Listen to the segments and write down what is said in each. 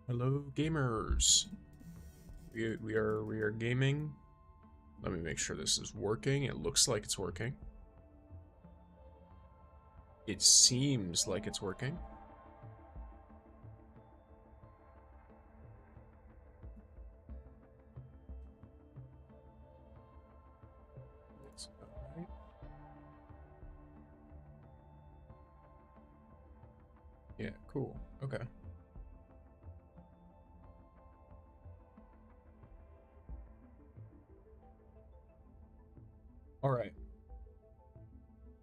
Hello, gamers. We are gaming. Let me make sure this is working. It looks like it's working. It seems like it's working. It's alright. Yeah, cool. Okay. All right.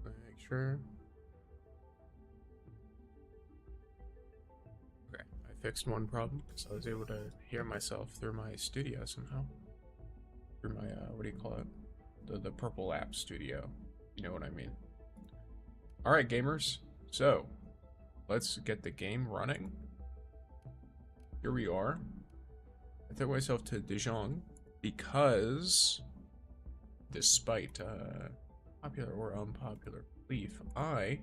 Let me make sure. Okay, I fixed one problem, so I was able to hear myself through my studio somehow. Through my what do you call it? The purple app studio. You know what I mean. All right, gamers. So, let's get the game running. Here we are. I took myself to Dijon because, despite popular or unpopular belief, I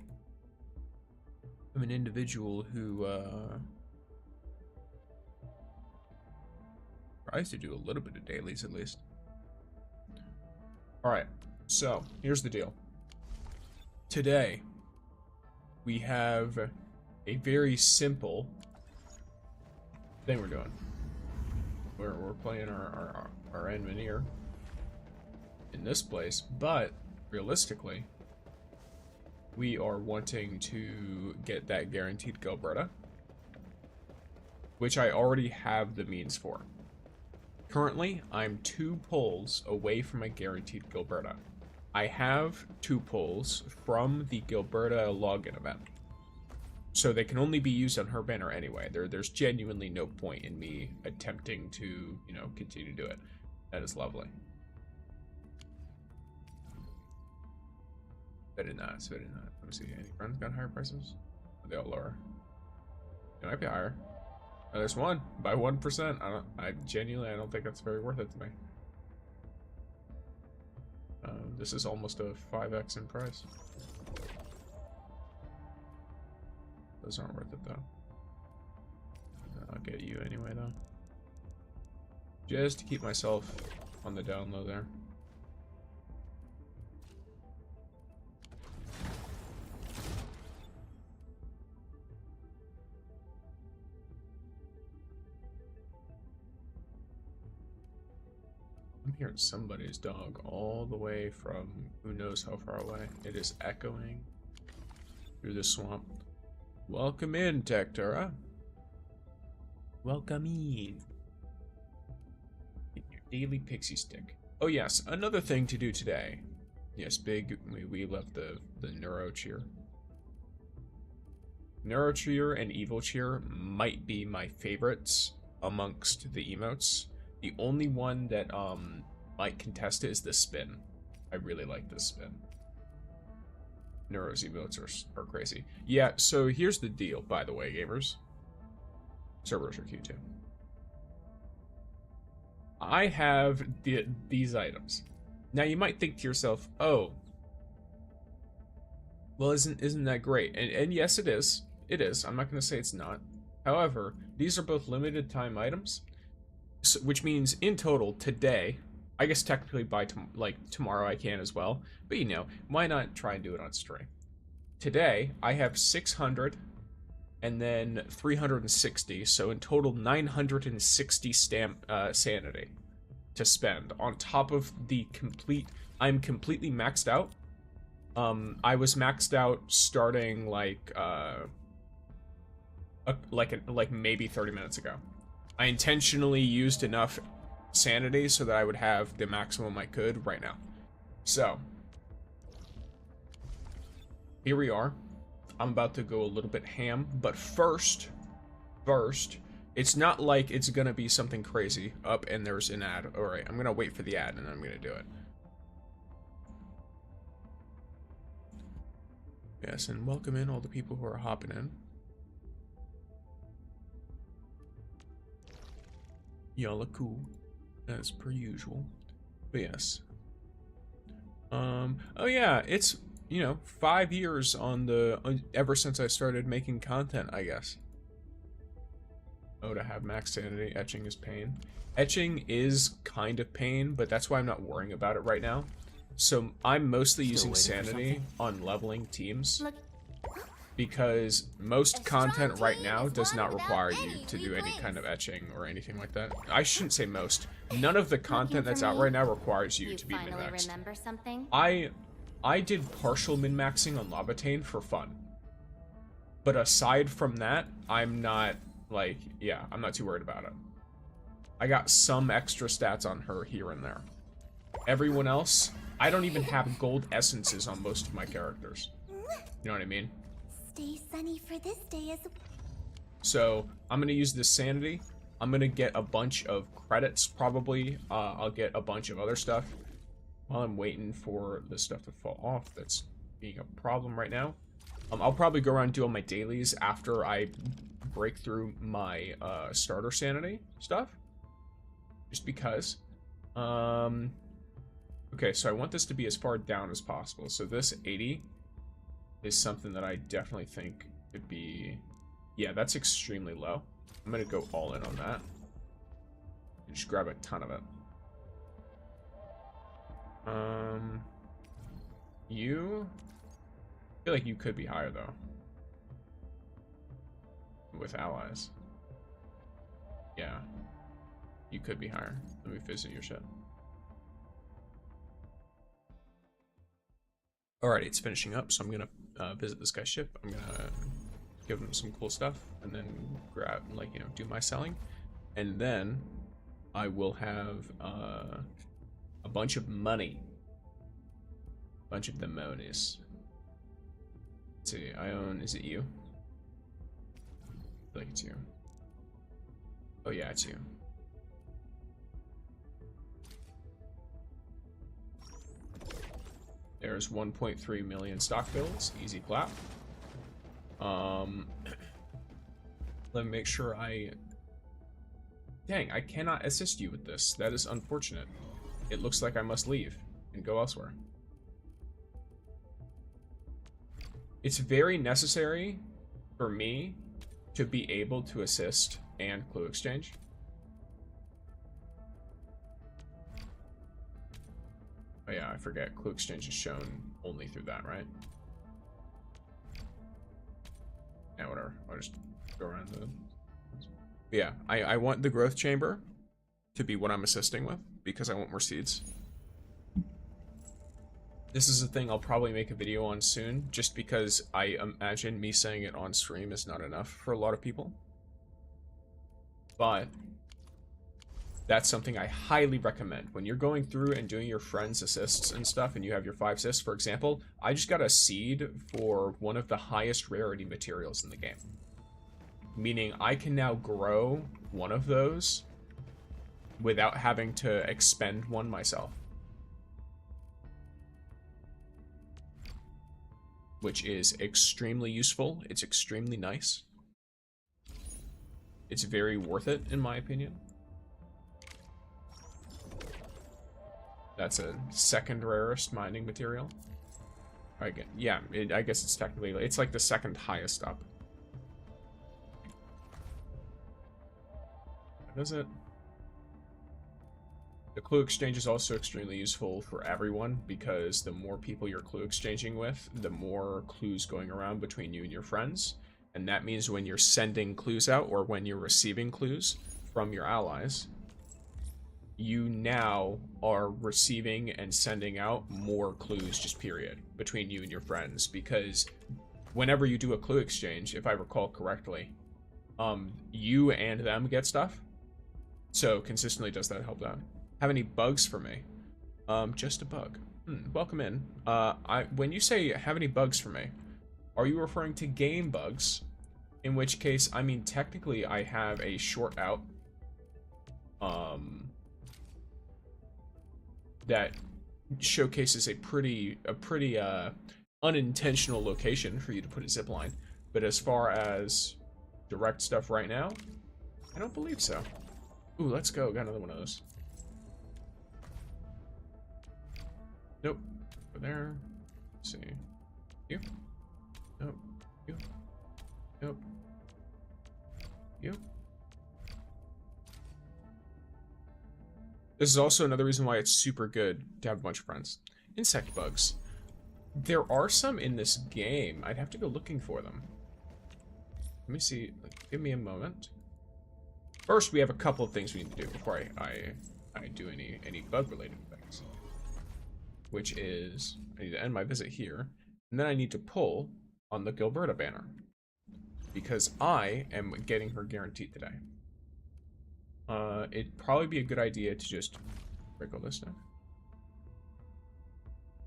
am an individual who tries to do a little bit of dailies at least. Alright, so here's the deal. Today, we have a very simple thing we're doing. We're playing our engineer in this place, but realistically, we are wanting to get that guaranteed Gilberta, which I already have the means for. Currently, I'm 2 pulls away from a guaranteed Gilberta. I have 2 pulls from the Gilberta login event, so they can only be used on her banner anyway. There's genuinely no point in me attempting to, you know, continue to do it. That is lovely. I did not. Let me see. Any friends got higher prices? Are they all lower? It might be higher. Oh, there's one by 1%. I genuinely don't think that's very worth it to me. This is almost a 5x in price. Those aren't worth it though. I'll get you anyway though. Just to keep myself on the down low there. I'm hearing somebody's dog all the way from who knows how far away. It is echoing through the swamp. Welcome in, Tectura. Welcome in. Get your daily pixie stick. Oh yes, another thing to do today. Yes, we left the Neuro Cheer. Neuro Cheer and Evil Cheer might be my favorites amongst the emotes. The only one that might contest it is the spin. I really like this spin. Neuro's emotes are crazy. Yeah, so here's the deal, by the way, gamers. Servers are Q2. I have these items. Now you might think to yourself, oh, well, isn't that great? And yes, it is. It is. I'm not going to say it's not. However, these are both limited time items. So, which means in total today, I guess technically by tomorrow I can as well, but you know, why not try and do it on stream? Today I have 600 and then 360, so in total 960 sanity to spend on top of the I'm completely maxed out. I was maxed out starting like maybe 30 minutes ago. I intentionally used enough sanity so that I would have the maximum I could right now. So, here we are. I'm about to go a little bit ham, but first, it's not like it's gonna be something crazy. Up and there's an ad. Alright, I'm gonna wait for the ad and I'm gonna do it. Yes, and welcome in all the people who are hopping in. Y'all look cool, as per usual. But yes. Oh yeah, it's, you know, 5 years on the, ever since I started making content, I guess. Oh, to have max sanity. Etching is pain. Etching is kind of pain, but that's why I'm not worrying about it right now. So I'm mostly using sanity on leveling teams. Look, Because most content right now does not require you to do any kind of etching or anything like that. I shouldn't say most. None of the content that's out right now requires you to be min-maxed. Remember something? I did partial min-maxing on Labatane for fun. But aside from that, I'm not, like, yeah, I'm not too worried about it. I got some extra stats on her here and there. Everyone else, I don't even have gold essences on most of my characters. You know what I mean? Stay sunny for this day as So I'm gonna use this sanity. I'm gonna get a bunch of credits probably. I'll get a bunch of other stuff while I'm waiting for the stuff to fall off. That's being a problem right now. I'll probably go around and do all my dailies after I break through my starter sanity stuff, just because. Okay, so I want this to be as far down as possible. So this 80 is something that I definitely think could be... Yeah, that's extremely low. I'm going to go all in on that. And just grab a ton of it. You... I feel like you could be higher, though. With allies. Yeah. You could be higher. Let me visit your ship. Alrighty, it's finishing up, so I'm gonna visit this guy's ship. I'm gonna give him some cool stuff, and then grab, like, you know, do my selling. And then I will have a bunch of money. A bunch of the monies. Let's see, I own, is it you? I feel like it's you. Oh yeah, it's you. There's 1.3 million stock bills, easy clap. Let me make sure Dang, I cannot assist you with this. That is unfortunate. It looks like I must leave and go elsewhere. It's very necessary for me to be able to assist and clue exchange. Oh yeah, I forget. Clue exchange is shown only through that, right? Yeah, whatever. I'll just go around the... Yeah, I want the growth chamber to be what I'm assisting with, because I want more seeds. This is a thing I'll probably make a video on soon, just because I imagine me saying it on stream is not enough for a lot of people. But that's something I highly recommend. When you're going through and doing your friends' assists and stuff, and you have your 5 assists, for example, I just got a seed for one of the highest rarity materials in the game. Meaning I can now grow one of those without having to expend one myself. Which is extremely useful. It's extremely nice. It's very worth it, in my opinion. That's a second rarest mining material. Yeah, I guess it's technically, it's like the second highest up. Does it? The clue exchange is also extremely useful for everyone, because the more people you're clue exchanging with, the more clues going around between you and your friends. And that means when you're sending clues out, or when you're receiving clues from your allies, you now are receiving and sending out more clues, just period, between you and your friends. Because whenever you do a clue exchange, if I recall correctly, you and them get stuff. So consistently does that help out. Have any bugs for me? Just a bug. Welcome in. When you say have any bugs for me, are you referring to game bugs? In which case, I mean, technically I have a short out that showcases a pretty unintentional location for you to put a zipline. But as far as direct stuff right now, I don't believe so. Ooh, let's go. Got another one of those. Nope. Over there. Let's see. You? Nope. You? Nope. You? This is also another reason why it's super good to have a bunch of friends. Insect bugs. There are some in this game. I'd have to go looking for them. Let me see. Give me a moment. First, we have a couple of things we need to do before I do any bug-related things. Which is, I need to end my visit here. And then I need to pull on the Gilberta banner. Because I am getting her guaranteed today. It'd probably be a good idea to just break all this stuff.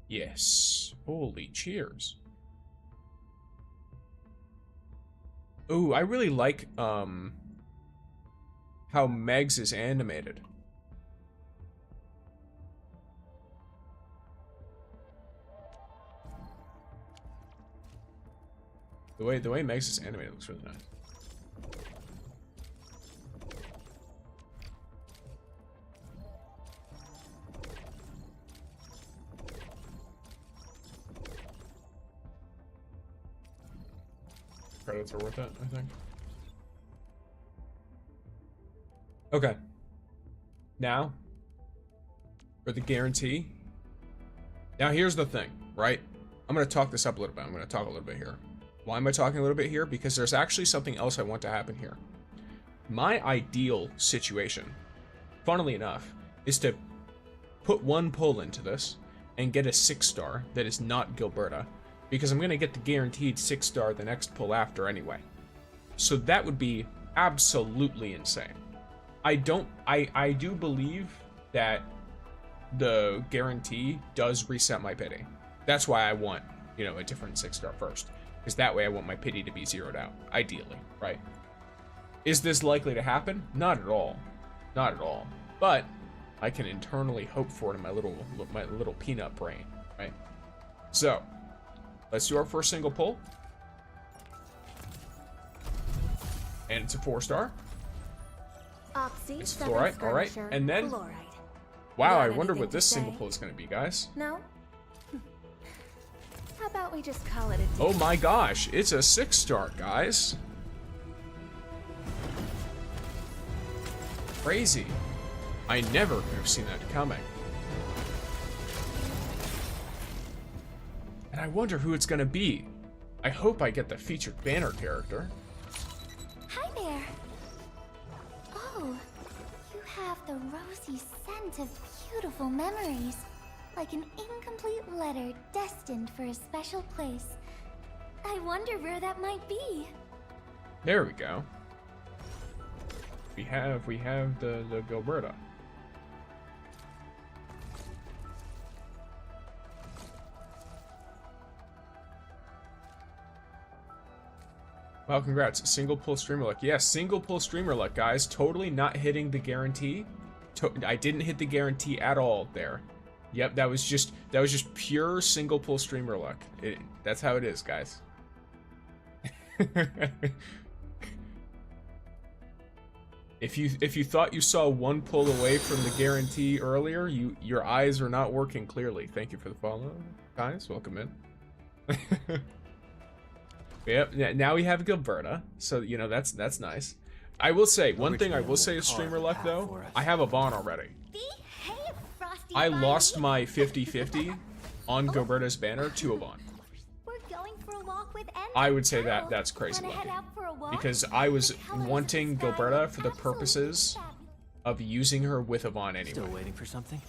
Yes. Holy cheers. Ooh, I really like, how Megs is animated. The way Megs is animated looks really nice. Credits are worth it, I think. Okay. Now, for the guarantee. Now here's the thing, right? I'm going to talk this up a little bit. I'm going to talk a little bit here. Why am I talking a little bit here? Because there's actually something else I want to happen here. My ideal situation, funnily enough, is to put one pull into this and get a 6-star that is not Gilberta, because I'm going to get the guaranteed 6-star the next pull after anyway. So that would be absolutely insane. I do believe that the guarantee does reset my pity. That's why I want, you know, a different 6-star first. Because that way I want my pity to be zeroed out, ideally, right? Is this likely to happen? Not at all. Not at all. But I can internally hope for it in my little peanut brain, right? So, let's do our first single pull. And it's a 4-star. It's fluorite, alright. And then, wow, I wonder what this single pull is going to be, guys. No? How about we just call it a day? Oh my gosh, it's a 6-star, guys. Crazy. I never could have seen that coming. And I wonder who it's gonna be. I hope I get the featured banner character. Hi there. Oh, you have the rosy scent of beautiful memories. Like an incomplete letter destined for a special place. I wonder where that might be. There we go. We have the Gilberta. Wow, congrats. Single pull streamer luck. Yes, single pull streamer luck, guys. Totally not hitting the guarantee. I didn't hit the guarantee at all there. Yep, that was just pure single pull streamer luck. That's how it is, guys. If you thought you saw one pull away from the guarantee earlier, your eyes are not working clearly. Thank you for the follow, guys. Welcome in. Yep. Now we have Gilberta, so you know that's nice. I will say one thing. I will say is streamer luck though. I have Yvonne already. I lost my 50-50 on Gilberta's banner to Yvonne. I would say that's crazy lucky. Because I was wanting Gilberta for the purposes of using her with Yvonne anyway. Still waiting for something?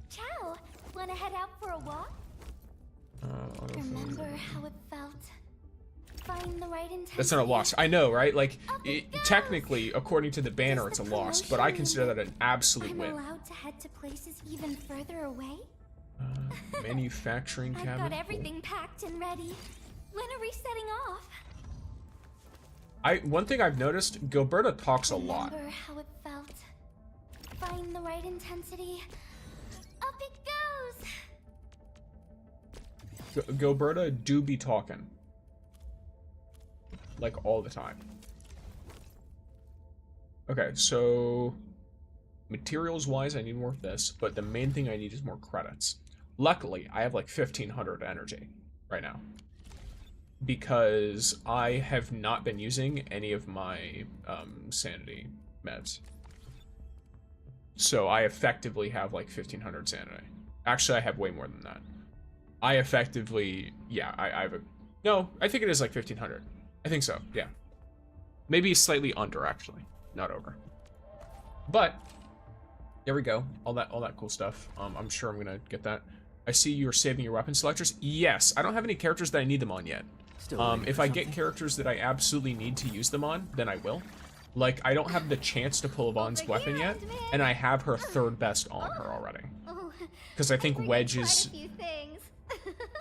Ciao. Wanna head out for a walk? Remember how it felt? Find the right intensity. That's not a loss. I know, right? Like, technically, according to the banner, it's a loss, but I consider that an absolute win. I'm allowed to head to places even further away? Manufacturing cabinet. I've got everything packed and ready. When are we setting off? One thing I've noticed, Gilberta talks a lot. Remember how it felt? Find the right intensity. Up it goes. Gilberta do be talking. Like all the time. Okay, so materials wise I need more of this, but the main thing I need is more credits. Luckily, I have like 1500 energy right now. Because I have not been using any of my sanity meds. So I effectively have like 1500 sanity. Actually, I have way more than that. I effectively, yeah, I have a, no, I think it is like 1500. I think so, yeah. Maybe slightly under, actually, not over. But there we go, all that cool stuff. I'm sure I'm gonna get that. I see you're saving your weapon selectors. Yes, I don't have any characters that I need them on yet. If I get characters that I absolutely need to use them on, then I will. Like, I don't have the chance to pull Yvonne's weapon yet, and I have her third best on her already. Because I think Wedge is...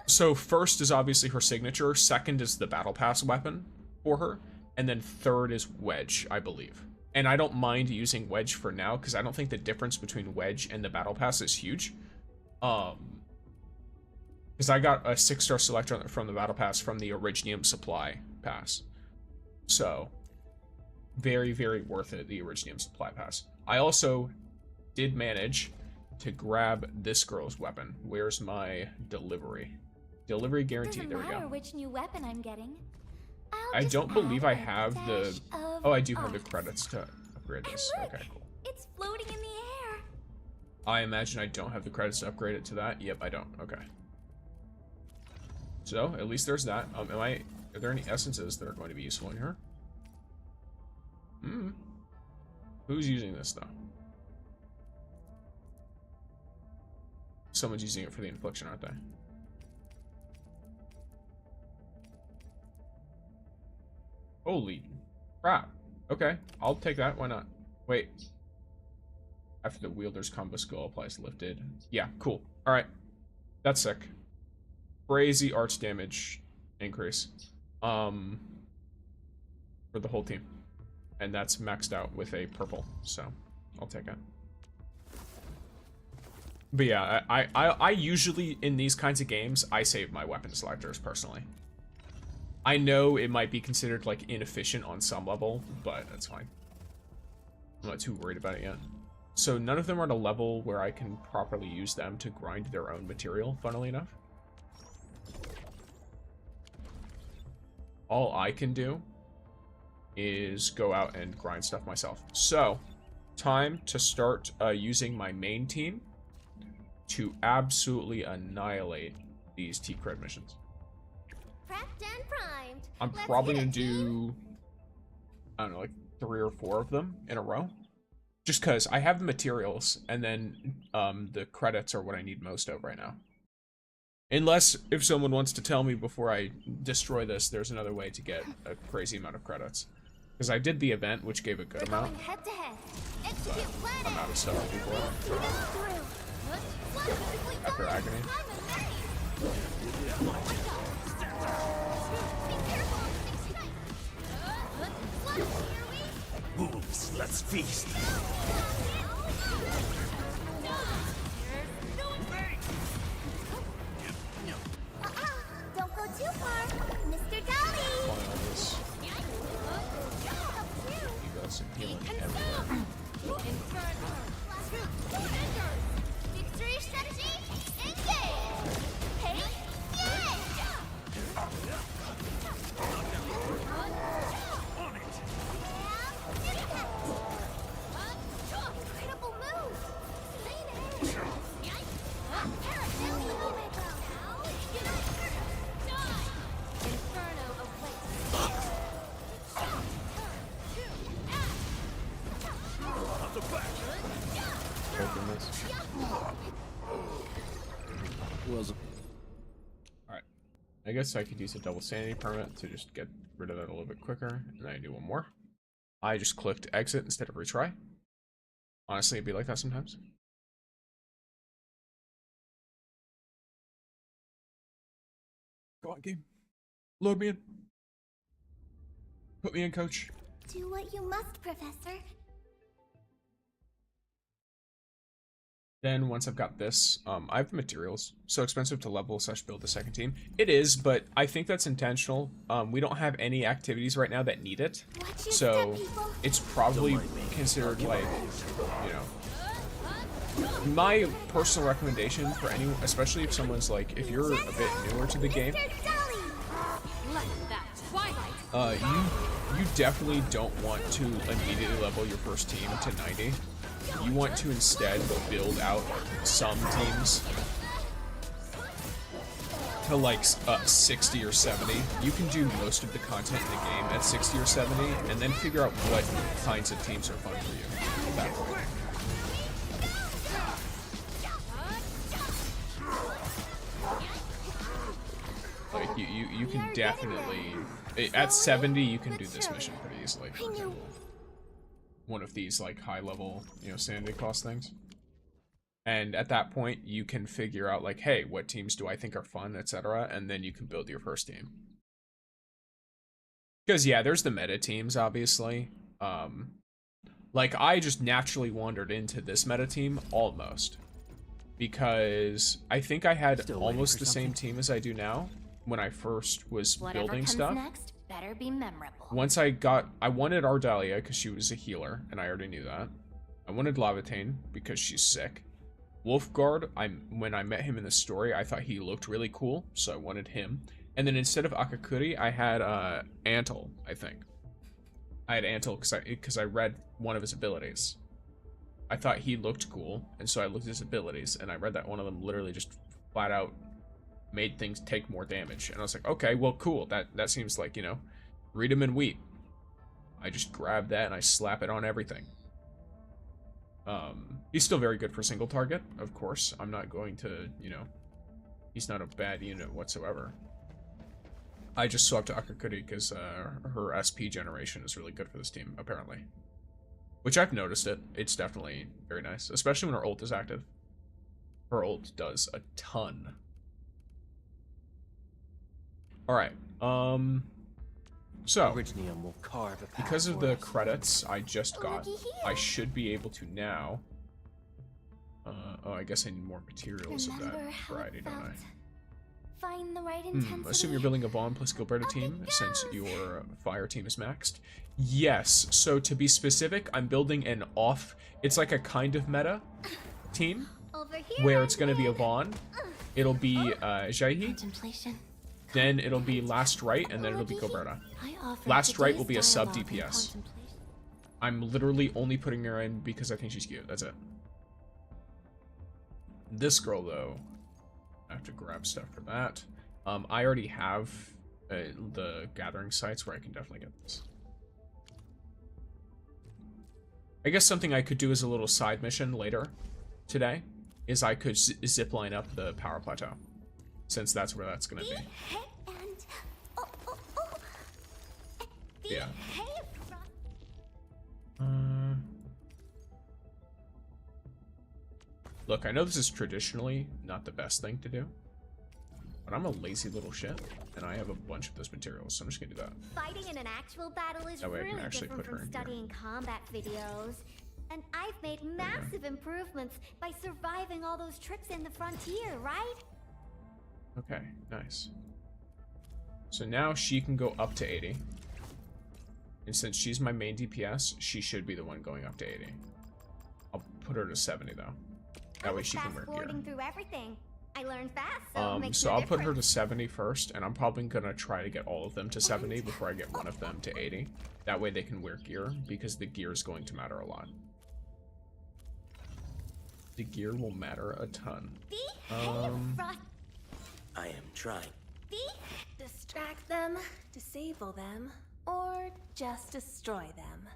So first is obviously her signature, second is the Battle Pass weapon for her, and then third is Wedge, I believe. And I don't mind using Wedge for now, because I don't think the difference between Wedge and the Battle Pass is huge. Because I got a 6-star selector from the Battle Pass from the Originium Supply Pass. So... very, very worth it, the Originium Supply Pass. I also did manage to grab this girl's weapon. Where's my delivery? Delivery guaranteed, there we go. Which new weapon I'm getting. I don't believe I have the... Oh, I do have the credits to upgrade this. Okay, cool. It's floating in the air. I imagine I don't have the credits to upgrade it to that. Yep, I don't. Okay. So, at least there's that. Are there any essences that are going to be useful in here? Who's using this though? Someone's using it for the infliction, aren't they? Holy crap. Okay, I'll take that. Why not? Wait. After the wielder's combo skill applies lifted. Yeah, cool. Alright. That's sick. Crazy arch damage increase. For the whole team. And that's maxed out with a purple, so I'll take it. But yeah, I usually, in these kinds of games, I save my weapon selectors, personally. I know it might be considered, like, inefficient on some level, but that's fine. I'm not too worried about it yet. So none of them are at a level where I can properly use them to grind their own material, funnily enough. All I can do is go out and grind stuff myself. So, time to start using my main team to absolutely annihilate these T-Cred missions. Prepped and primed. I'm probably gonna do, I don't know, like 3 or 4 of them in a row. Just because I have the materials, and then the credits are what I need most of right now. Unless, if someone wants to tell me before I destroy this, there's another way to get a crazy amount of credits. Because I did the event, which gave a good amount. Head to head. But I'm out of stuff before. After Agony. Wolves, let's feast. Don't go too far, Mr. Dolly. You got some healing everywhere. Victory strategy, engage. Hey, yeah. Incredible move. Inferno Alright. I guess I could use a double sanity permit to just get rid of that a little bit quicker. And then I do one more. I just clicked exit instead of retry. Honestly, it'd be like that sometimes. Go on, game. Load me in. Put me in, coach. Do what you must, Professor. Then once I've got this, I have the materials. So expensive to level / build a second team. It is, but I think that's intentional. We don't have any activities right now that need it. So it's probably considered like, you know. My personal recommendation for anyone, especially if someone's like, if you're a bit newer to the game, you definitely don't want to immediately level your first team to 90. you want to instead build out some teams to like 60 or 70, you can do most of the content in the game at 60 or 70, and then figure out what kinds of teams are fun for you at that point. Like you can definitely at 70 you can do this mission pretty easily, for example. One of these like high level, you know, sanity cost things. And at that point, you can figure out, like, hey, what teams do I think are fun, etc. And then you can build your first team. Because, yeah, there's the meta teams, obviously. Like, I just naturally wandered into this meta team, almost. Because I think I had almost the same team as I do now, when I first was building stuff. Next, better be memorable. Once I wanted Ardalia, because she was a healer, and I already knew that. I wanted Lavatane, because she's sick. Wolfguard, when I met him in the story, I thought he looked really cool, so I wanted him. And then instead of Akakuri, I had Antle, I think. I had Antle because I read one of his abilities. I thought he looked cool, and so I looked at his abilities, and I read that one of them literally just flat out made things take more damage. And I was like, okay, well, cool. That seems like, you know, read him and weep. I just grab that and I slap it on everything. He's still very good for single target, of course. I'm not going to, you know, he's not a bad unit whatsoever. I just swapped to Akakuri because her SP generation is really good for this team, apparently. Which I've noticed it. It's definitely very nice, especially when her ult is active. Her ult does a ton. Alright, so, because of the credits I just got, I should be able to now... oh, I guess I need more materials of that variety, don't I? Find the right intensity. Assume you're building a Yvonne plus Gilberta team, since your fire team is maxed. Yes, so to be specific, I'm building an off... It's like a kind of meta team, where it's going to be Yvonne, it'll be Jaihi, then it'll be Last Right, and then it'll be Gilberta. Last Right will be a sub DPS. I'm literally only putting her in because I think she's cute. That's it. This girl, though, I have to grab stuff for that. I already have the gathering sites where I can definitely get this. I guess something I could do as a little side mission later today is I could zipline up the power plateau, since that's where that's going to be. Yeah. Look, I know this is traditionally not the best thing to do, but I'm a lazy little shit, and I have a bunch of those materials, so I'm just gonna do that. Fighting in an actual battle is That way I can really actually different put her from in here. studying combat videos. And I've made massive improvements by surviving all those trips in the frontier, right? Okay, nice. So now she can go up to 80. And since she's my main DPS, she should be the one going up to 80. I'll put her to 70 though. That way she can wear gear. Through everything. I learned fast, so I'll put her to 70 first, and I'm probably gonna try to get all of them to 70 before I get one of them to 80. That way they can wear gear, because the gear is going to matter a lot. The gear will matter a ton. I am trying. Distract them, disable them, or just destroy them.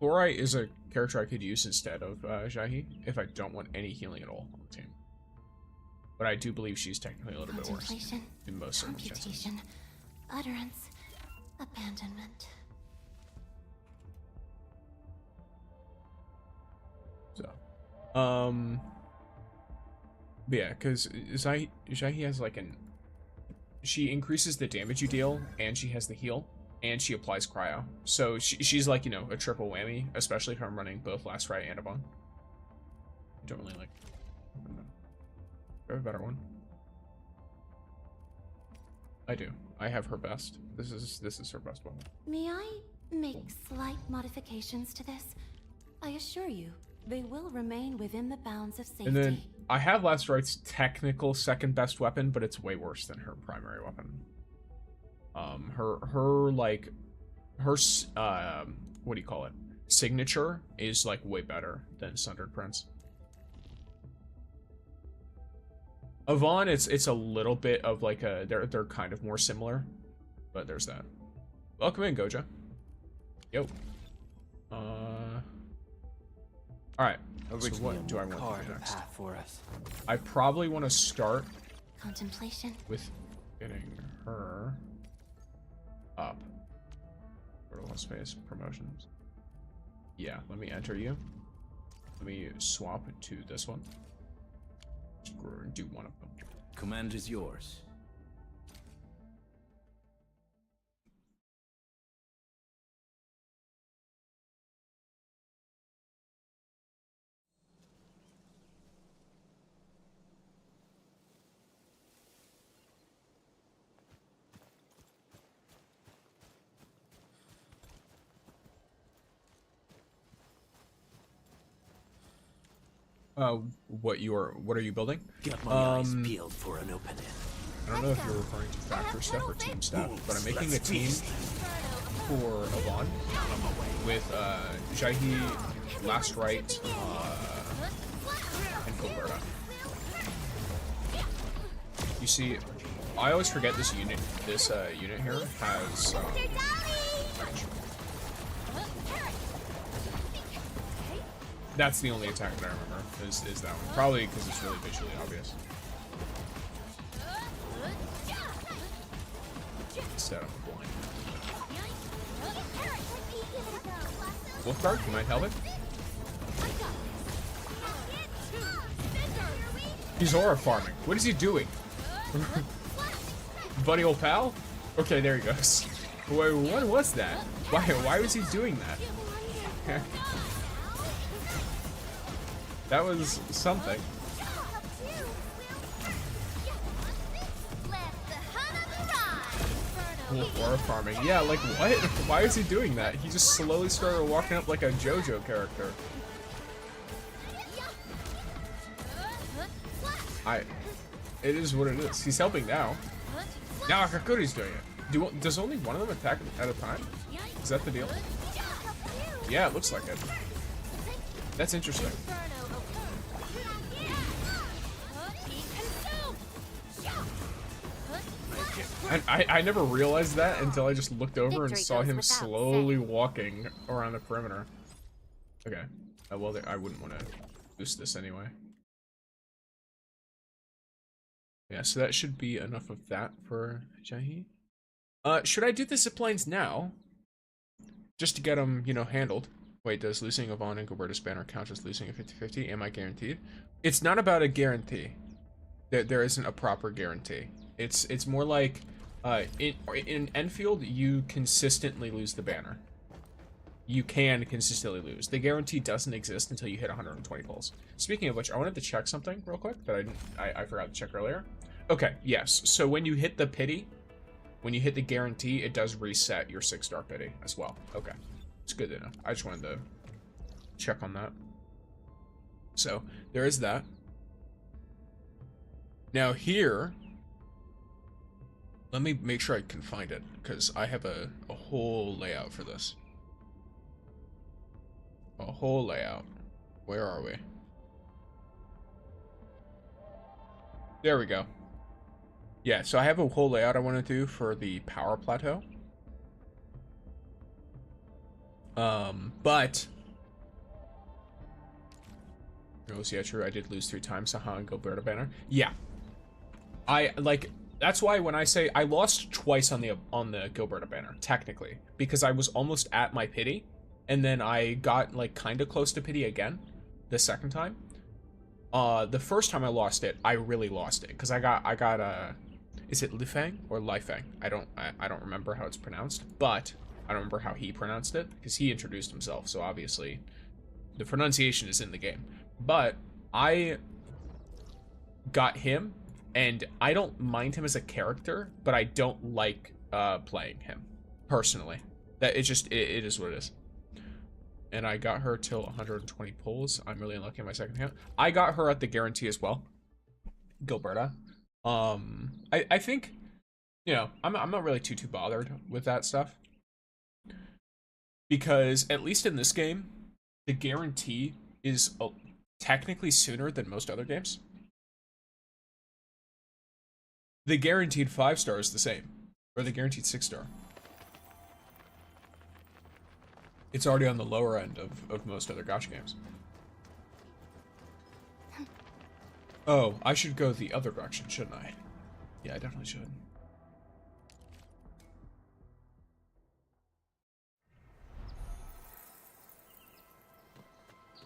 Fluorite is a character I could use instead of Jaihi if I don't want any healing at all on the team. But I do believe she's technically a little bit worse in most circumstances. Utterance, abandonment. So, but yeah, because Jaihi has like she increases the damage you deal, and she has the heal, and she applies cryo. So she's like, you know, a triple whammy, especially if I'm running both Last Right and Yvonne. I don't really like... I don't know. Do I have a better one? I do. I have her best. This is her best one. May I make slight modifications to this? I assure you, they will remain within the bounds of safety. And then I have Last Right's technical second best weapon, but it's way worse than her primary weapon. What do you call it? signature is like way better than Sundered Prince. Yvonne, it's a little bit of like a they're kind of more similar, but there's that. Welcome in, Goja. Yo. Alright. So what do I want to do next? For us. I probably want to start Contemplation. with getting her up. Total space promotions. Yeah, let me enter you. Let me swap to this one. Do one of them. Command is yours. What are you building? Got my eyes peeled for an opening. I don't know if you're referring to factor stuff or team stuff, but I'm making a team for Yvonne with Jahi, Last Right, and Gilberta. You see, I always forget this unit. This unit here has. That's the only attack that I remember. Is that one? Probably because it's really visually obvious. Set up a blind. Wolfguard, you might help it. He's aura farming. What is he doing? Buddy old pal? Okay, there he goes. Wait, what was that? Why was he doing that? That was something. Wolf aura farming. Yeah, like what? Why is he doing that? He just slowly started walking up like a JoJo character. It is what it is. He's helping now. Now Kakuri's doing it. Does only one of them attack at a time? Is that the deal? Yeah, it looks like it. That's interesting. And I never realized that until I just looked over and saw him slowly walking around the perimeter. Okay. Well, I wouldn't want to boost this anyway. Yeah, so that should be enough of that for Jahi. Should I do the ziplines now? Just to get them, you know, handled. Wait, does losing Yvonne and Gilberta's banner count as losing a 50-50? Am I guaranteed? It's not about a guarantee. There isn't a proper guarantee. It's more like in Endfield, you consistently lose the banner. You can consistently lose. The guarantee doesn't exist until you hit 120 pulls. Speaking of which, I wanted to check something real quick that I forgot to check earlier. Okay, yes. So when you hit the pity, when you hit the guarantee, it does reset your 6-star pity as well. Okay, it's good to know. I just wanted to check on that. So there is that. Now here, let me make sure I can find it, because I have a whole layout for this. A whole layout. Where are we? There we go. Yeah, so I have a whole layout I want to do for the power plateau. But... Oh, yeah, true, I did lose 3 times. Saha and Gilberta banner. Yeah. That's why when I say I lost twice on the Gilberta banner, technically, because I was almost at my pity, and then I got like kind of close to pity again, the second time. The first time I lost it, I really lost it because I got is it Lifang or Lifang? I don't remember how it's pronounced, but I don't remember how he pronounced it because he introduced himself, so obviously the pronunciation is in the game. But I got him. And I don't mind him as a character, but I don't like playing him personally. That it is what it is. And I got her till 120 pulls. I'm really unlucky in my second hand. I got her at the guarantee as well, Gilberta. I think, you know, I'm not really too bothered with that stuff. Because at least in this game, the guarantee is technically sooner than most other games. The guaranteed 5-star is the same, or the guaranteed 6-star. It's already on the lower end of most other gacha games. Oh, I should go the other direction, shouldn't I? Yeah, I definitely should.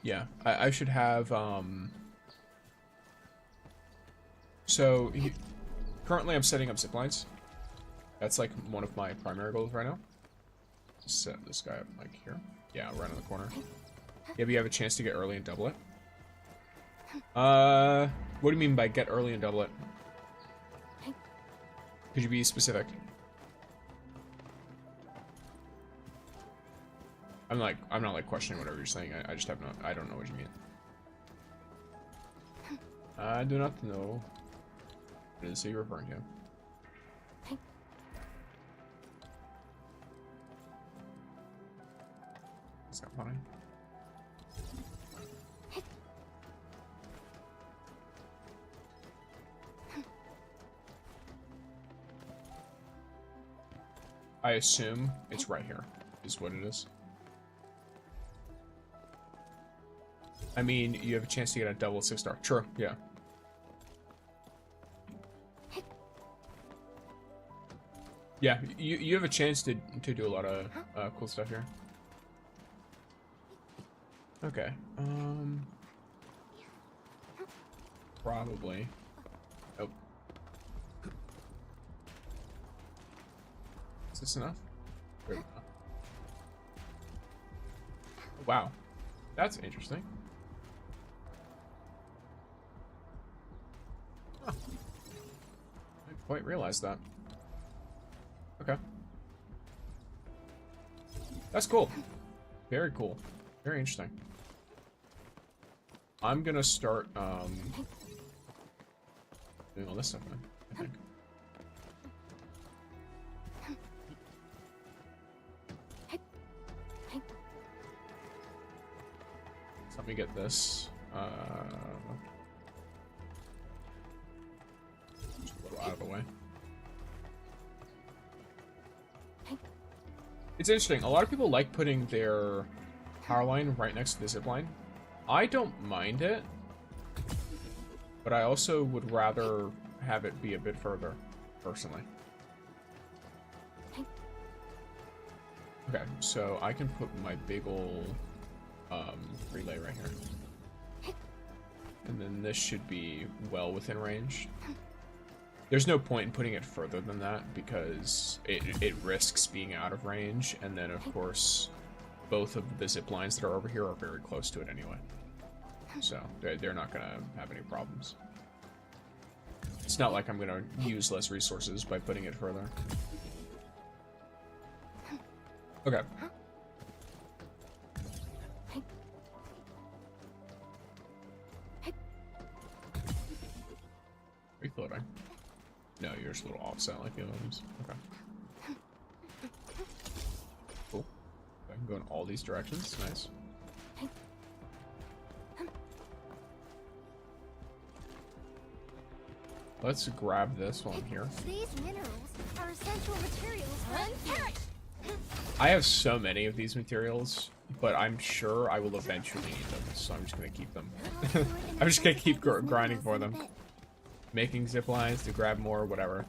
Yeah, I should have, currently I'm setting up ziplines. That's like one of my primary goals right now. Set this guy up like here. Yeah, right in the corner. Maybe you have a chance to get early and double it. What do you mean by get early and double it? Could you be specific? I'm not like questioning whatever you're saying. I just have no, I don't know what you mean. I do not know what it is you're referring to. Is that funny? I assume it's right here, is what it is. I mean, you have a chance to get a double 6-star. Sure, yeah. Yeah, you have a chance to do a lot of cool stuff here. Okay, probably. Oh. Is this enough? Good enough. Wow, that's interesting. Huh. I didn't quite realize that. Okay. That's cool. Very cool. Very interesting. I'm gonna start doing all this stuff now, I think. So let me get this. Just a little out of the way. It's interesting. A lot of people like putting their power line right next to the zip line. I don't mind it, but I also would rather have it be a bit further, personally. Okay, so I can put my big ol' relay right here. And then this should be well within range. There's no point in putting it further than that because it risks being out of range, and then of course both of the zip lines that are over here are very close to it anyway. So they're not gonna have any problems. It's not like I'm gonna use less resources by putting it further. Okay. Are you floating? No, you're just a little offset like the other ones. Okay. Cool. I can go in all these directions. Nice. Let's grab this one here. These minerals are essential materials for Endfield. I have so many of these materials, but I'm sure I will eventually need them, so I'm just gonna keep them. I'm just gonna keep grinding for them. Making zip lines to grab more, whatever.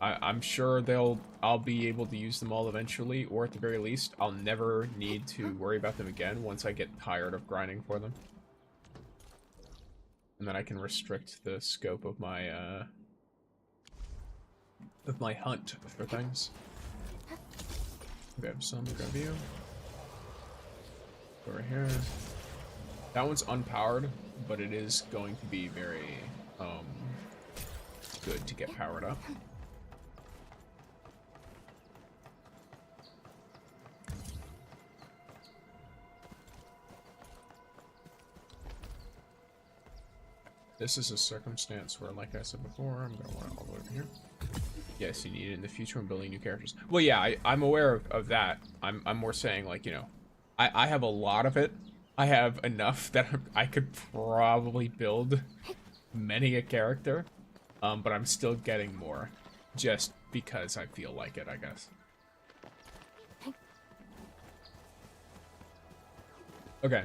I'm sure I'll be able to use them all eventually, or at the very least, I'll never need to worry about them again once I get tired of grinding for them. And then I can restrict the scope of my hunt for things. Okay, so I'm gonna grab you. Over here. That one's unpowered, but it is going to be very good to get powered up. This is a circumstance where, like I said before, I'm gonna want it all the way over here. Yes, you need it in the future when building new characters. Well, yeah, I'm aware of that. I'm more saying, like, you know, I have a lot of it. I have enough that I could probably build many a character, but I'm still getting more just because I feel like it, I guess. Okay,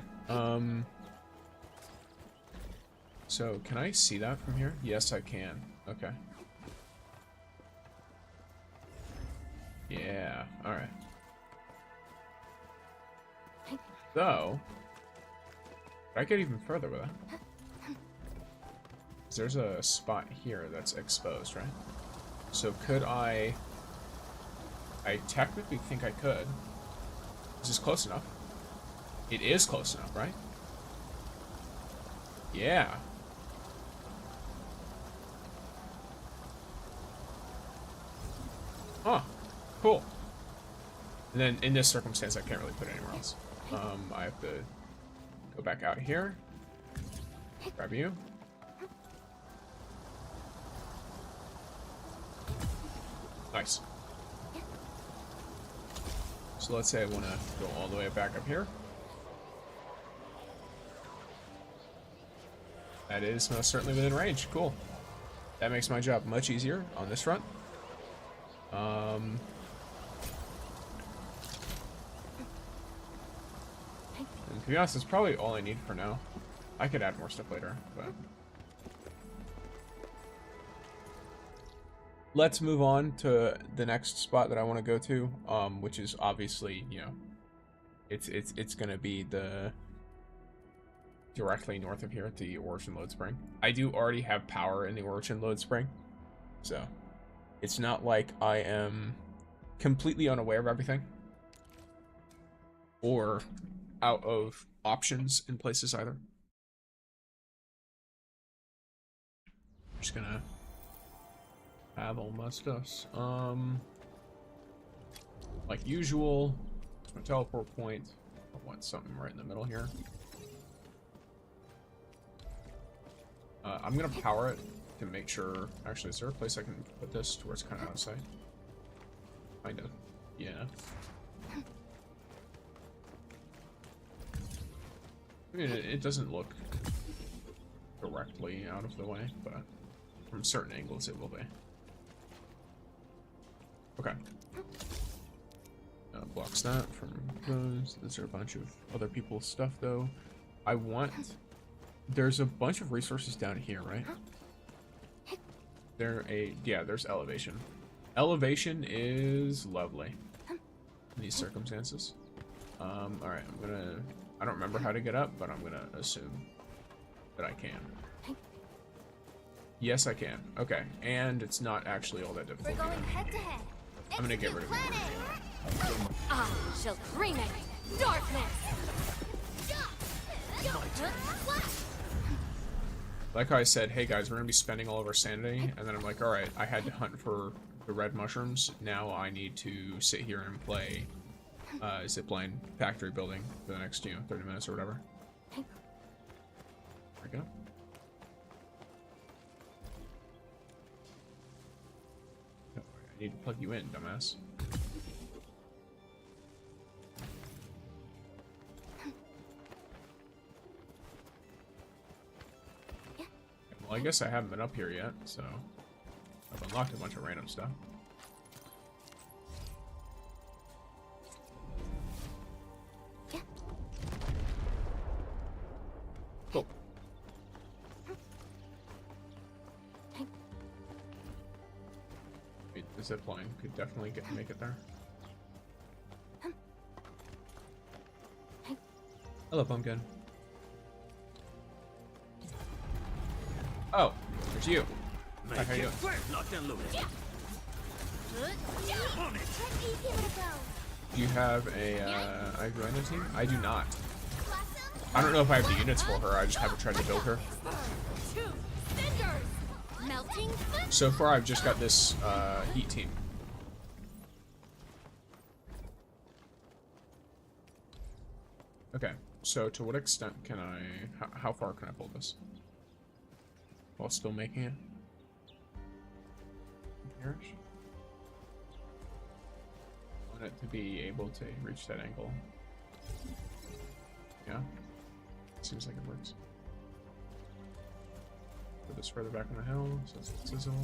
so can I see that from here? Yes, I can. Okay. Yeah, alright. So, I get even further with it. There's a spot here that's exposed, right? So could I technically think I could. Is this close enough? It is close enough, right? Yeah. Huh. Cool. And then in this circumstance, I can't really put it anywhere else. I have to go back out here. Grab you. Nice. So let's say I want to go all the way back up here. That is most certainly within range. Cool. That makes my job much easier on this front. And to be honest, that's probably all I need for now. I could add more stuff later, but... Let's move on to the next spot that I want to go to, which is obviously, you know, it's gonna be the directly north of here at the Origin Load Spring. I do already have power in the Origin Load Spring, so it's not like I am completely unaware of everything or out of options in places either. I'm just gonna have all my stuffs. Like usual, it's my teleport point. I want something right in the middle here. I'm gonna power it to make sure. Actually, is there a place I can put this to where it's kind of outside? Kind of. Yeah. I mean, it doesn't look directly out of the way, but from certain angles it will be. Okay. Blocks that from those. These are a bunch of other people's stuff, though. I want... There's a bunch of resources down here, right? Yeah, there's elevation. Elevation is lovely in these circumstances. Alright, I don't remember how to get up, but I'm gonna assume that I can. Yes, I can. Okay, and it's not actually all that difficult. We're going head to head. I'm gonna get rid of it. I shall bring it. Darkness. Like how I said, hey guys, we're gonna be spending all of our sanity, and then I'm like, alright, I had to hunt for the red mushrooms, now I need to sit here and play zipline factory building for the next, 30 minutes or whatever. There we go. Oh, I need to plug you in, dumbass. Well, I guess I haven't been up here yet, so I've unlocked a bunch of random stuff. Cool. Wait, the zip line could definitely make it there. Hello, pumpkin. Oh, there's you. Hi, how you doing? Locked and loaded. Do you have a Arknights team? I do not. I don't know if I have the units for her. I just haven't tried to build her. So far, I've just got this heat team. Okay, so to what extent can I... How far can I pull this? while still making it. Here. I want it to be able to reach that angle. Yeah. Seems like it works. Put this further back on the hill, so it's sizzle.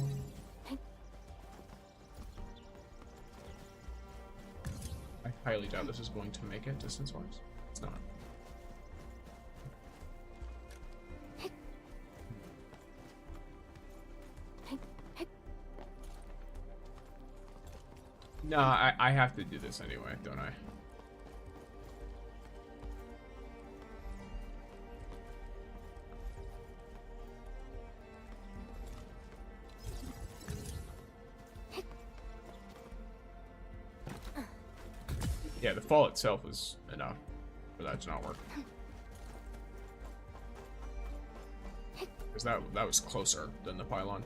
I highly doubt this is going to make it distance-wise. It's not. No, I have to do this anyway, don't I? Yeah, the fall itself is enough for that to not work. Because that was closer than the pylon.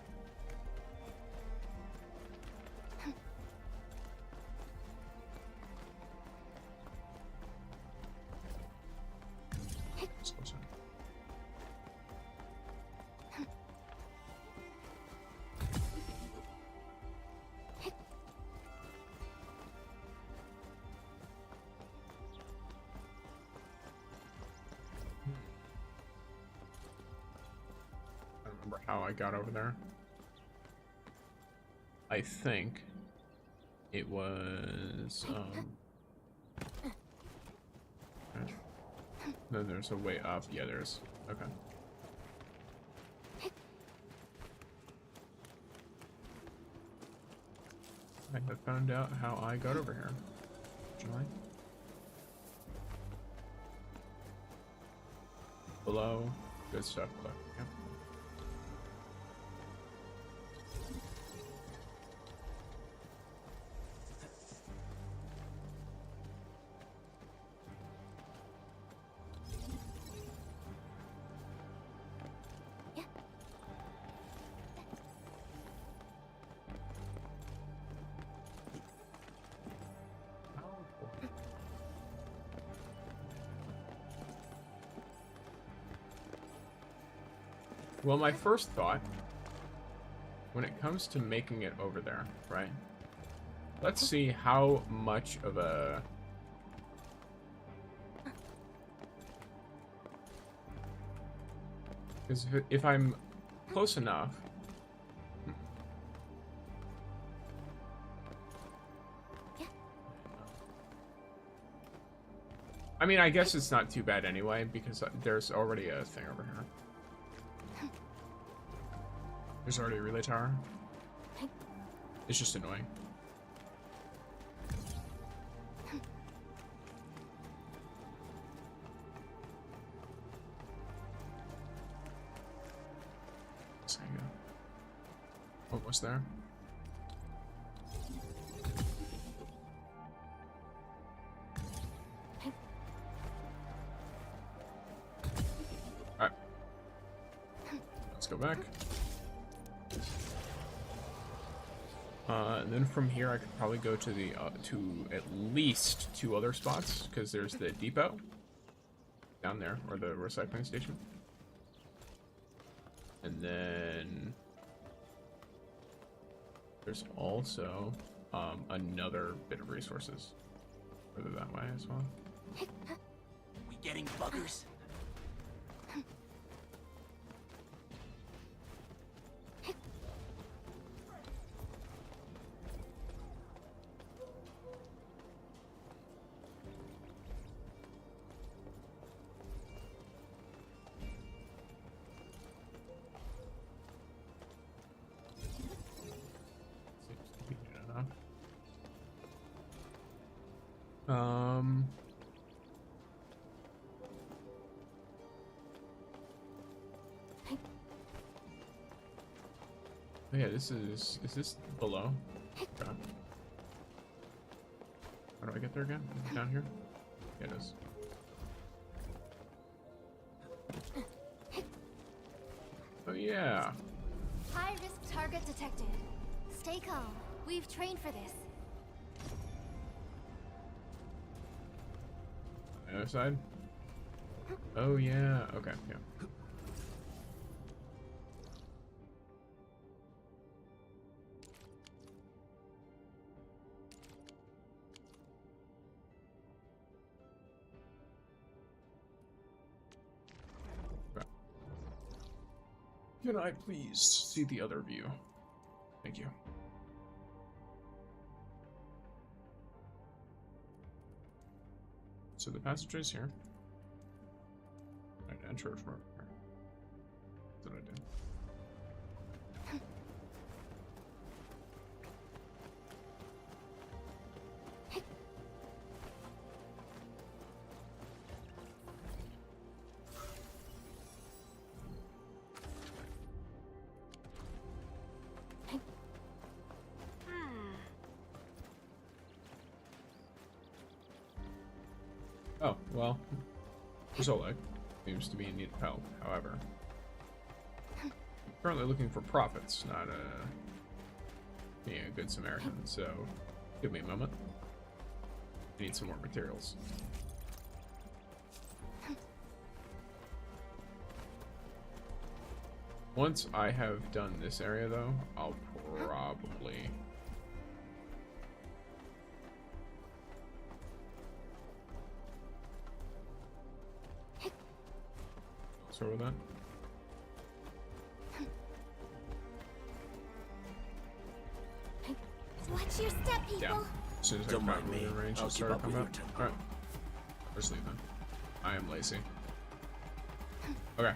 It's closer. How I got over there. I think it was okay. Then there's a way up. Yeah, there's okay. I have found out how I got over here. Originally. Below, good stuff. Click. Yep. Well, my first thought, when it comes to making it over there, right? Let's see how much of a... Because if I'm close enough... I mean, I guess it's not too bad anyway, because there's already a thing over here. There's already a relay tower. It's just annoying. Almost there. Alright. Let's go back. And then from here, I could probably go to the to at least 2 other spots, because there's the depot down there, or the recycling station, and then there's also another bit of resources further that way as well. We getting buggers? Oh yeah, is this below? Okay. How do I get there again? Is it down here? Yeah, it is. Oh yeah. High risk target detected. Stay calm. We've trained for this. The other side? Oh yeah, okay, yeah. Can I please see the other view? Thank you. So the passage is here. I'd enter it from over here. That's what I did. Oh, well, Zoleg seems to be in need of help, however. I'm currently looking for profits, not being a good Samaritan, so give me a moment. I need some more materials. Once I have done this area, though, I'll probably... Start with that. Watch your step, people. Yeah. As soon as Don't I got mind me. within range, I'll I'll keep start up with combat. your tempo. Alright. First leave then. I am lazy. Okay.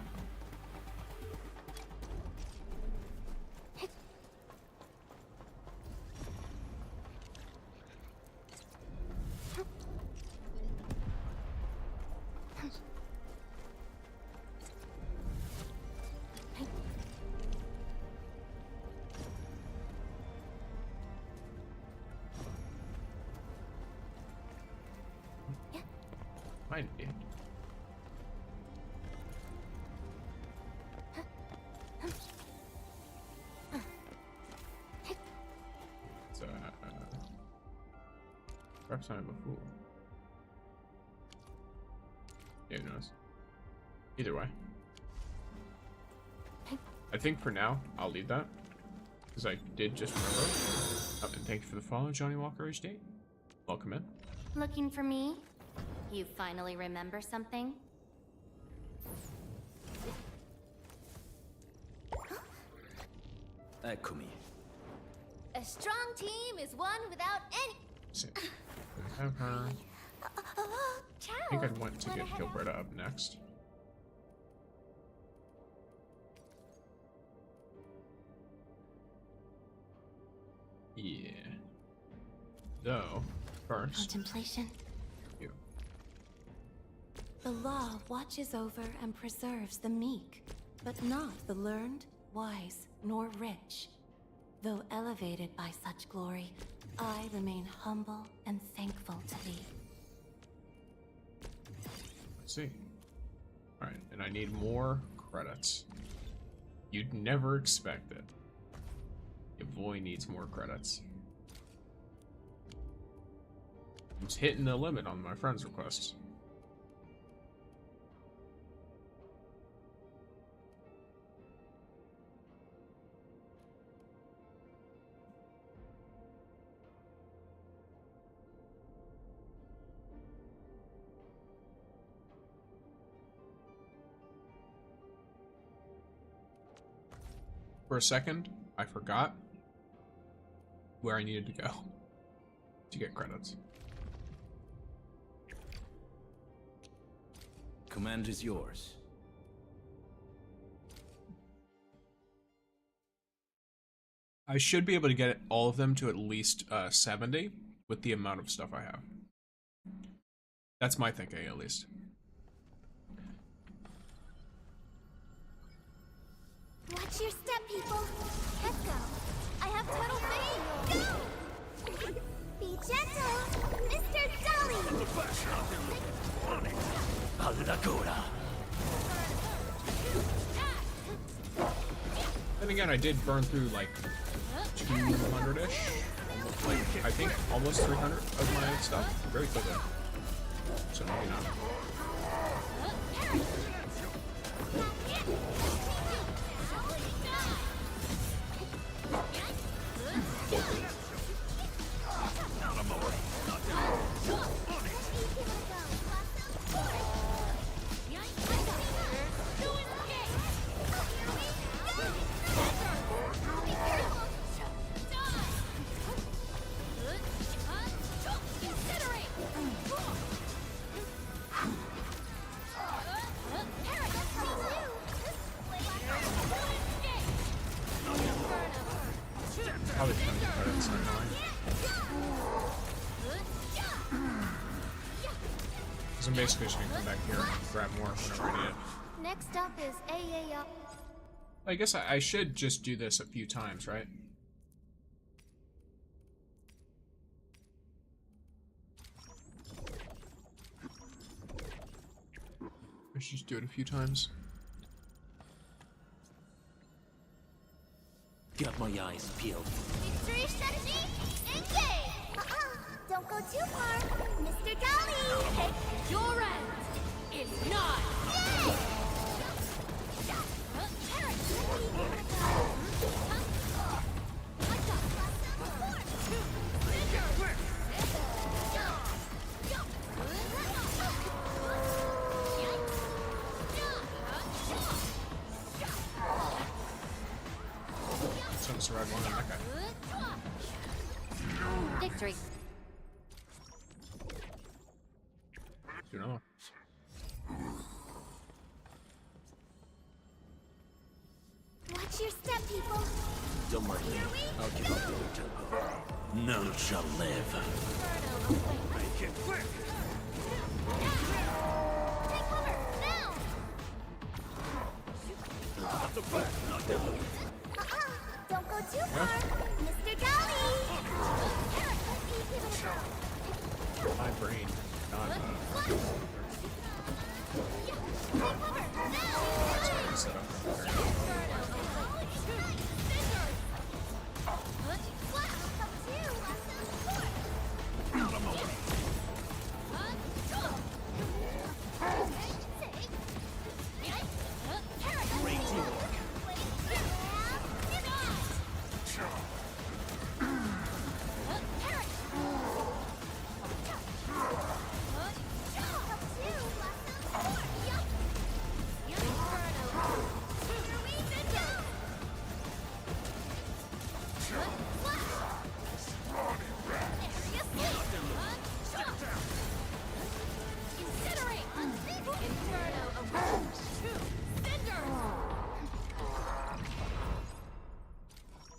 Might be. It's dark side of a fool. Yeah, who knows? Either way. I think for now, I'll leave that. Because I did just remember. Oh, and thank you for the follow, Johnny Walker HD. Welcome in. Looking for me? You finally remember something? Eccomi. A strong team is one without any. See. We have her. Ciao. I think I'd want to get Gilberta up next. Yeah. Though, first, Contemplation. you. The law watches over and preserves the meek, but not the learned, wise, nor rich. Though elevated by such glory, I remain humble and thankful to thee. Let's see. Alright, and I need more credits. You'd never expect it. Yvonne needs more credits. I'm just hitting the limit on my friend's requests. For a second, I forgot where I needed to go to get credits. Command is yours. I should be able to get all of them to at least 70 with the amount of stuff I have. That's my thinking, at least. Watch your step, people. Let's go. I have total faith. Go! Be gentle, Mr. Dolly. All'ancora. Then again, I did burn through like 200-ish, like I think almost 300 of my stuff very quickly. So maybe not. probably 10 credits, not mine. Because I'm basically just gonna come back here and grab more whenever I need it. Next up is AA. I guess I should just do this a few times, right? I should just do it a few times. Got my eyes peeled. Victory strategy, engage! Don't go too far, Mr. Dolly! Your end is not. Someone's the red one on that guy. Victory. Do another one. Watch your step, people. Don't mind me. I'll keep up with your tempo. None shall live. Make it quick! Take cover, now! Not the back, not down. Don't go too far, Mr. Dolly! My brain, not set up.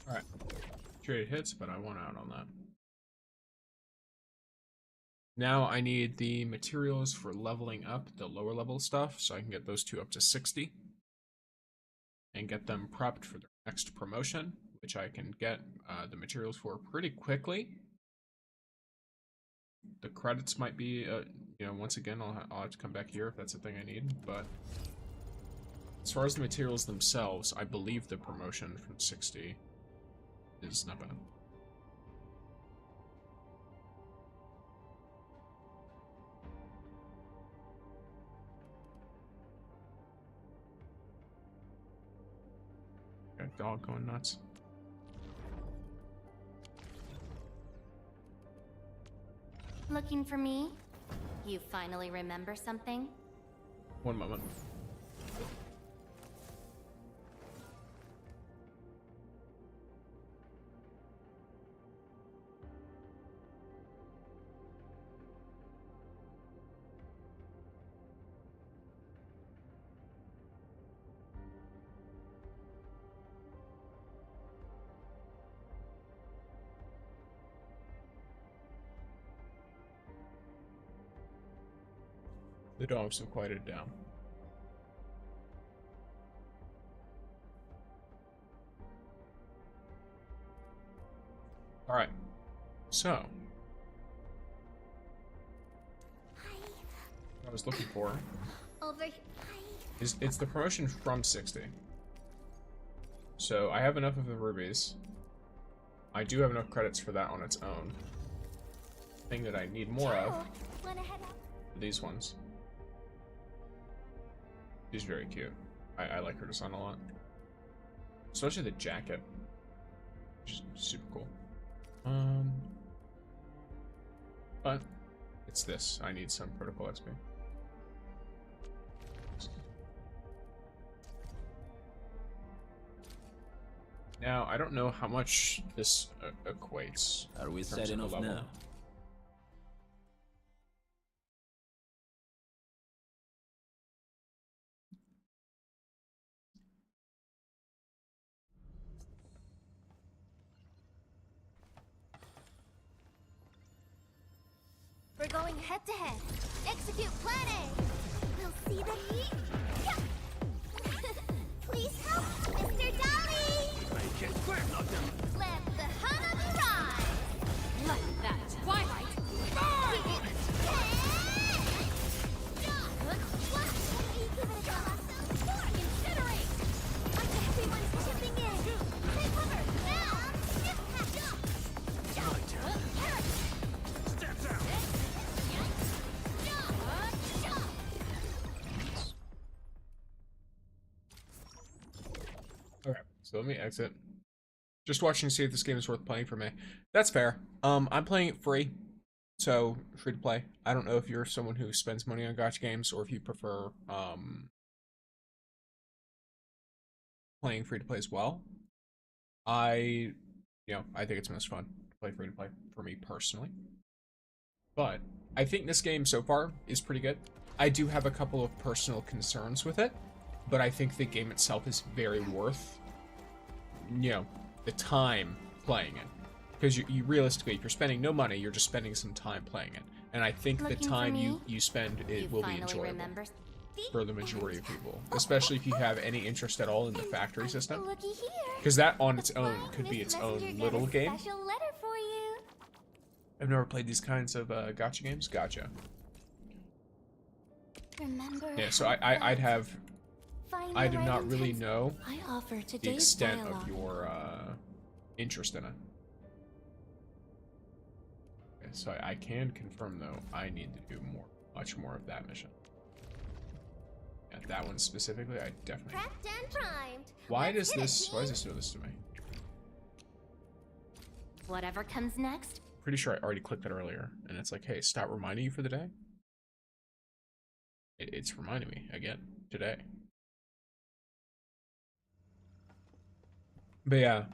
Alright. Traded hits, but I won out on that. Now I need the materials for leveling up the lower level stuff, so I can get those two up to 60. And get them prepped for the next promotion, which I can get the materials for pretty quickly. The credits might be, you know, once again, I'll have to come back here if that's the thing I need, but as far as the materials themselves, I believe the promotion from 60 is not bad. Got a dog going nuts. Looking for me? You finally remember something? One moment. The dogs have quieted down. Alright. So. What I was looking for Over here. is it's the promotion from 60. So I have enough of the rubies. I do have enough credits for that on its own. Thing that I need more of are these ones. She's very cute. I like her design a lot. Especially the jacket. Which is super cool. But it's this. I need some protocol XP. Now, I don't know how much this equates. Are we in terms setting of off the level. now? We're going head to head. Execute plan A. We'll see the heat. Please help, Mr. Dolly. Make it quick, not them. Let the Hana rise. Let that twilight Incinerate! Everyone's chipping in. Take cover now. My turn. Step down. Okay, so let me exit. Just watching to see if this game is worth playing for me. That's fair. I'm playing it free, so free to play. I don't know if you're someone who spends money on gacha games or if you prefer playing free to play as well. I think it's most fun to play free to play for me personally. But I think this game so far is pretty good. I do have a couple of personal concerns with it, but I think the game itself is very worth, the time playing it. Because you realistically, if you're spending no money, you're just spending some time playing it. And I think the time you spend, it will be enjoyable for the majority of people. Especially if you have any interest at all in the factory system. Looky here. Because that on its own could be its own little game. Special letter for you. I've never played these kinds of gacha games. Gotcha. Remember Yeah, so I do not really know I offer the today's extent dialogue. of your interest in it. Okay, so I can confirm though I need to do much more of that mission. Yeah, that one specifically, I definitely. Prepped and primed. Why Let's does hit it, this team. do this to me? Whatever comes next. Pretty sure I already clicked it earlier, and it's like, hey, stop reminding you for the day. It's reminding me again today. But yeah,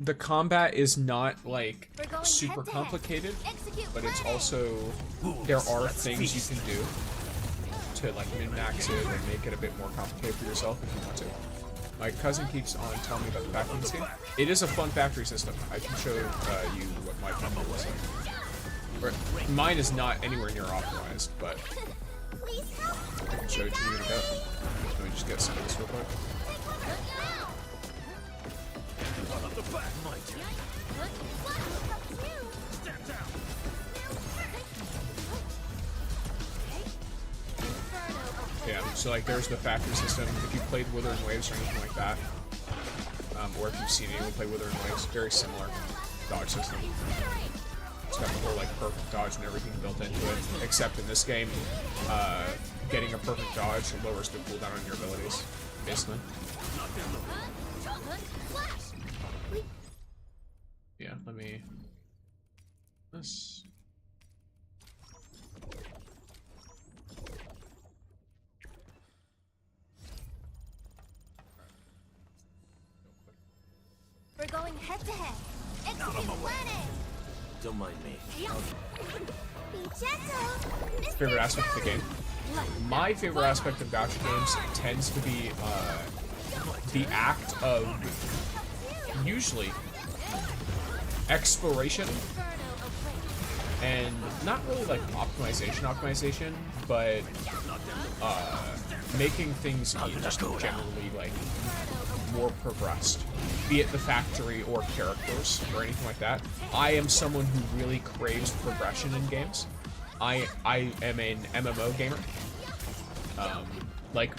the combat is not like We're going super head to head. complicated, Execute but it's plan A. also there are things you can do to like min-max it and make it a bit more complicated for yourself if you want to. My cousin keeps on telling me about the factory system. It is a fun factory system. I can show you what my factory looks like. Mine is not anywhere near optimized, but Please help, I can show it to you in a bit. Let me just get some of this real quick. Run up the back, my turn. Step down. Yeah, so like there's the factory system. If you've played Withering Waves or anything like that, or if you've seen anyone play Withering Waves, very similar dodge system. It's got the whole like perfect dodge and everything built into it, except in this game, getting a perfect dodge lowers the cooldown on your abilities, basically. Yeah, let me. This. We're going head to head. Execute plan Don't mind me. A. Be gentle, Mr. Favorite aspect of the game? My favorite aspect of gacha games tends to be the act of usually exploration and not really like optimization, but making things just generally like more progressed, be it the factory or characters or anything like that. I am someone who really craves progression in games. I am an MMO gamer. Like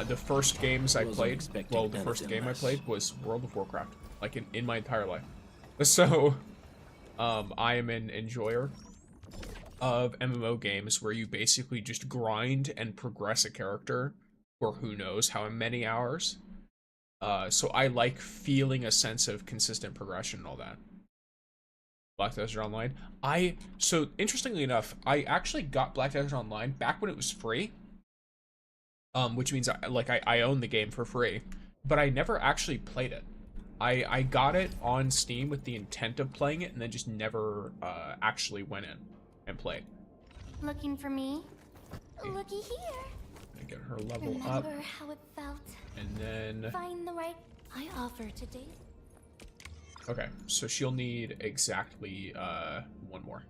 the first games I played, well, the first game I played was World of Warcraft, like in my entire life. So, I am an enjoyer of MMO games where you basically just grind and progress a character for who knows how many hours. So I like feeling a sense of consistent progression and all that. Black Desert Online. So interestingly enough, I actually got Black Desert Online back when it was free. Which means I own the game for free, but I never actually played it. I got it on Steam with the intent of playing it and then just never actually went in and played. Looking for me? Looky here. I get her level up, Remember how it felt? and then Find the right. I offer today. okay, so she'll need exactly one more.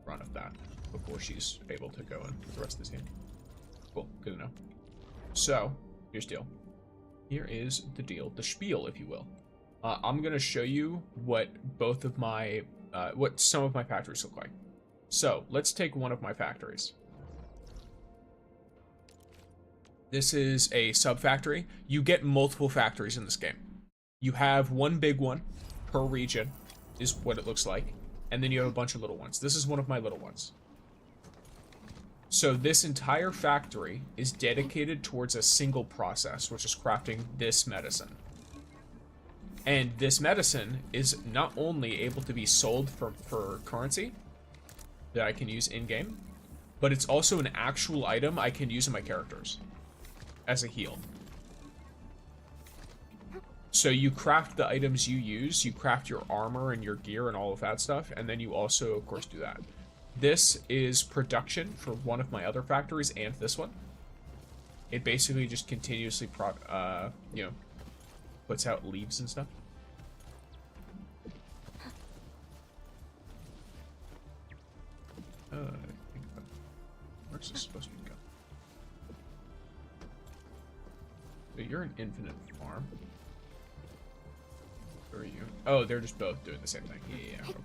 run of that before she's able to go in with the rest of the team. Cool, good to know. So, here's the deal. Here is the deal, the spiel, if you will. I'm gonna show you what both of my, what some of my factories look like. So, let's take one of my factories. This is a sub-factory. You get multiple factories in this game. You have one big one per region, is what it looks like. And then you have a bunch of little ones. This is one of my little ones. So this entire factory is dedicated towards a single process, which is crafting this medicine. And this medicine is not only able to be sold for currency that I can use in-game, but it's also an actual item I can use in my characters as a heal. So you craft the items you use, you craft your armor and your gear and all of that stuff, and then you also, of course, do that. This is production for one of my other factories and this one. It basically just continuously, you know, puts out leaves and stuff. Where's this supposed to go? So you're an infinite farm. Where are you? Oh, they're just both doing the same thing. Yeah. Okay.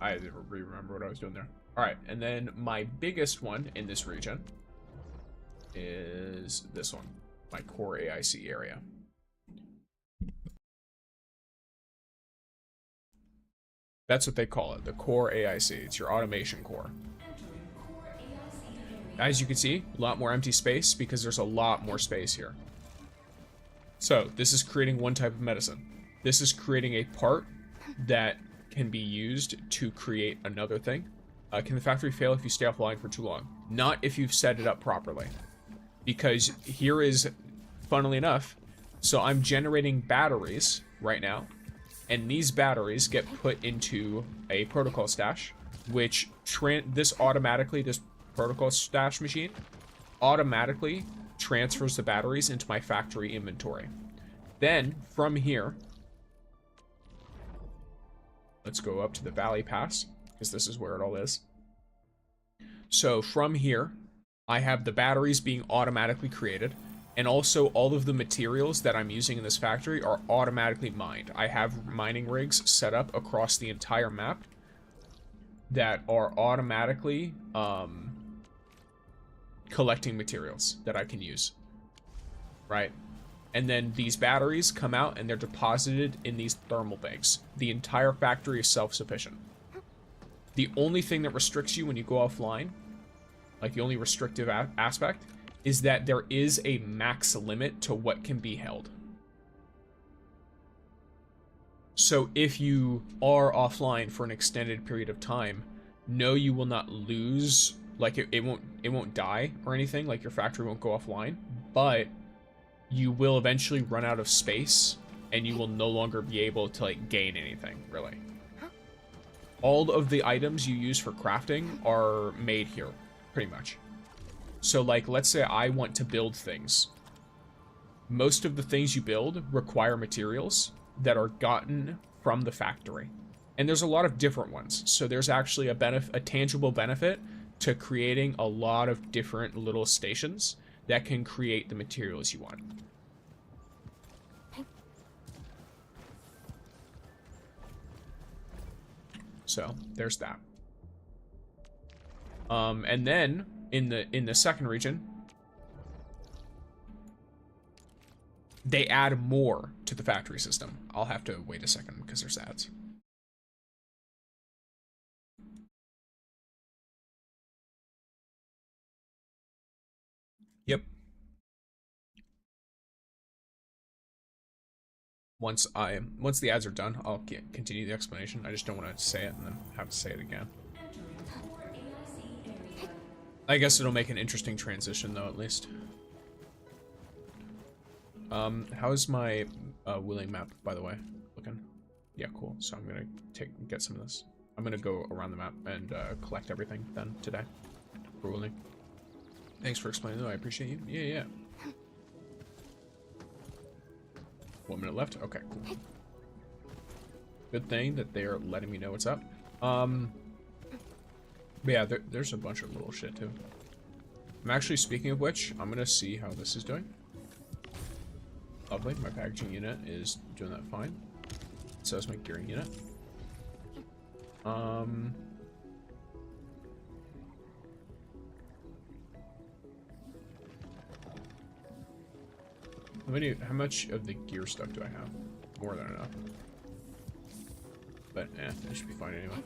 I didn't remember what I was doing there. Alright, and then my biggest one in this region is this one. My core AIC area. That's what they call it, the core AIC. It's your automation core. As you can see, a lot more empty space because there's a lot more space here. So, this is creating one type of medicine. This is creating a part that can be used to create another thing. Can the factory fail if you stay offline for too long? Not if you've set it up properly. Because here is, funnily enough, so I'm generating batteries right now, and these batteries get put into a protocol stash, which this protocol stash machine automatically transfers the batteries into my factory inventory. Then, from here, let's go up to the Valley Pass, because this is where it all is. So, from here, I have the batteries being automatically created, and also all of the materials that I'm using in this factory are automatically mined. I have mining rigs set up across the entire map that are automatically collecting materials that I can use, right? And then these batteries come out and they're deposited in these thermal banks. The entire factory is self-sufficient. The only thing that restricts you when you go offline, like the only restrictive aspect, is that there is a max limit to what can be held. So if you are offline for an extended period of time, no, you will not lose, like it won't die or anything, like your factory won't go offline, but you will eventually run out of space and you will no longer be able to like gain anything, really. All of the items you use for crafting are made here, pretty much. So like, let's say I want to build things. Most of the things you build require materials that are gotten from the factory. And there's a lot of different ones. So there's actually a tangible benefit to creating a lot of different little stations that can create the materials you want. So there's that. And then in the second region, they add more to the factory system. I'll have to wait a second because there's ads. Yep. Once the ads are done, I'll continue the explanation. I just don't want to say it and then have to say it again. I guess it'll make an interesting transition though, at least. How's my wheeling map, by the way, looking? Yeah, cool. So I'm gonna get some of this. I'm gonna go around the map and collect everything then today for wheeling. Thanks for explaining though, I appreciate you. Yeah. 1 minute left? Okay, cool. Good thing that they're letting me know what's up. But yeah, there's a bunch of little shit too. I'm actually, speaking of which, I'm gonna see how this is doing. Lovely, my packaging unit is doing that fine. So is my gearing unit. How much of the gear stuff do I have? More than enough. But that should be fine anyway.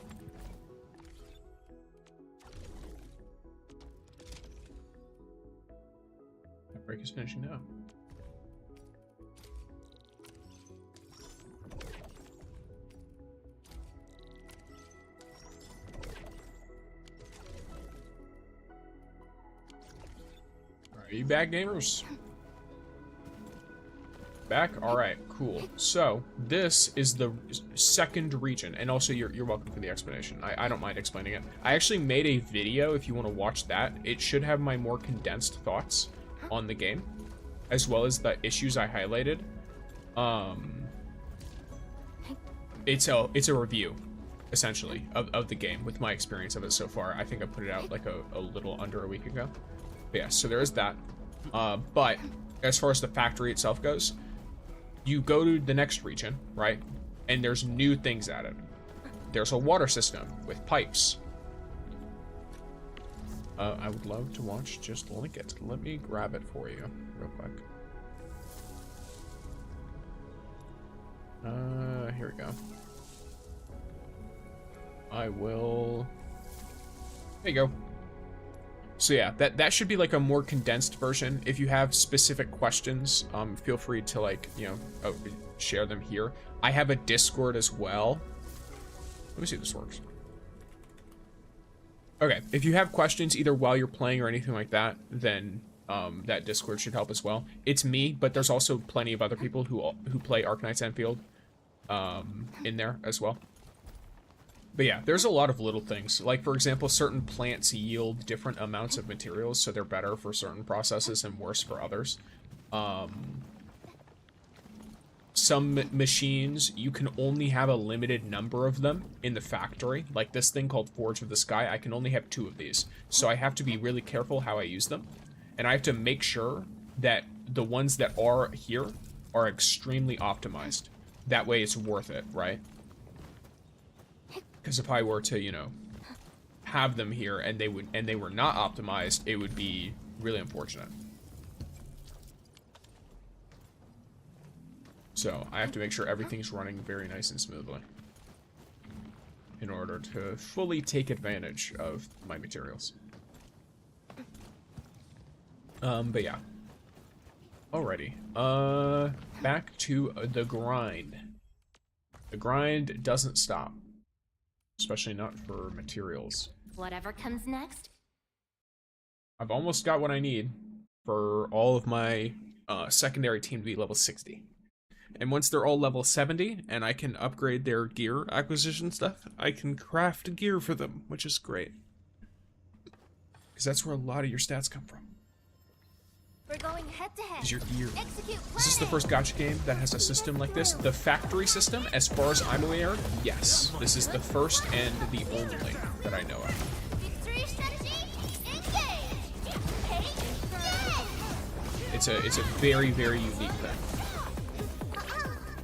That break is finishing now. Are you back, gamers? Back? Alright, cool. So, this is the second region, and also you're welcome for the explanation. I don't mind explaining it. I actually made a video if you want to watch that. It should have my more condensed thoughts on the game, as well as the issues I highlighted. It's a review, essentially, of the game, with my experience of it so far. I think I put it out like a little under a week ago. But yeah, so there is that. But as far as the factory itself goes, you go to the next region, right? And there's new things added. There's a water system with pipes. I would love to watch, just link it. Let me grab it for you real quick. Here we go. I will... There you go. So yeah, that should be like a more condensed version. If you have specific questions, feel free to, like, you know, share them here. I have a Discord as well. Let me see if this works. Okay, if you have questions either while you're playing or anything like that, then that Discord should help as well. It's me, but there's also plenty of other people who play Arknights Endfield in there as well. But yeah, there's a lot of little things. Like, for example, certain plants yield different amounts of materials, so they're better for certain processes and worse for others. Some machines, you can only have a limited number of them in the factory. Like this thing called Forge of the Sky, I can only have 2 of these. So I have to be really careful how I use them. And I have to make sure that the ones that are here are extremely optimized. That way it's worth it, right? Because if I were to, you know, have them here and they were not optimized, it would be really unfortunate. So I have to make sure everything's running very nice and smoothly in order to fully take advantage of my materials. But yeah. Alrighty. Back to the grind. The grind doesn't stop. Especially not for materials. Whatever comes next. I've almost got what I need for all of my secondary team to be level 60. And once they're all level 70, and I can upgrade their gear acquisition stuff, I can craft gear for them, which is great. Because that's where a lot of your stats come from. We're going head to head. Is your gear. Execute Is this the first gacha game that has a system like this? The factory system, as far as I'm aware, yes. This is the first and the only that I know of. Victory strategy, engage. Hey, It's a very, very unique thing.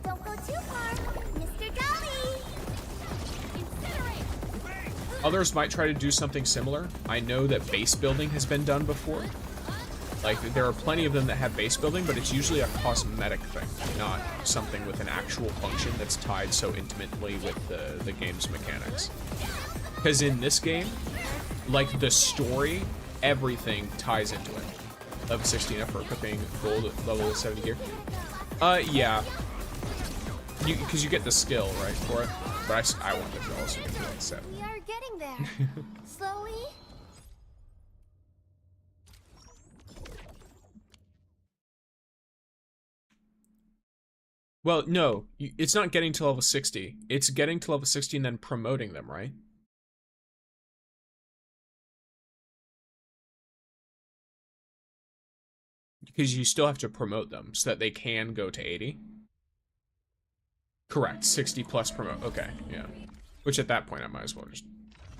Don't go too far, Mr. Golly. Incinerate. Others might try to do something similar. I know that base building has been done before. Like, there are plenty of them that have base building, but it's usually a cosmetic thing, not something with an actual function that's tied so intimately with the game's mechanics. Because in this game, like, the story, everything ties into it. Level 16 for equipping gold level 70 gear. Yeah. Because you get the skill, right, for it. But I wanted to also get the level 7. We are getting there. Slowly. Well, no, it's not getting to level 60. It's getting to level 60 and then promoting them, right? Because you still have to promote them so that they can go to 80. Correct, 60 plus promote. Okay, yeah. Which at that point, I might as well just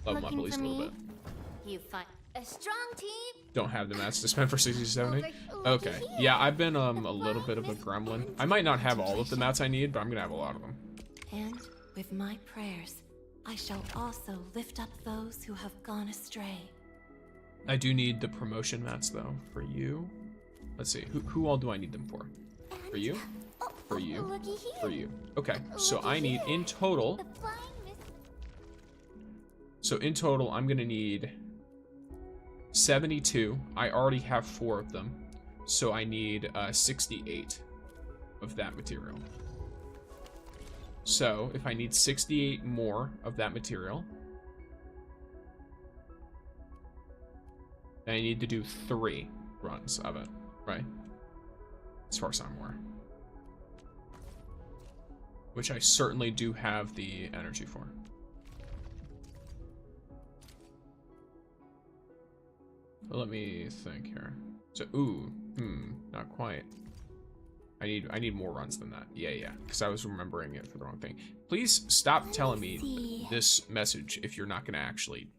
level up at Looking least for a little me? bit. You find a strong team. Don't have the mats to spend for 60-70. Over- Okay. looky here. Yeah, I've been a little bit of a gremlin. I might not have all of the mats I need, but I'm gonna have a lot of them. And with my prayers, I shall also lift up those who have gone astray. I do need the promotion mats though for you. Let's see, who all do I need them for? For you? Oh, For you? looky here. For you. Okay, so Looky I need here. in total. The flying miss. So in total, I'm gonna need 72. I already have 4 of them, so I need 68 of that material. So if I need 68 more of that material, then I need to do 3 runs of it, right? As far as I'm aware. Which I certainly do have the energy for. Let me think here. So, not quite. I need more runs than that. Yeah, because I was remembering it for the wrong thing. Please stop telling me this message if you're not gonna actually.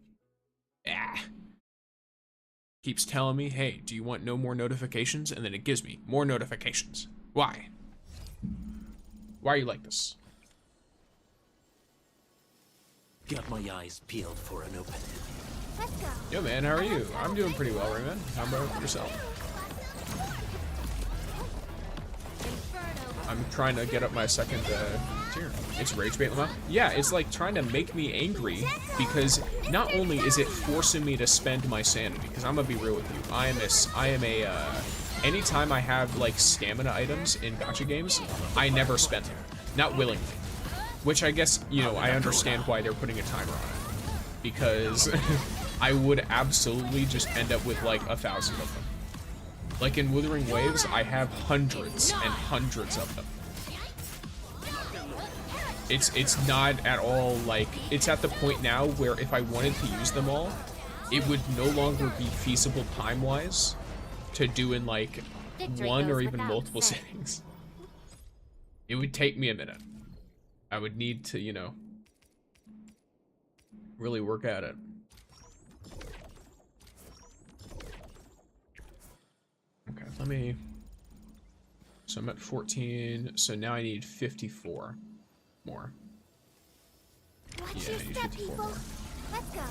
Keeps telling me, hey, do you want no more notifications? And then it gives me more notifications. Why? Why are you like this? Got my eyes peeled for an opening. Let's go. Yo, man, how are you? I'm doing pretty well, Rayman. How about yourself? I'm trying to get up my second tier. It's rage bait Lamau. Yeah, it's like trying to make me angry because not only is it forcing me to spend my sanity, because I'm gonna be real with you, I am a anytime I have like stamina items in gacha games, I never spend them, not willingly. Which I guess, you know, I understand why they're putting a timer on it, because I would absolutely just end up with like 1,000 of them. Like in Withering Waves, I have hundreds and hundreds of them. It's not at all like, it's at the point now where if I wanted to use them all, it would no longer be feasible time-wise to do in like one or even multiple sittings. It would take me a minute. I would need to, you know, really work at it. Okay, let me, so I'm at 14, so now I need 54 more. Watch Yeah, your you step, should do 4 people. more. Let's go.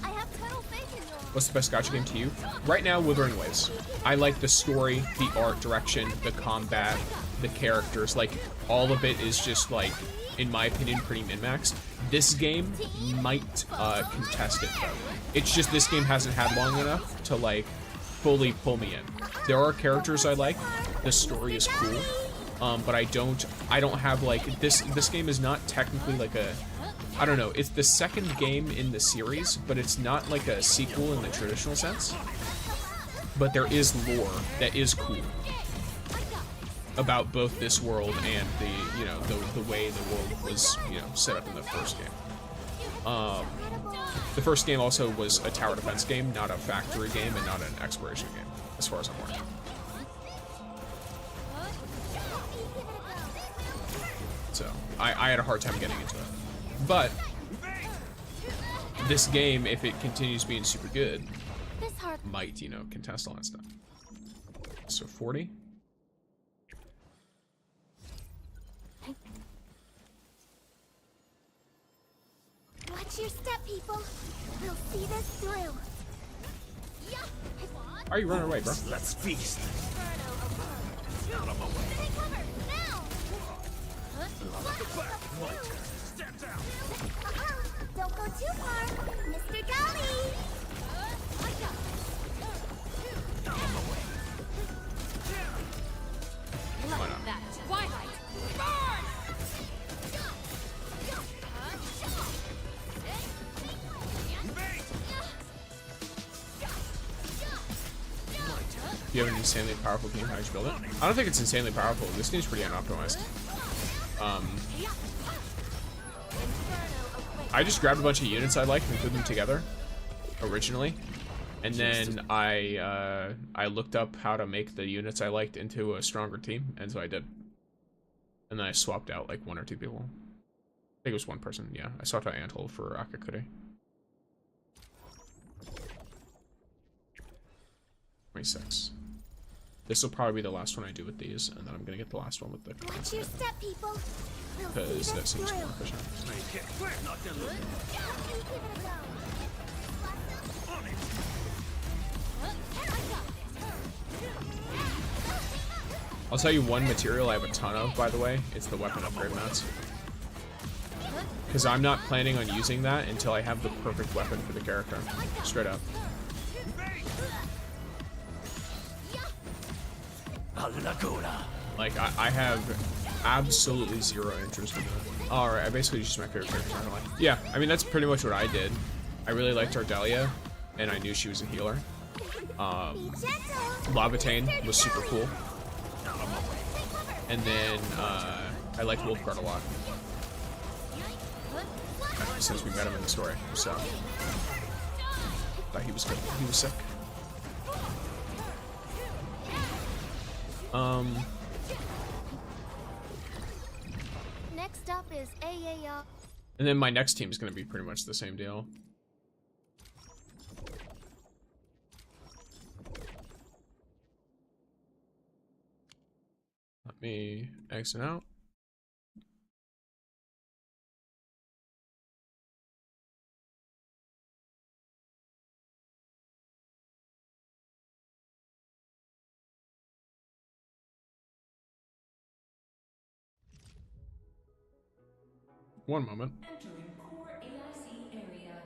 I have total faith in you. What's the best gacha game to you? Right now, Withering Waves. I like the story, the art direction, the combat, the characters, like, all of it is just, like, in my opinion, pretty min-maxed. This game might contest it, though. It's just this game hasn't had long enough to, like, fully pull me in. There are characters I like, the story is cool, but I don't have, like, this game is not technically, like, I don't know, it's the second game in the series, but it's not like a sequel in the traditional sense. But there is lore that is cool about both this world and the, you know, the way the world was, you know, set up in the first game. The first game also was a tower defense game, not a factory game, and not an exploration game, as far as I'm aware. So, I had a hard time getting into it. But, this game, if it continues being super good, might, you know, contest all that stuff. So, 40? Watch your step, people. We'll see this through. Why are you running away, bro? Let's feast. Take cover, now! Step down. Don't go too far, Mr. Dolly! Why not? That Twilight! Burn! You have an insanely powerful game, how'd you build it? I don't think it's insanely powerful. This game's pretty unoptimized. I just grabbed a bunch of units I liked and put them together originally, and then I looked up how to make the units I liked into a stronger team, and so I did. And then I swapped out like 1 or 2 people. think it was one person. Yeah, I swapped out Antle for Akakuri. 26. This will probably be the last one I do with these, and then I'm gonna get the last one with the Watch your step, people. because that seems more efficient. Make it not to lose. I'll tell you one material I have a ton of, by the way. It's the weapon upgrade mats. Because I'm not planning on using that until I have the perfect weapon for the character. Straight up. Like, I have absolutely zero interest in that. Alright, I basically just my favorite character. Yeah, I mean, that's pretty much what I did. I really liked Ardelia, and I knew she was a healer. Lavatane was super cool. And then, I liked Wolfguard a lot. Since we met him in the story, so. Thought he was good. He was sick. Next up is AAR. And then my next team is going to be pretty much the same deal. Let me exit out. One moment. Entering core AIC area.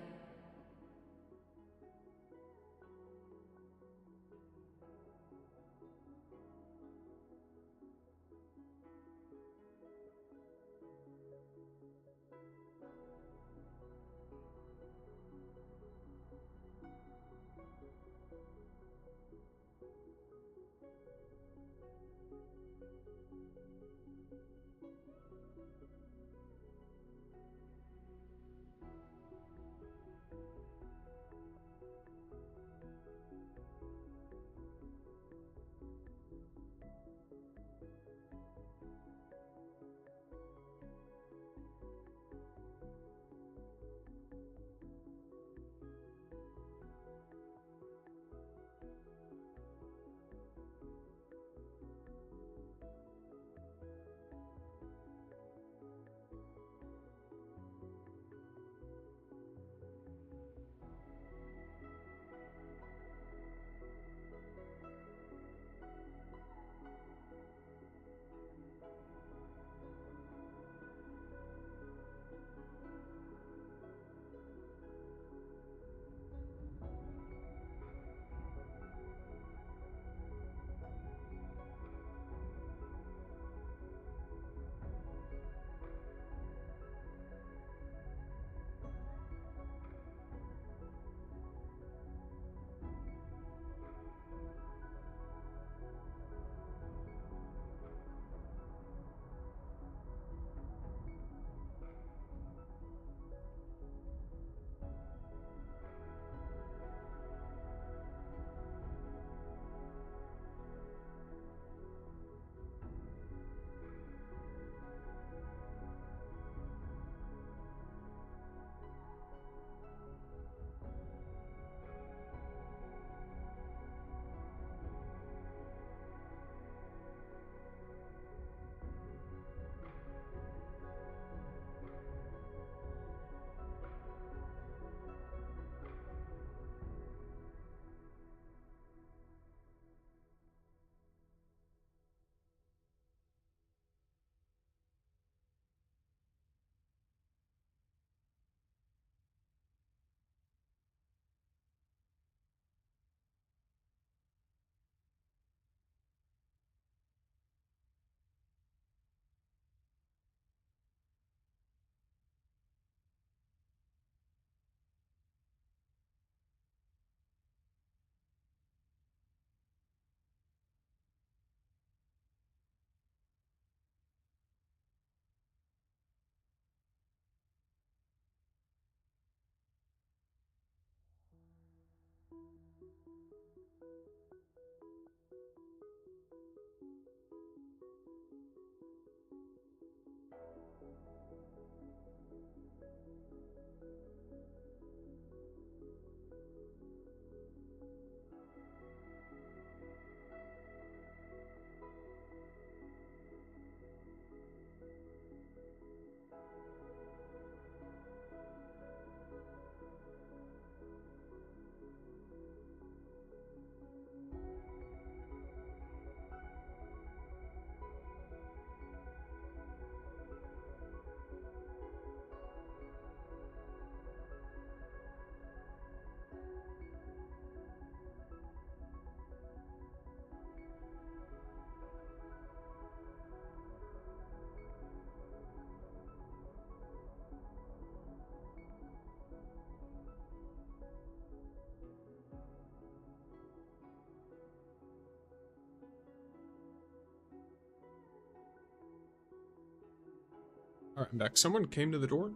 Alright, I'm back. Someone came to the door.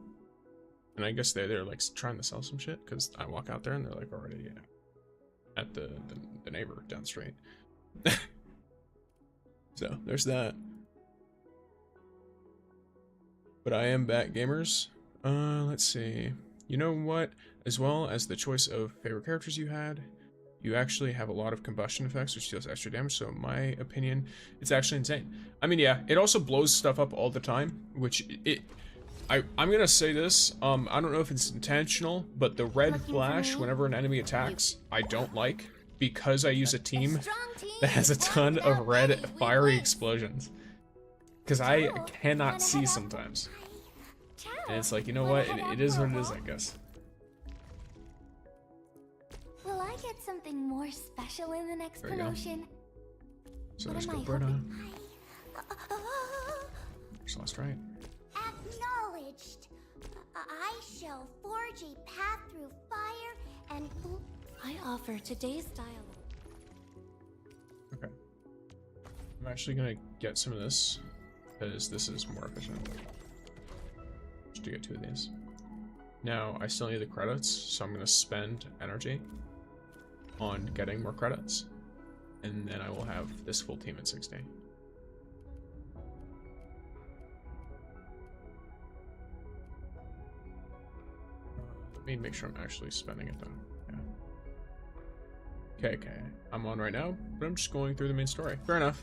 And I guess they're like trying to sell some shit. Because I walk out there and they're like already at the neighbor down the street. So, there's that. But I am back, gamers. Let's see. You know what? As well as the choice of favorite characters you had, you actually have a lot of combustion effects, which deals extra damage. So in my opinion, it's actually insane. I mean, yeah, it also blows stuff up all the time, which I'm gonna say this. I don't know if it's intentional, but the red flash whenever an enemy attacks, I don't like, because I use a team that has a ton of red fiery explosions. Because I cannot see sometimes. And it's like, you know what? It is what it is, I guess. Will I get something more special in the next There you go. promotion? So What there's am I Gilberta. hoping? There's Lost Right. Acknowledged. I shall forge a path through fire and... I offer today's dialogue. Okay. I'm actually gonna get some of this, because this is more efficient. Just to get 2 of these. Now, I still need the credits, so I'm gonna spend energy on getting more credits. And then I will have this full team at 60. Let me make sure I'm actually spending it though. Yeah. Okay. I'm on right now, but I'm just going through the main story. Fair enough.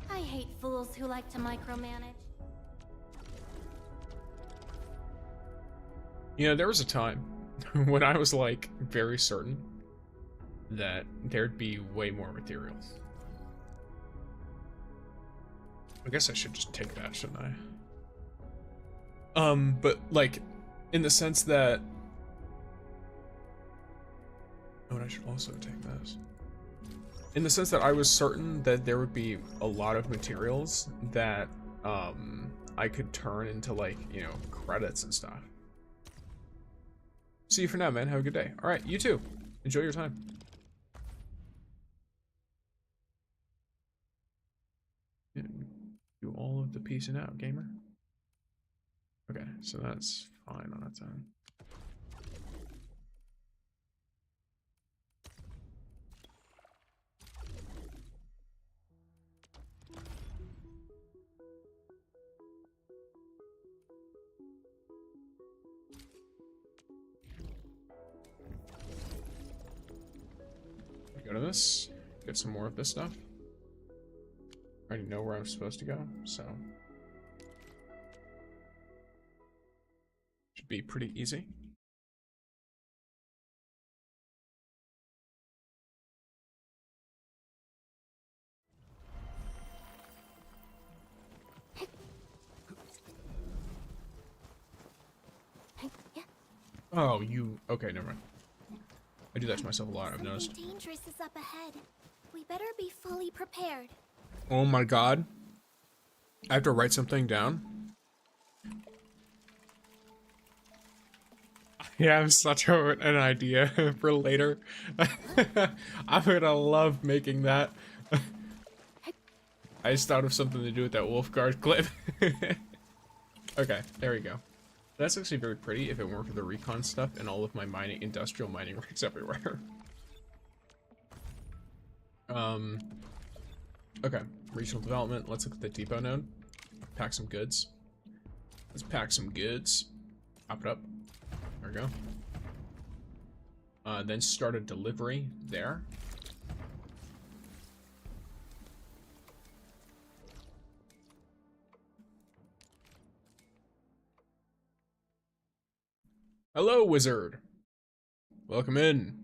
I hate fools who like to micromanage. You know, there was a time when I was like very certain that there'd be way more materials. I guess I should just take that, shouldn't I? But like, in the sense that... Oh, and I should also take this. In the sense that I was certain that there would be a lot of materials that, I could turn into like, you know, credits and stuff. See you for now, man. Have a good day. Alright, you too. Enjoy your time. Do all of the piecing out, gamer. Okay, so that's fine on its own. Go to this, get some more of this stuff. I already know where I'm supposed to go, so should be pretty easy. Oh, you okay, never mind. I do that to myself a lot, I've noticed. Something dangerous is up ahead. We better be fully prepared. Oh my god. I have to write something down. I have such an idea for later. I'm gonna love making that. I just thought of something to do with that Wolfguard clip. Okay, there we go. That's actually very pretty if it weren't for the recon stuff and all of my mining, industrial mining rigs everywhere. Okay, regional development. Let's look at the depot node. Pack some goods. Let's pack some goods. Pop it up. There we go. Then start a delivery there. Hello, wizard. Welcome in.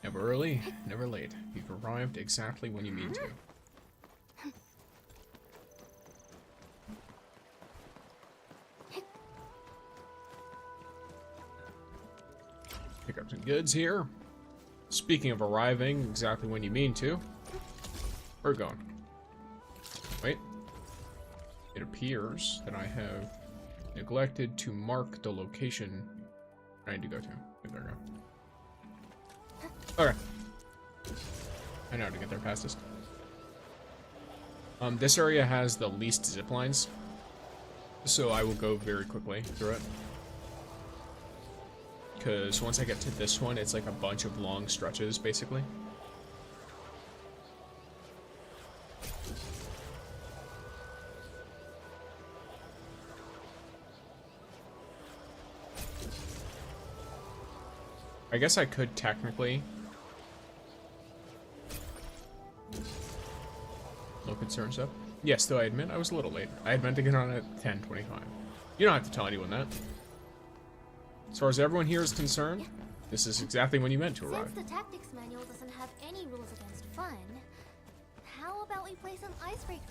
Never early, never late. You've arrived exactly when you mean to. Pick up some goods here. Speaking of arriving exactly when you mean to, we're going. Wait. It appears that I have neglected to mark the location I need to go to. There we go. Okay. I know how to get there fastest. This area has the least zip lines, so I will go very quickly through it. Because once I get to this one, it's like a bunch of long stretches, basically. I guess I could technically. No concern stuff. Yes, though I admit I was a little late. I had meant to get on at 10:25. You don't have to tell anyone that. As far as everyone here is concerned, this is exactly when you meant to arrive. Since the tactics manual doesn't have any rules against fun, how about we play some icebreaker?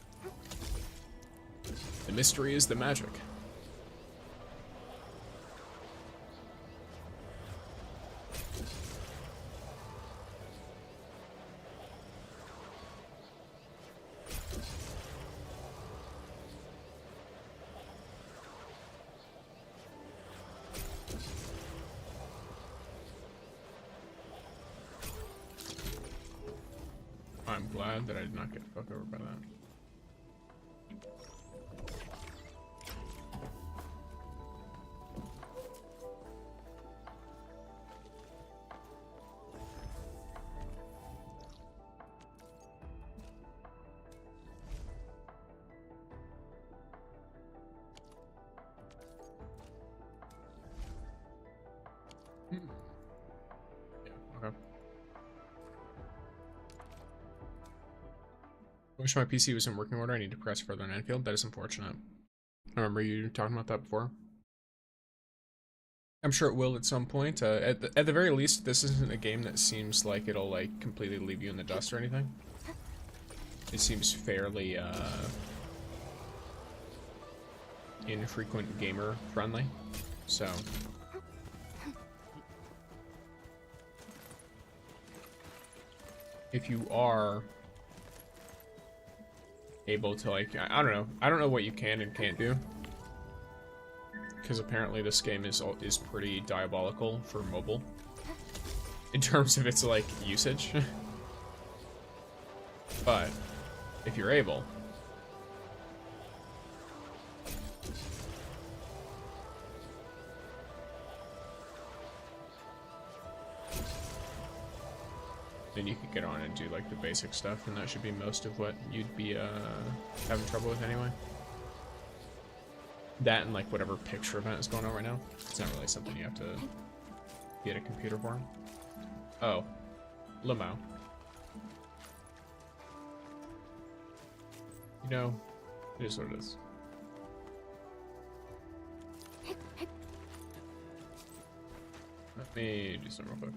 The mystery is the magic. I'm glad that I did not get fucked over by that. Yeah, okay. I wish my PC was in working order. I need to press further on Endfield. That is unfortunate. I remember you talking about that before. I'm sure it will at some point. At the very least, this isn't a game that seems like it'll like completely leave you in the dust or anything. It seems fairly infrequent gamer friendly. So if you are able to like, I don't know what you can and can't do, because apparently this game is pretty diabolical for mobile in terms of its like usage. But if you're able, then you could get on and do like the basic stuff, and that should be most of what you'd be having trouble with anyway. That and like whatever picture event is going on right now. It's not really something you have to get a computer for. Oh, limo. You know, it is what it is. Let me do something real quick.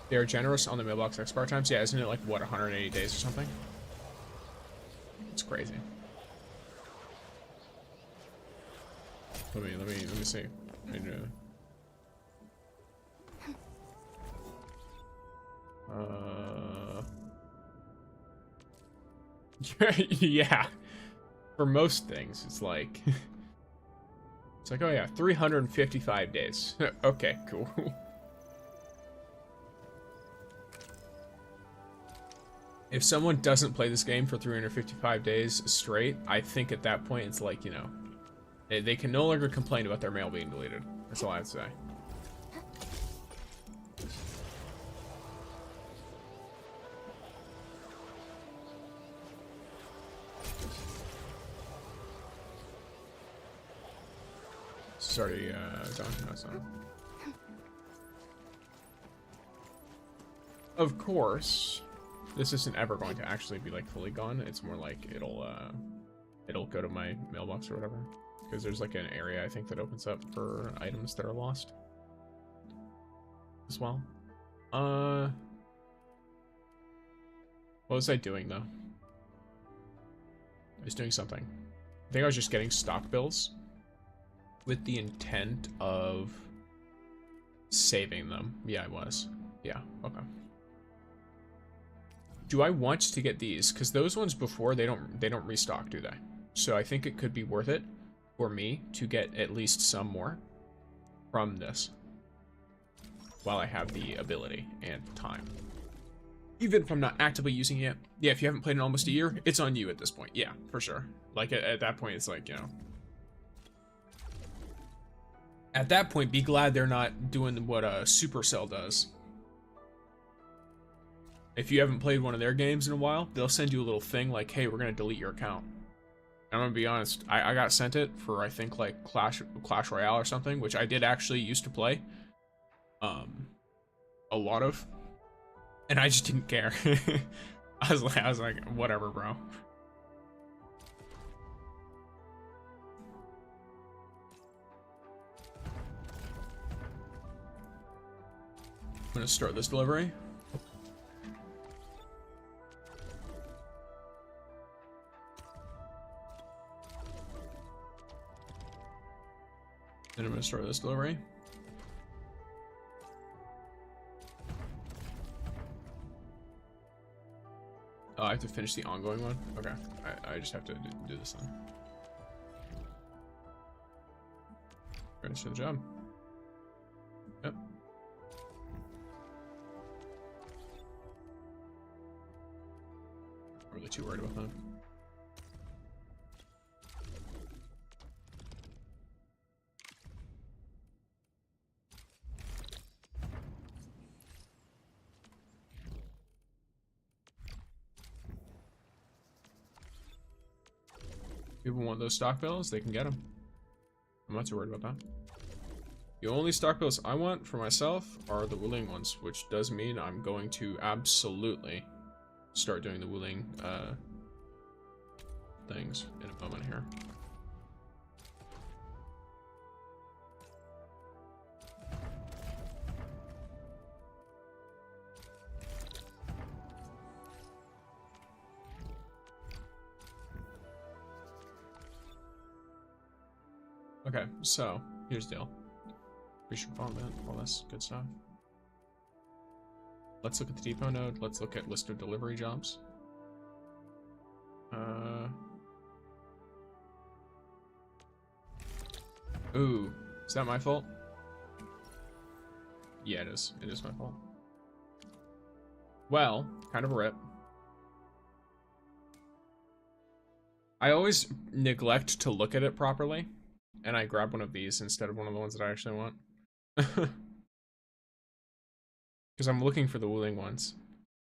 They are generous on the mailbox export times. Yeah, isn't it like what, 180 days or something? It's crazy. Let me see. Yeah. For most things, it's like it's like, oh yeah, 355 days. Okay, cool. If someone doesn't play this game for 355 days straight, I think at that point it's like, you know, they can no longer complain about their mail being deleted. That's all I have to say. Sorry, done. No, it's not. Of course, this isn't ever going to actually be like fully gone. It's more like it'll go to my mailbox or whatever, because there's like an area I think that opens up for items that are lost as well. What was I doing though? I was doing something. I think I was just getting stock bills with the intent of saving them. Yeah, I was. Yeah, okay. Do I want to get these? Because those ones before, they don't restock, do they? So I think it could be worth it for me to get at least some more from this while I have the ability and time. Even if I'm not actively using it. Yeah, if you haven't played in almost a year, it's on you at this point. Yeah, for sure. Like, at that point, it's like, you know. At that point, be glad they're not doing what Supercell does. If you haven't played one of their games in a while, they'll send you a little thing like, hey, we're going to delete your account. I'm going to be honest, I got sent it for, I think, like, Clash Royale or something, which I did actually used to play. A lot of. And I just didn't care. I was like, whatever, bro. I'm gonna start this delivery. Then I'm gonna start this delivery. Oh, I have to finish the ongoing one? Okay. I just have to do this then. Finish the job. Yep. Not really too worried about that. People want those stock bills, they can get them. I'm not too worried about that. The only stock bills I want for myself are the Wuling ones, which does mean I'm going to absolutely start doing the Wuling things in a moment here. Okay, so here's the deal. We should follow that, all this good stuff. Let's look at the depot node. Let's look at list of delivery jobs. Ooh, is that my fault? Yeah, it is. It is my fault. Well, kind of a rip. I always neglect to look at it properly. And I grab one of these instead of one of the ones that I actually want. Because I'm looking for the Wuling ones.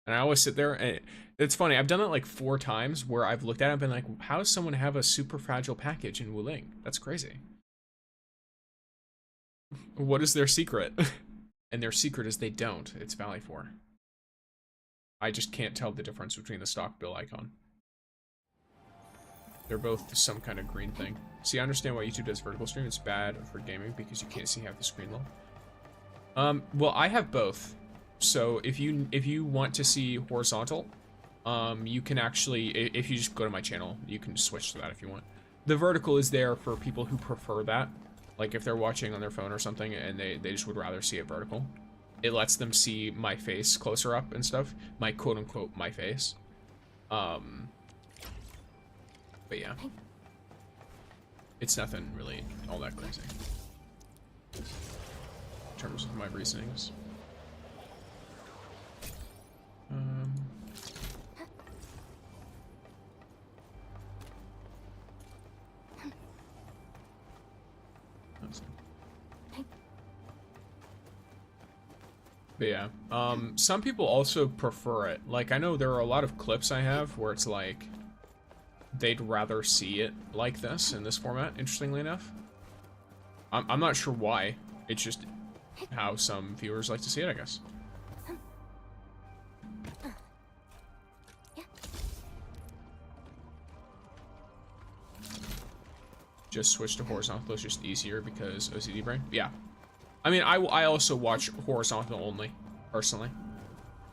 And I always sit there, and it's funny, I've done it like 4 times where I've looked at it and been like, how does someone have a super fragile package in Wuling? That's crazy. What is their secret? And their secret is they don't. It's Valley 4. I just can't tell the difference between the stock bill icon. They're both some kind of green thing. See, I understand why YouTube does vertical stream. It's bad for gaming because you can't see half the screen low. Well, I have both. So if you want to see horizontal, you can actually, if you just go to my channel, you can switch to that if you want. The vertical is there for people who prefer that. Like if they're watching on their phone or something and they just would rather see it vertical. It lets them see my face closer up and stuff. My quote-unquote my face. But yeah, it's nothing really all that crazy in terms of my reasonings. But yeah, some people also prefer it. Like, I know there are a lot of clips I have where it's like, they'd rather see it like this, in this format, interestingly enough. I'm not sure why. It's just how some viewers like to see it, I guess. Just switch to horizontal, it's just easier because OCD brain. Yeah. I mean, I also watch horizontal only, personally.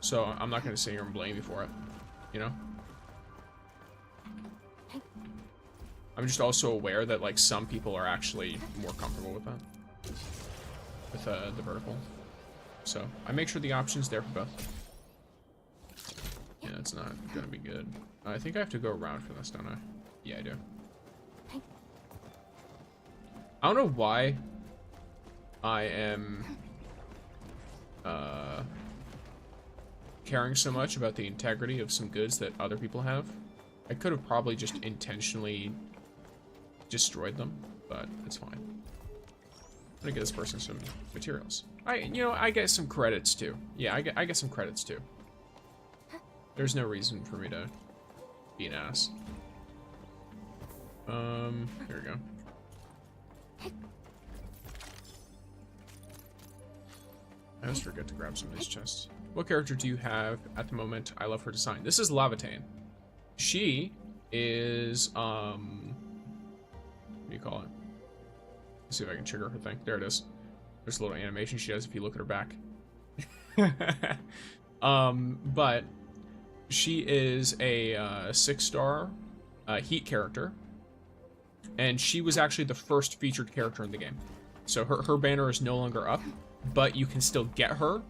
So I'm not going to sit here and blame you for it, you know? I'm just also aware that, like, some people are actually more comfortable with that. With the vertical. So I make sure the option's there for both. Yeah, That's not gonna be good. I think I have to go around for this, don't I? Yeah, I do. I don't know why I am caring so much about the integrity of some goods that other people have. I could have probably just intentionally destroyed them, but it's fine. I'm gonna get this person some materials. I get some credits too. Yeah, I get some credits too. There's no reason for me to be an ass. Here we go. I always forget to grab some of these chests. What character do you have at the moment? I love her design. This is Lavatane. She is, what do you call it? Let's see if I can trigger her thing. There it is. There's a little animation she does if you look at her back. But she is a 6-star heat character. And she was actually the first featured character in the game. So her banner is no longer up, but you can still get her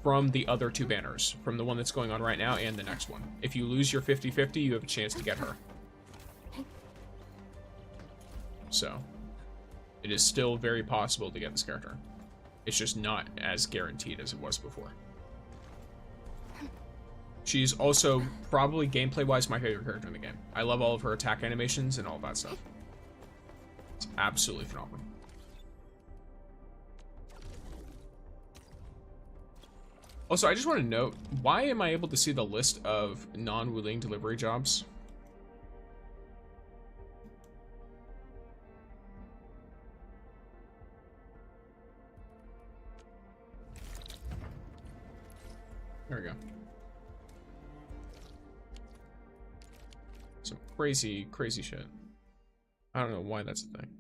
from the other 2 banners, from the one that's going on right now and the next one. If you lose your 50-50, you have a chance to get her. So, it is still very possible to get this character. It's just not as guaranteed as it was before. She's also probably gameplay-wise my favorite character in the game. I love all of her attack animations and all that stuff. It's absolutely phenomenal. Also, I just want to note, why am I able to see the list of non-Wuling delivery jobs? There we go. Some crazy, crazy shit. I don't know why that's a thing.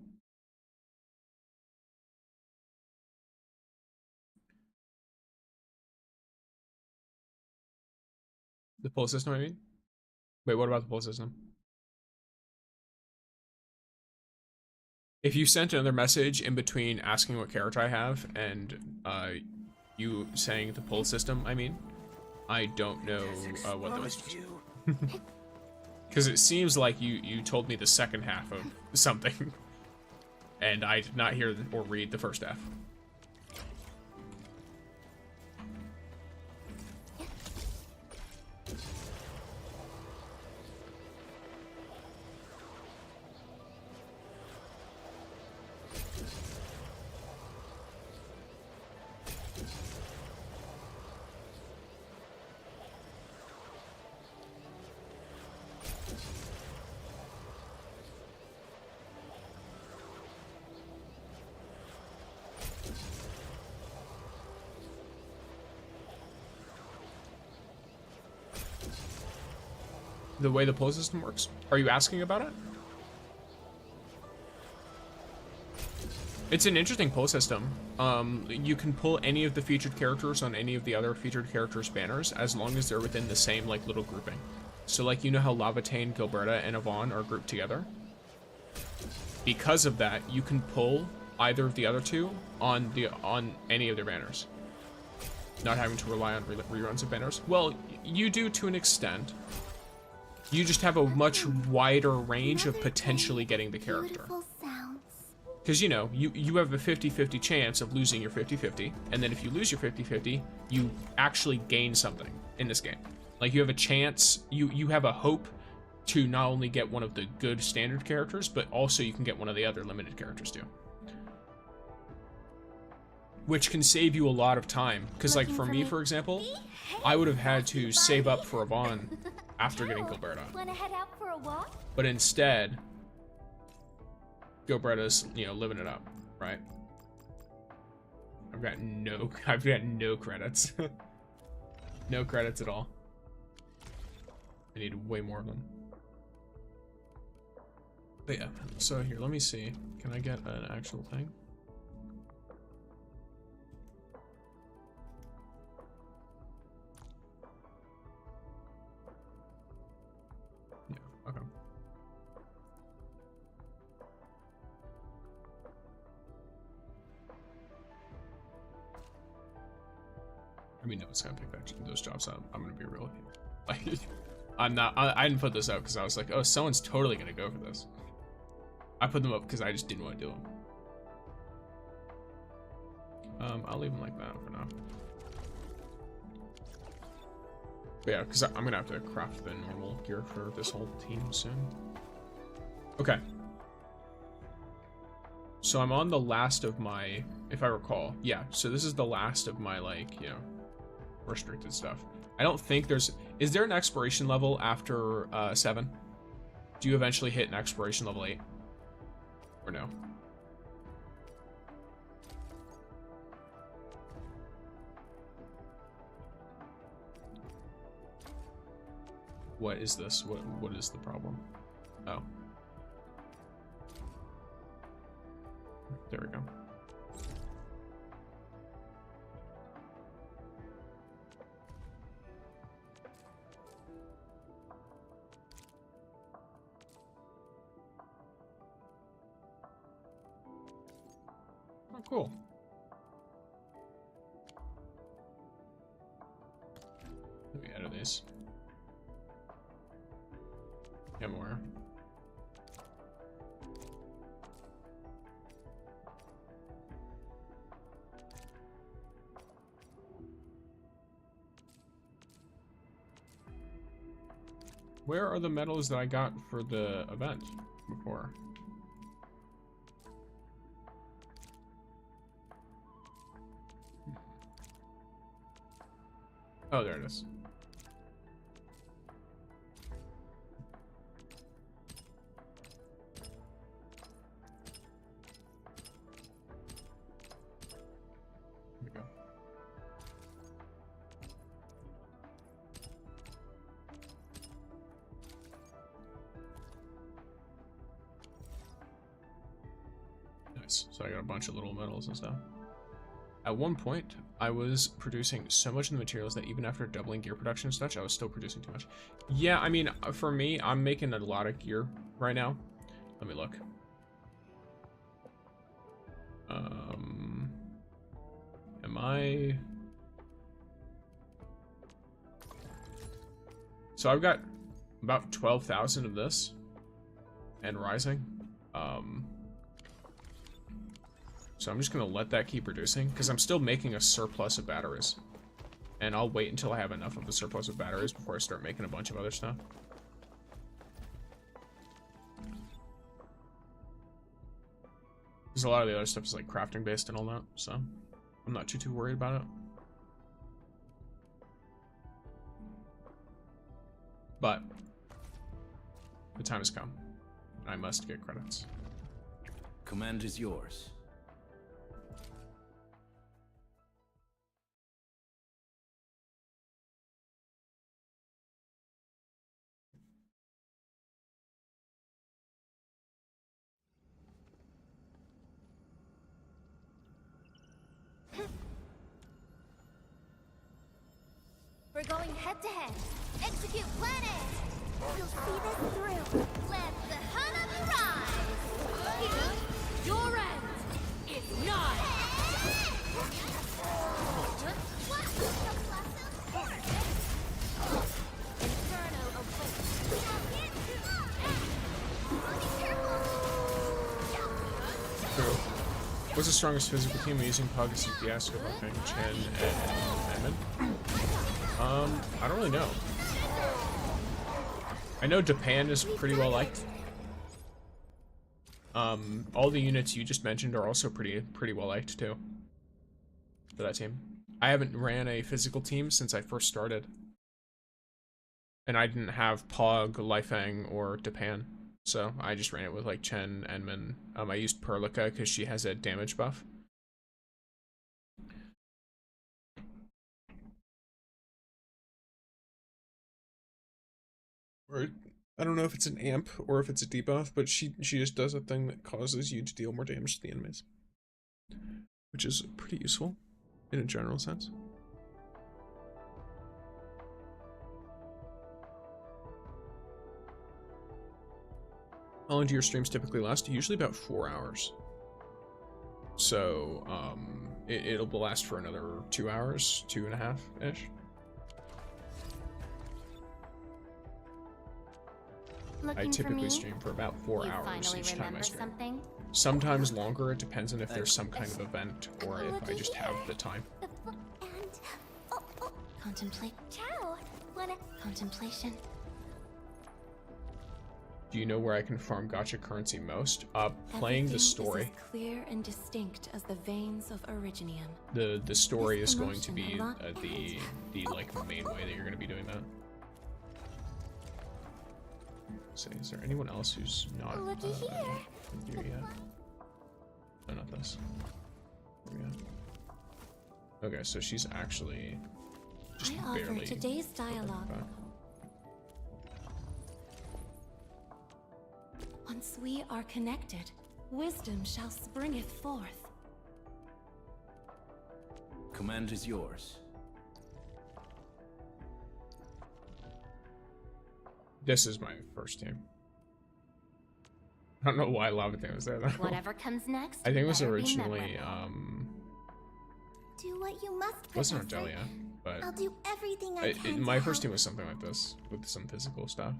The pull system, I mean? Wait, what about the pull system? If you sent another message in between asking what character I have and you saying the pull system, I mean, I don't know what those are. Because it seems like you told me the second half of something, and I did not hear or read the first half. The way the pull system works? Are you asking about it? It's an interesting pull system. You can pull any of the featured characters on any of the other featured characters' banners as long as they're within the same like little grouping. So like, you know how Lavatane, Gilberta, and Yvonne are grouped together? Because of that, you can pull either of the other 2 on any of their banners. Not having to rely on reruns of banners. Well, you do to an extent. You just have a much wider range of potentially getting the character. Because, you know, you have a 50-50 chance of losing your 50-50, and then if you lose your 50-50, you actually gain something in this game. Like, you have a chance, you have a hope to not only get one of the good standard characters, but also you can get one of the other limited characters too. Which can save you a lot of time. Because, like, for me, for example, I would have had to save up for Yvonne after getting Gilberta. Wanna head out for a walk? But instead, Gilberta's, you know, living it up, right? I've got no credits. No credits at all. I need way more of them. But yeah, so here, let me see. Can I get an actual thing? Okay. I mean, no, it's gonna pick those jobs up. I'm gonna be real with you. Like, I'm not. I didn't put this up because I was like, oh, someone's totally gonna go for this. I put them up because I just didn't want to do them. I'll leave them like that for now. But yeah, because I'm gonna have to craft the normal gear for this whole team soon. Okay. So I'm on the last of my, if I recall, yeah. So this is the last of my, like, you know, restricted stuff. I don't think there's, is there an exploration level after 7? Do you eventually hit an exploration level 8? Or no? What is this? What is the problem? Oh. There we go. Oh, cool. Let me edit these. Yeah, more. Where are the medals that I got for the event before? Oh, there it is. Here we go. Nice. So I got a bunch of little medals and stuff. At one point, I was producing so much of the materials that even after doubling gear production and such, I was still producing too much. Yeah, I mean, for me, I'm making a lot of gear right now. Let me look. Am I... So I've got about 12,000 of this and rising. So I'm just gonna let that keep reducing because I'm still making a surplus of batteries. And I'll wait until I have enough of the surplus of batteries before I start making a bunch of other stuff. Because a lot of the other stuff is like crafting based and all that, so I'm not too worried about it. But the time has come. I must get credits. Command is yours. We're going head to head. Execute plan A. We'll see this through. Let the hunt rise. Your end is nigh. Inferno Cool. What's the strongest physical team using Pug, CPS, Gilberta, Chen, and Edmund? I don't really know. I know Japan is pretty well liked. All the units you just mentioned are also pretty well liked too. For that team. I haven't ran a physical team since I first started. And I didn't have Pog, Lifeng, or Japan. So I just ran it with like Chen, Enman. I used Perlica because she has a damage buff. Or I don't know if it's an amp or if it's a debuff, but she just does a thing that causes you to deal more damage to the enemies, which is pretty useful in a general sense. How long do your streams typically last? Usually about 4 hours. So it'll last for another 2 hours, 2.5 ish. Looking I for typically me? stream for about 4 You hours finally each time I remember stream. something? Sometimes longer, it depends on if there's some kind of event or if I Looky just have here. the time. And oh, Contemplate. ciao. Wanna? Contemplation. Do you know where I can farm gacha currency most? Playing the Everything story. is as clear and distinct as the veins of Originium. The story This is going to promotion, be Yvonne. the like main way that you're going to be doing that. So, is there anyone else who's not Looky here. in here yet? No, not this. There we go. Okay, so she's actually just I offer barely. today's dialogue. back. Once we are connected, wisdom shall springeth forth. Command is yours. This is my first team. I don't know why Lava Thing was there though. Whatever comes next. I think it was better be originally memorable. Do what you must, it wasn't Professor. Ardelia, but I'll do everything I can. my to first team help. was something like this with some physical stuff.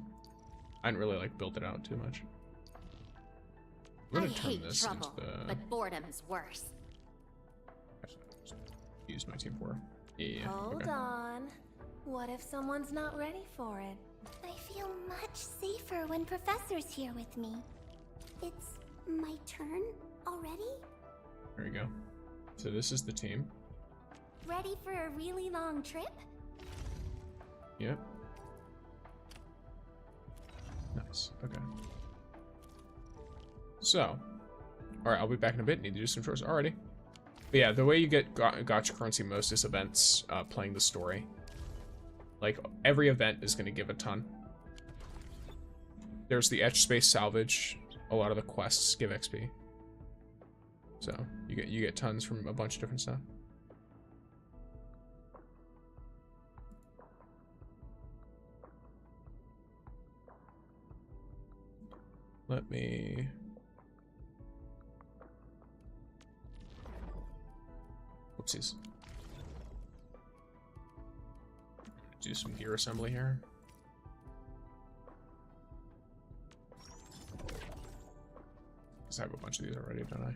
I didn't really like build it out too much. I'm I gonna turn hate this trouble, into the. but boredom's worse. Actually, I'll just use my team for. Yeah. Hold okay. on. What if someone's not ready for it? I feel much safer when Professor's here with me. It's my turn already? There we go. So this is the team. Ready for a really long trip? Yep. Nice. Okay. So, alright, I'll be back in a bit. Need to do some chores already. But yeah, the way you get gacha currency most is events, playing the story. Like, every event is going to give a ton. There's the etch space salvage. A lot of the quests give XP. So, you get tons from a bunch of different stuff. Let me... Whoopsies. Do some gear assembly here. Because I have a bunch of these already, don't I?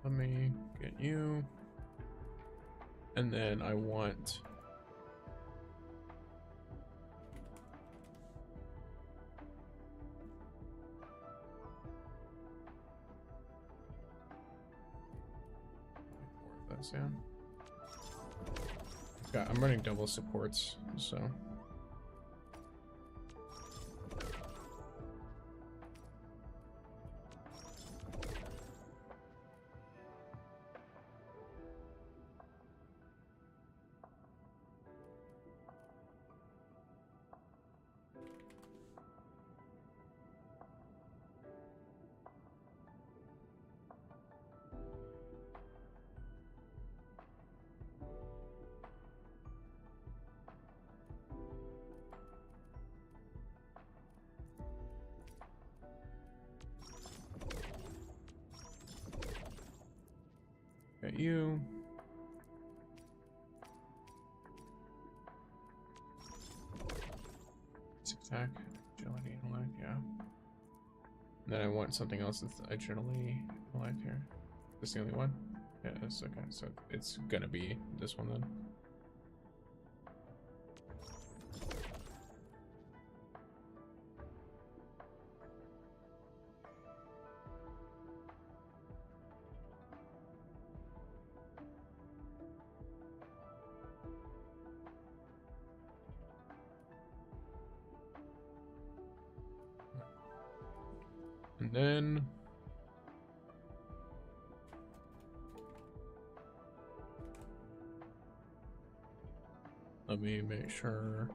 Let me get you. And then I want... That's, yeah. Yeah, I'm running double supports, so... Got you. Attack, agility, intellect, yeah. And then I want something else that's agility, intellect here. Is this the only one? Yeah, it's okay. So it's gonna be this one then. And then let let me make sure.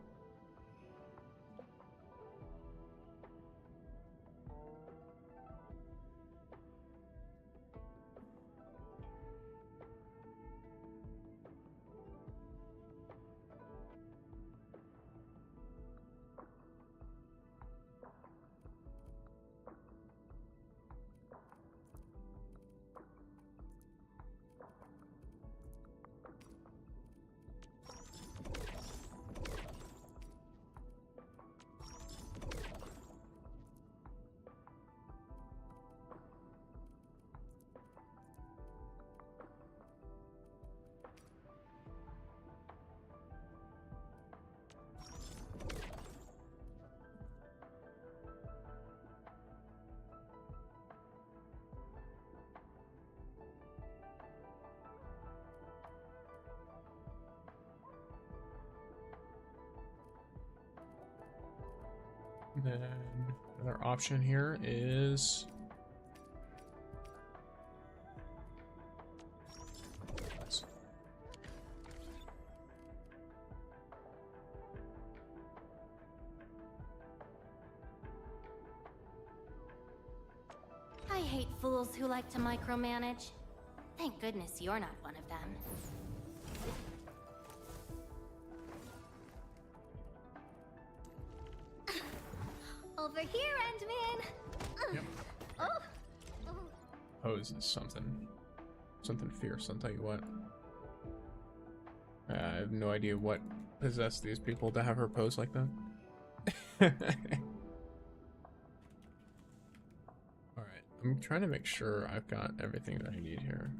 Then another option here is I hate fools who like to micromanage. Thank goodness you're not one of them. Over here, Endman! Yep. Oh! pose is something fierce, I'll tell you what. I have no idea what possessed these people to have her pose like that. Alright, I'm trying to make sure I've got everything that I need here.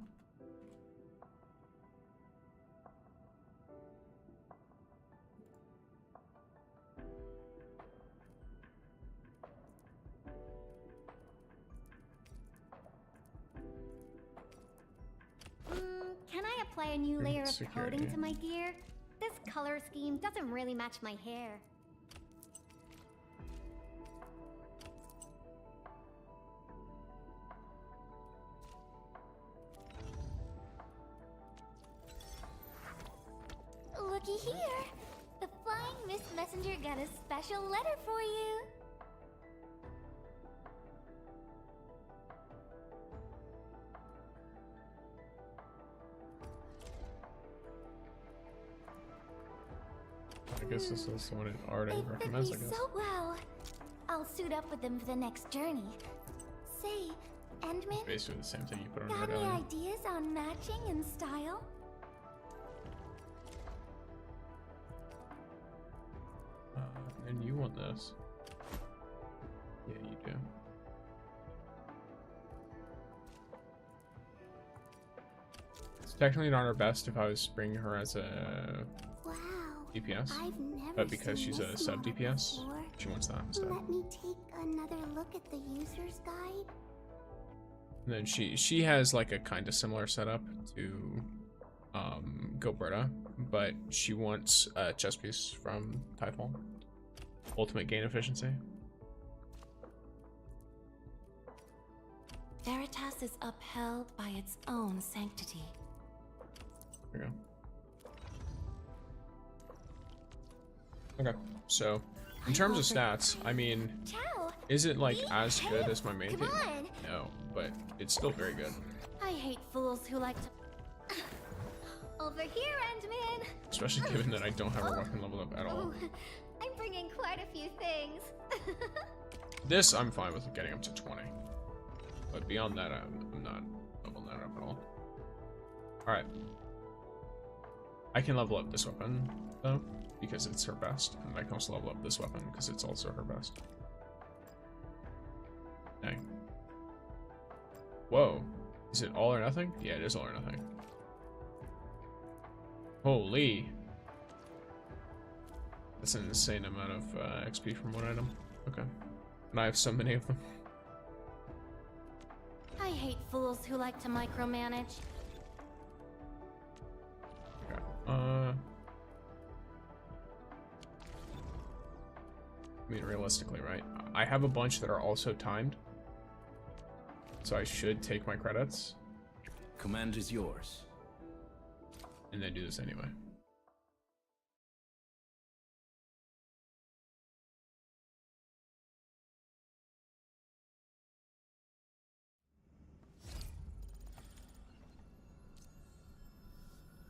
Can I apply a new layer of Security. coating to my gear? This color scheme doesn't really match my hair. Looky here! The Flying Mist Messenger got a special letter for you! I guess this is the one Art They fit recommends, me I guess. so well. I'll suit up with them for the next journey. Say, Endman, Basically the same thing you put on got your any medallion. ideas on matching and style? And you want this. Yeah, you do. It's technically not her best if I was bringing her as a Wow. DPS, I've never but because seen she's a this sub model DPS, before. she wants that instead. Let me take another look at the user's guide. And then she has like a kind of similar setup to Gilberta, but she wants a chest piece from Titanfall. Ultimate gain efficiency. Veritas is upheld by its own sanctity. There you go. Okay, so in terms of stats, I mean, Ciao! is it like as good as my main Come team? on! No, but it's still very good. I hate fools who like to. Over here, Endman! Especially given that I don't have a weapon level up at all. Oh, I'm bringing quite a few things. This I'm fine with getting up to 20. But beyond that, I'm not leveling that up at all. Alright. I can level up this weapon, though, because it's her best. And I can also level up this weapon, because it's also her best. Dang. Whoa. Is it all or nothing? Yeah, it is all or nothing. Holy. That's an insane amount of XP from one item. Okay. And I have so many of them. I hate fools who like to micromanage. Okay. I mean, realistically, right? I have a bunch that are also timed. So I should take my credits Command is yours. and then do this anyway.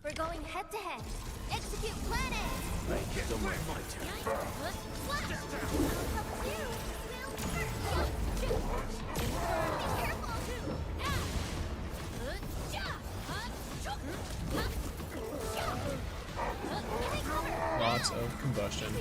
We're going head to head. Execute plan A. Don't mind my turn. Lots of combustion.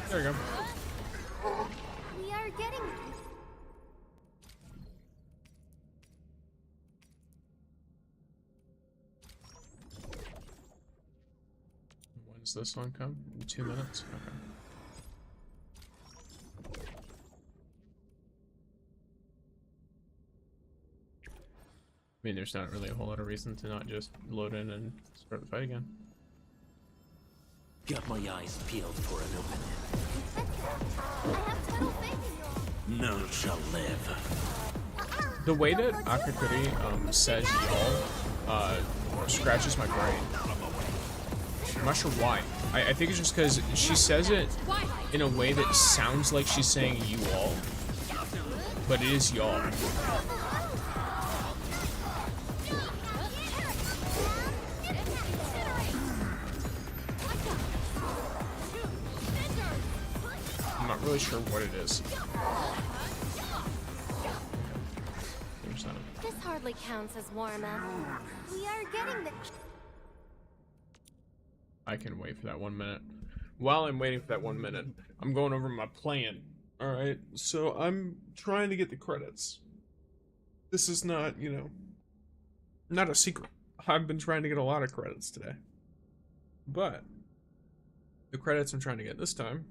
There we go. We are getting. When's this one come? In 2 minutes? Okay. I mean, there's not really a whole lot of reason to not just load in and start the fight again. Got my eyes peeled for an opening. I have total faith in you all. None shall live. The way that Akakuri says y'all scratches my brain. I'm not sure why. I think it's just because she says it in a way that sounds like she's saying you all, but it is y'all. I'm not really sure what it is. This hardly counts as warm-up. We are getting the. I can wait for that 1 minute. While I'm waiting for that 1 minute, I'm going over my plan. Alright, so I'm trying to get the credits. This is not, you know, not a secret. I've been trying to get a lot of credits today. But the credits I'm trying to get this time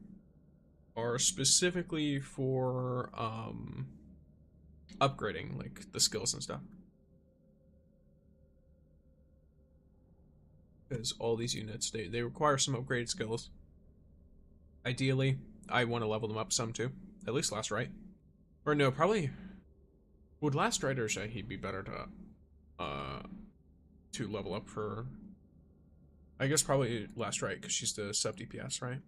are specifically for upgrading, like the skills and stuff. Because all these units, they require some upgraded skills. Ideally, I want to level them up some too. At least Last Right. Or no, probably... Would Last Right or Shahid be better to level up for... I guess probably Last Right, because she's the sub DPS, right?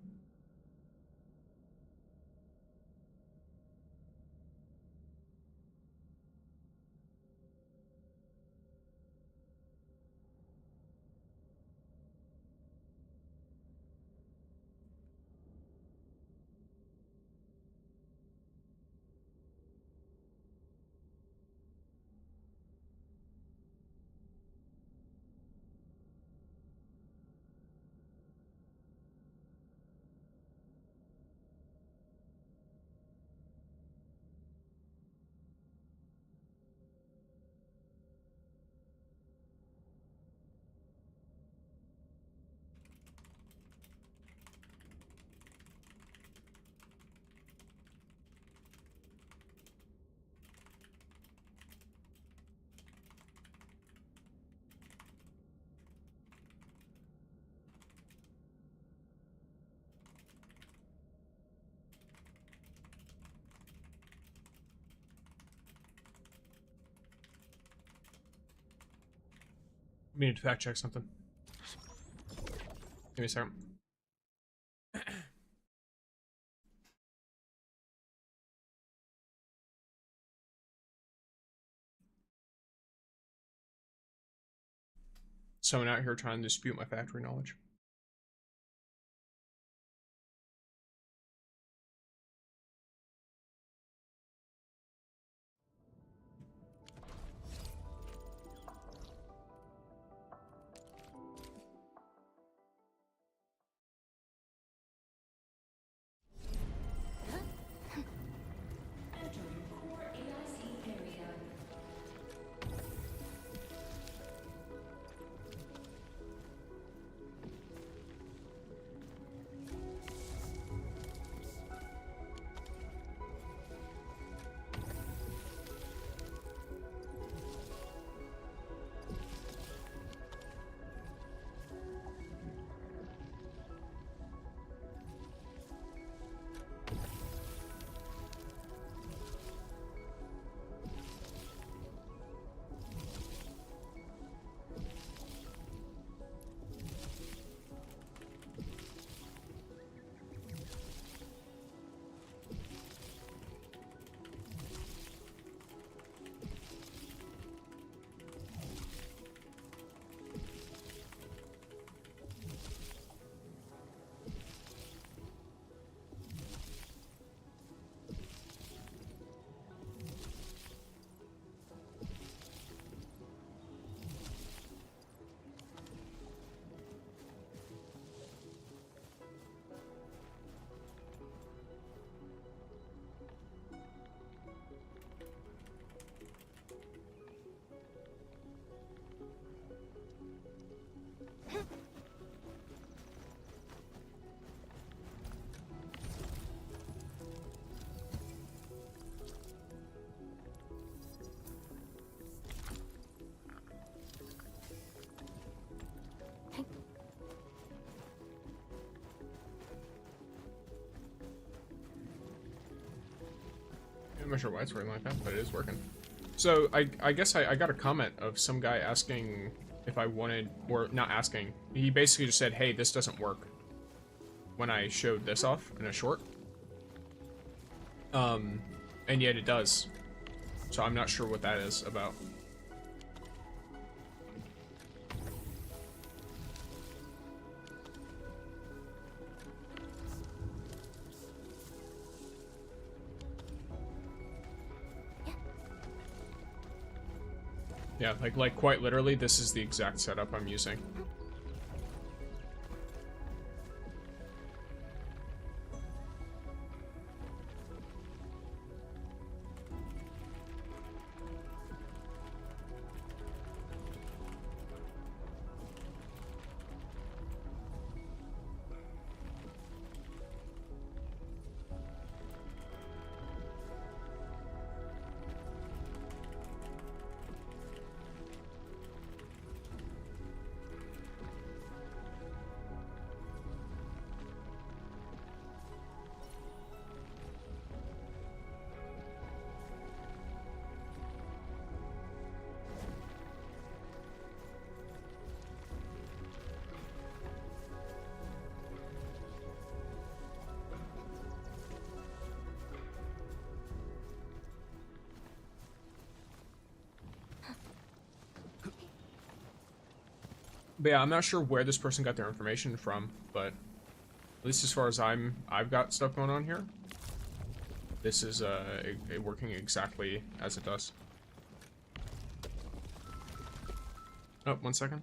We need to fact check something. Give me a second. Someone out here trying to dispute my factory knowledge. not sure why it's working like that, but it is working. So I guess I got a comment of some guy asking if I wanted, or not asking. He basically just said, hey, this doesn't work, when I showed this off in a short. And yet it does. So I'm not sure what that is about. Yeah, like quite literally, this is the exact setup I'm using. But yeah, I'm not sure where this person got their information from, but at least as far as I've got stuff going on here, this is working exactly as it does. Oh, 1 second.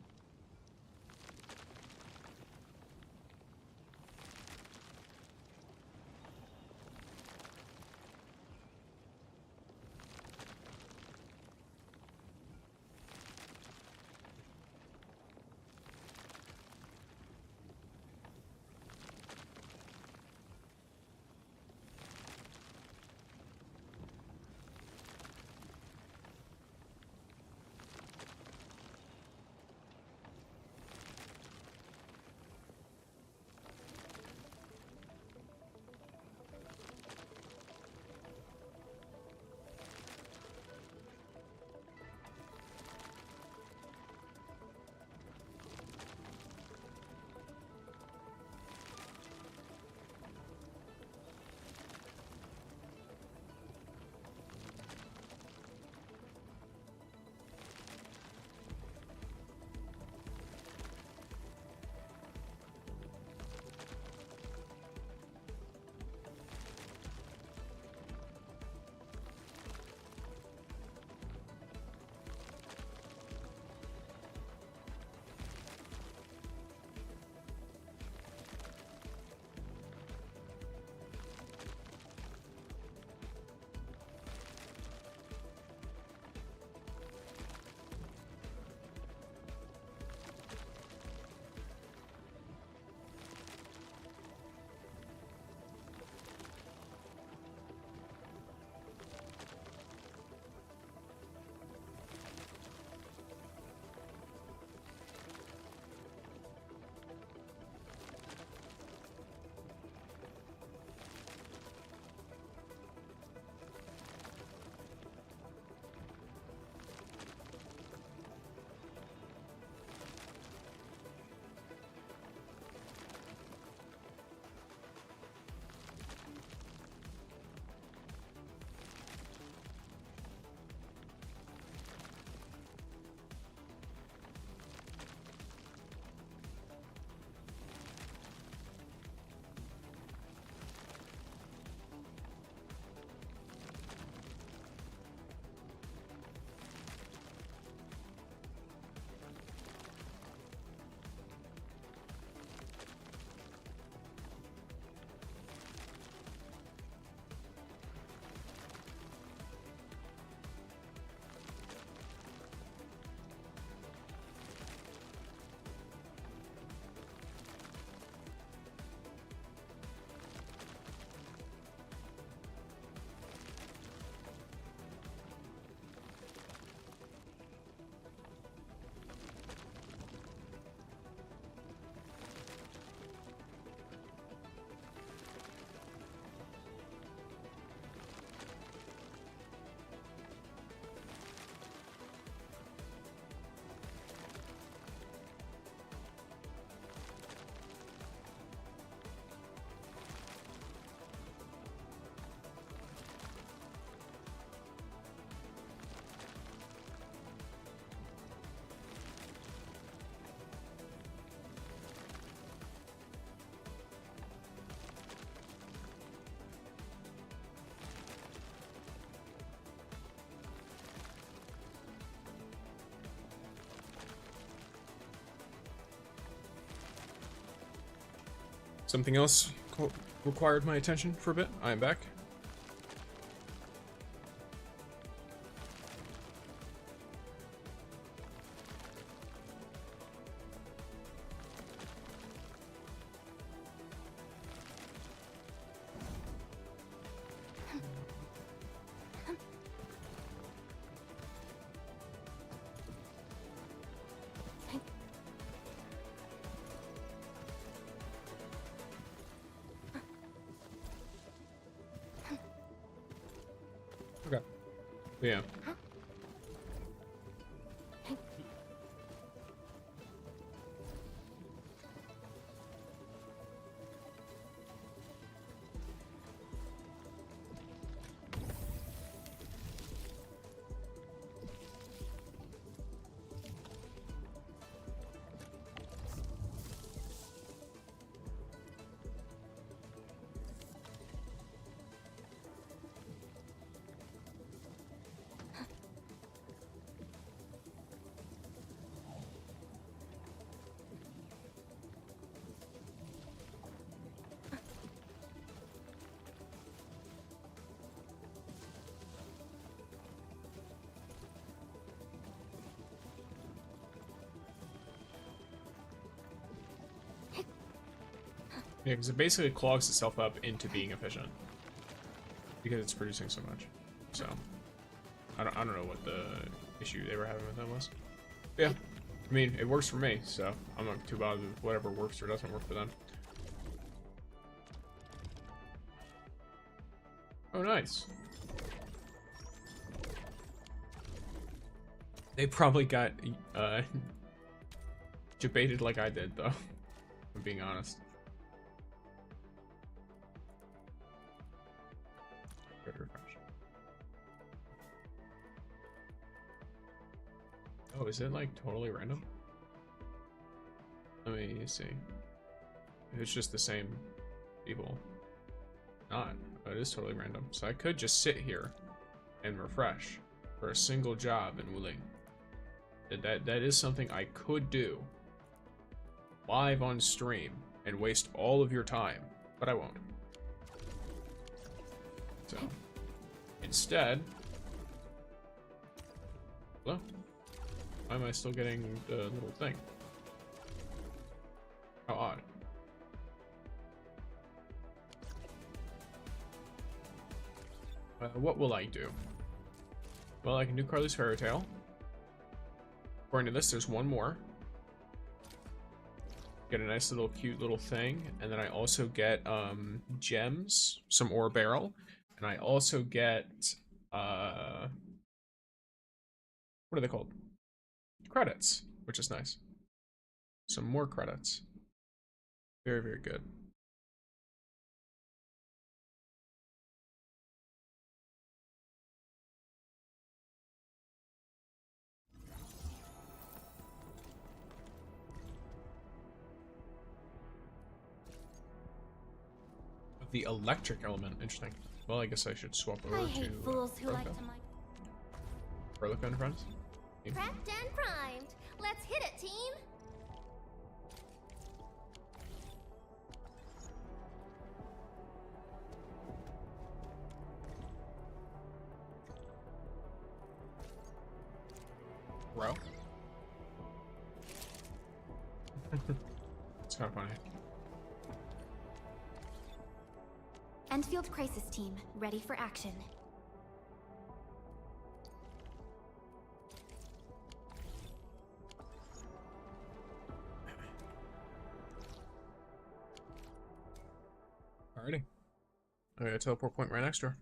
Something else required my attention for a bit. I am back. Okay. Yeah. Yeah, because it basically clogs itself up into being efficient. Because it's producing so much. So, I don't know what the issue they were having with that was. But yeah, I mean, it works for me, so I'm not too bothered with whatever works or doesn't work for them. Oh, nice. They probably got debated like I did, though. If I'm being honest. Oh, is it like totally random? Let me see. If it's just the same people. Not. Oh, it is totally random. So I could just sit here and refresh for a single job in Wuling. That is something I could do live on stream and waste all of your time, but I won't. So instead, hello? Why am I still getting the little thing? How odd. What will I do? Well, I can do Carly's Fairy Tale. According to this, there's one more. Get a nice little cute little thing, and then I also get gems, some ore barrel, and I also get what are they called? Credits, which is nice. Some more credits. Very, very good. The electric element, interesting. Well, I guess I should swap over I to hate fools who like to Proloco and friends. Prepped and primed. Let's hit it, team. Bro. It's kind of funny. Endfield Crisis Team, ready for action. Alrighty. I got a teleport point right next to her.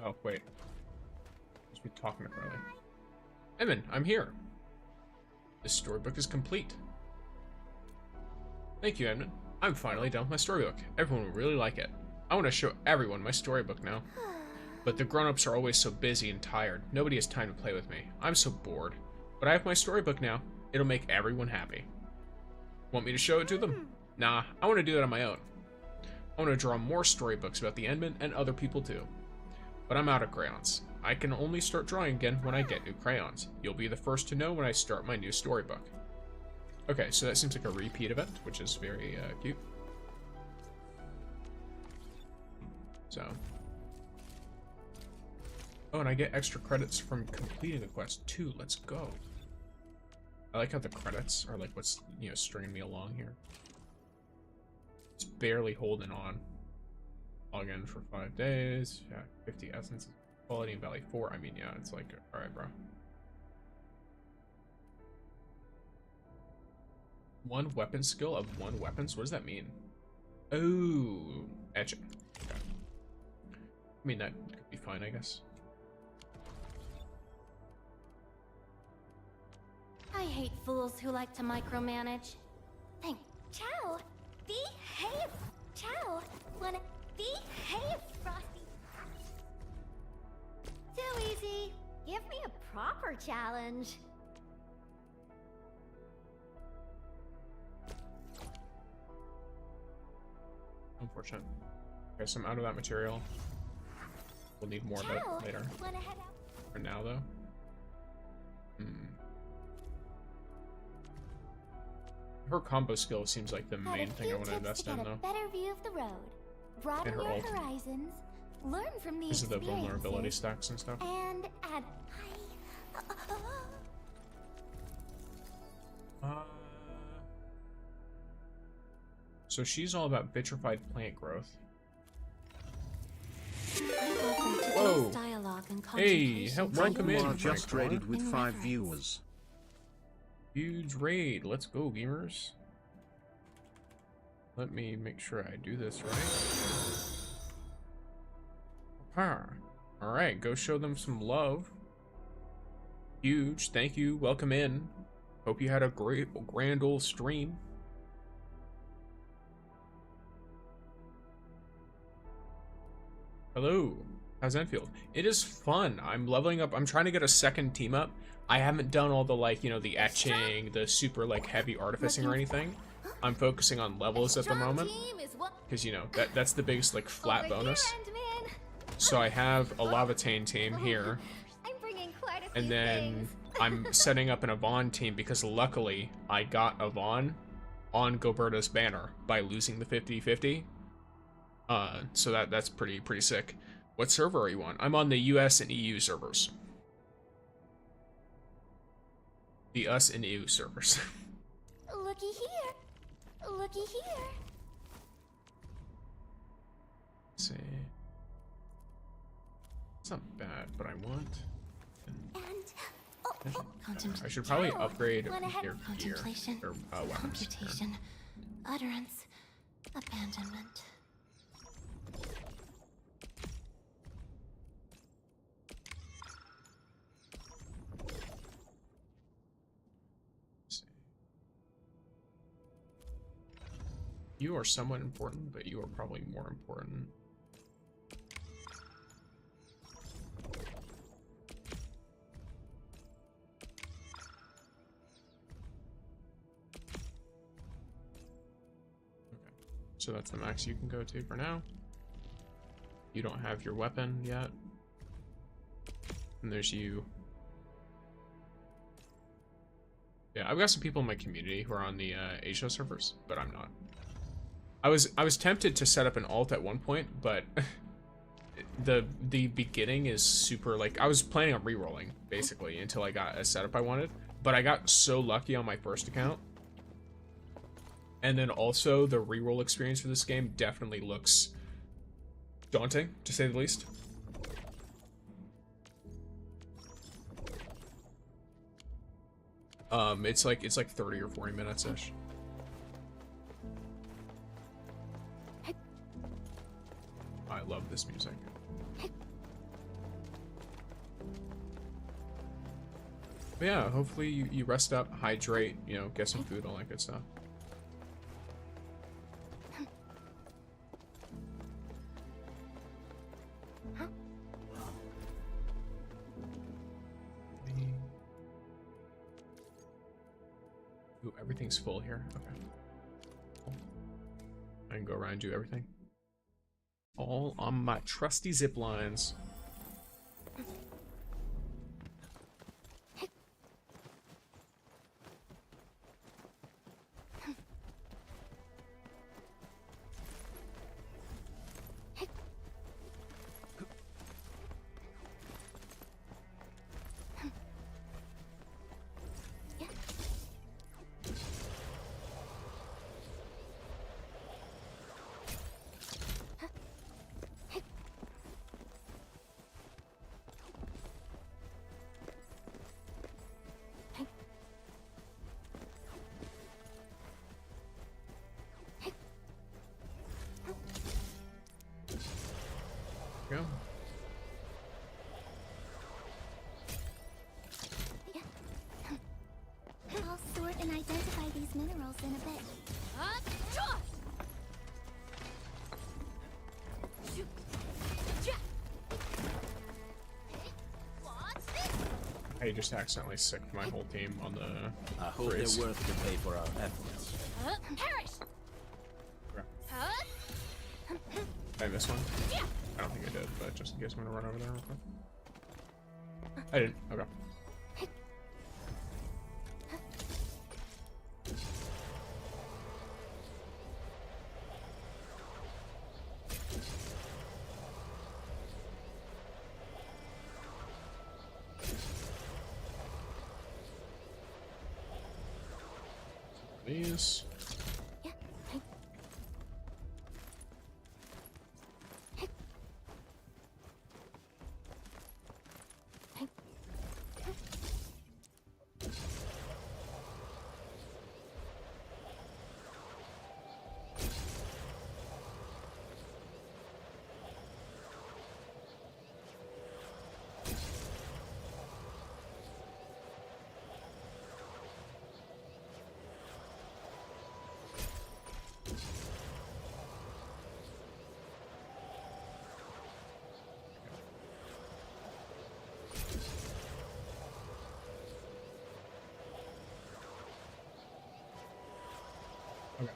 Oh, wait. Just be talking to Carly. Emin, I'm here. This storybook is complete. Thank you, Edmund. I'm finally done with my storybook. Everyone will really like it. I want to show everyone my storybook now. But the grown-ups are always so busy and tired. Nobody has time to play with me. I'm so bored. But I have my storybook now. It'll make everyone happy. Want me to show it to them? Nah, I want to do that on my own. I want to draw more storybooks about the Endmen and other people too. But I'm out of crayons. I can only start drawing again when I get new crayons. You'll be the first to know when I start my new storybook. Okay, so that seems like a repeat event, which is very cute. So. Oh, and I get extra credits from completing the quest too. Let's go. I like how the credits are like what's, you know, stringing me along here. It's barely holding on. Log in for 5 days. Yeah, 50 essences. Quality in Valley 4. I mean, yeah, it's like, alright, bro. One weapon skill of 1 weapons? What does that mean? Oh, etching. Okay. I mean, that could be fine, I guess. I hate fools who like to micromanage. Thank. Ciao! Behave! Ciao! Wanna behave, Frosty? Too easy. Give me a proper challenge. Unfortunate. Okay, so I'm out of that material. We'll need more of it later. Wanna head out? For now, though. Her combo skill seems like the main thing I want to invest in, though. A better view of the road. Broaden And her your ult. horizons. Learn from the This is the vulnerability experiences, stacks and stuff. and add. So she's all about vitrified plant growth. Welcome to Whoa. today's dialogue and Hey, contemplation. welcome in, You are just Frank. raided with In 5 reverence. viewers. Huge raid. Let's go, gamers. Let me make sure I do this right. Alright, go show them some love. Huge. Thank you. Welcome in. Hope you had a great, grand old stream. Hello. How's Enfield? It is fun. I'm leveling up. I'm trying to get a second team up. I haven't done all the, like, you know, the etching, the super, like, heavy artificing or anything. I'm focusing on levels at the moment. Because, you know, that's the biggest, like, flat bonus. So I have a Lavatane team here. I'm bringing quite a few And then things. I'm setting up an Yvonne team because luckily I got Yvonne on Gilberta's banner by losing the 50-50. So that's pretty sick. What server are you on? I'm on the US and EU servers. The US and EU servers. Looky here. Looky here. Let's see. It's not bad, but I want. And I should probably upgrade Wanna head- your gear Contemplation, or weapons. Here. computation, utterance, abandonment. Let's see. You are somewhat important, but you are probably more important. So that's the max you can go to for now. You don't have your weapon yet. And there's you. Yeah, I've got some people in my community who are on the Asia servers, but I'm not. I was tempted to set up an alt at one point, but the beginning is super, like, I was planning on re-rolling basically until I got a setup I wanted, but I got so lucky on my first account. And then also, the reroll experience for this game definitely looks daunting, to say the least. It's like 30 or 40 minutes ish. I love this music. But yeah, hopefully you rest up, hydrate, you know, get some food, all that good stuff. Ooh, everything's full here. Okay. Cool. I can go around and do everything. All on my trusty zip lines. Go. I'll sort and identify these minerals in a bit. I just accidentally sicked my whole team on the I hope race. they're worth the pay for our efforts. Perish! Did I miss one? I don't think I did, but just in case I'm gonna run over there real quick. I didn't. Okay. These. Okay.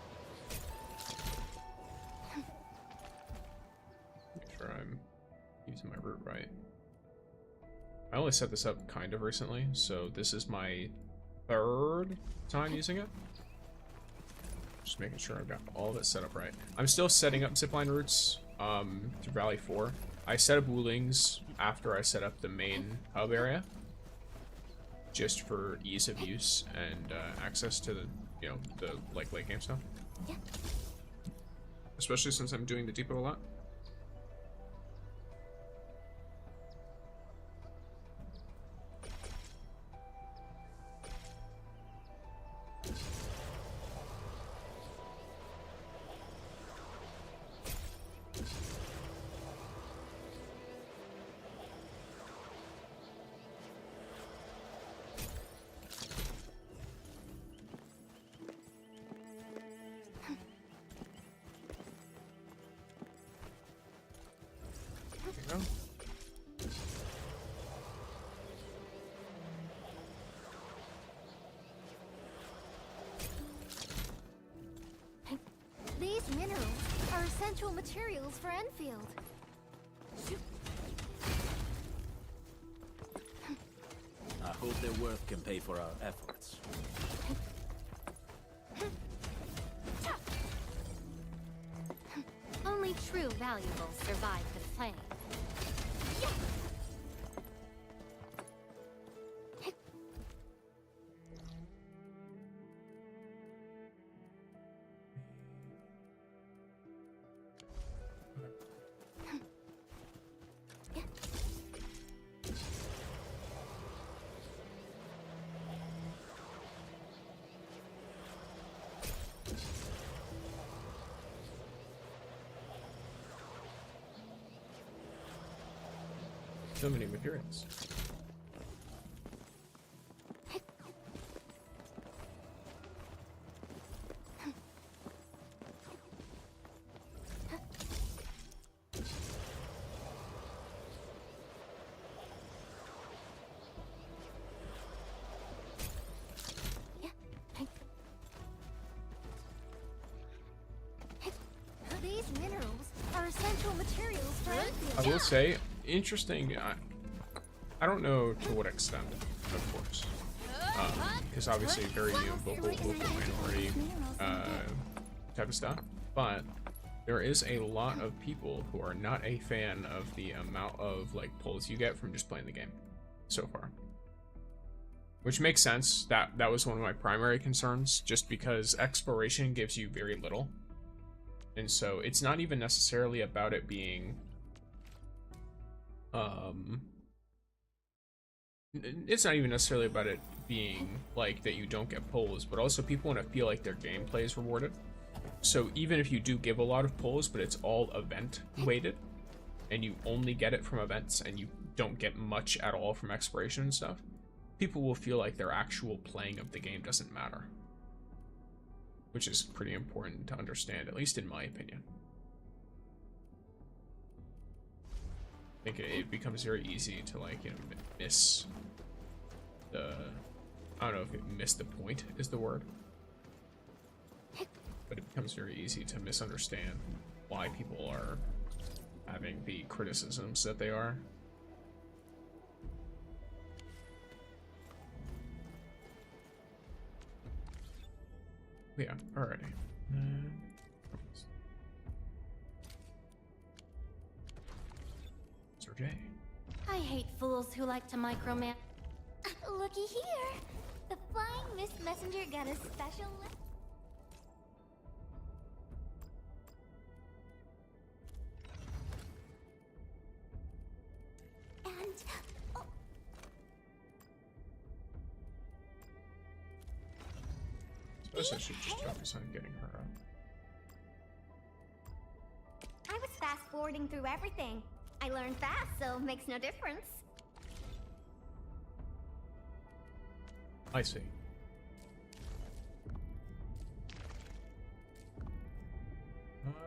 Make sure I'm using my route right. I only set this up kind of recently, so this is my third time using it. Just making sure I've got all of it set up right. I'm still setting up zipline routes through Valley 4. I set up Woolings after I set up the main hub area, just for ease of use and access to the, you know, the like late game stuff. Yeah. Especially since I'm doing the depot a lot. There you go. These minerals are essential materials for Enfield. I hope their worth can pay for our efforts. Only true valuables survive the flame. So many materials. materials for I will say, interesting. I don't know to what extent, of course, because obviously very vocal minority type of stuff. But there is a lot of people who are not a fan of the amount of like pulls you get from just playing the game so far. Which makes sense. That was one of my primary concerns, just because exploration gives you very little. And so it's not even necessarily about it being it's not even necessarily about it being like that you don't get pulls, but also people want to feel like their gameplay is rewarded. So even if you do give a lot of pulls, but it's all event weighted, and you only get it from events and you don't get much at all from exploration and stuff, people will feel like their actual playing of the game doesn't matter. Which is pretty important to understand, at least in my opinion. I think it becomes very easy to, like, you know, miss the... I don't know if miss the point is the word. But it becomes very easy to misunderstand why people are having the criticisms that they are. Yeah, alrighty. Sir J. I hate fools who like to micromanage. Looky here. The Flying Mist Messenger got a special list. And oh, Suppose I should just focus on getting her up. I was fast forwarding through everything. I learned fast, so makes no difference. I see.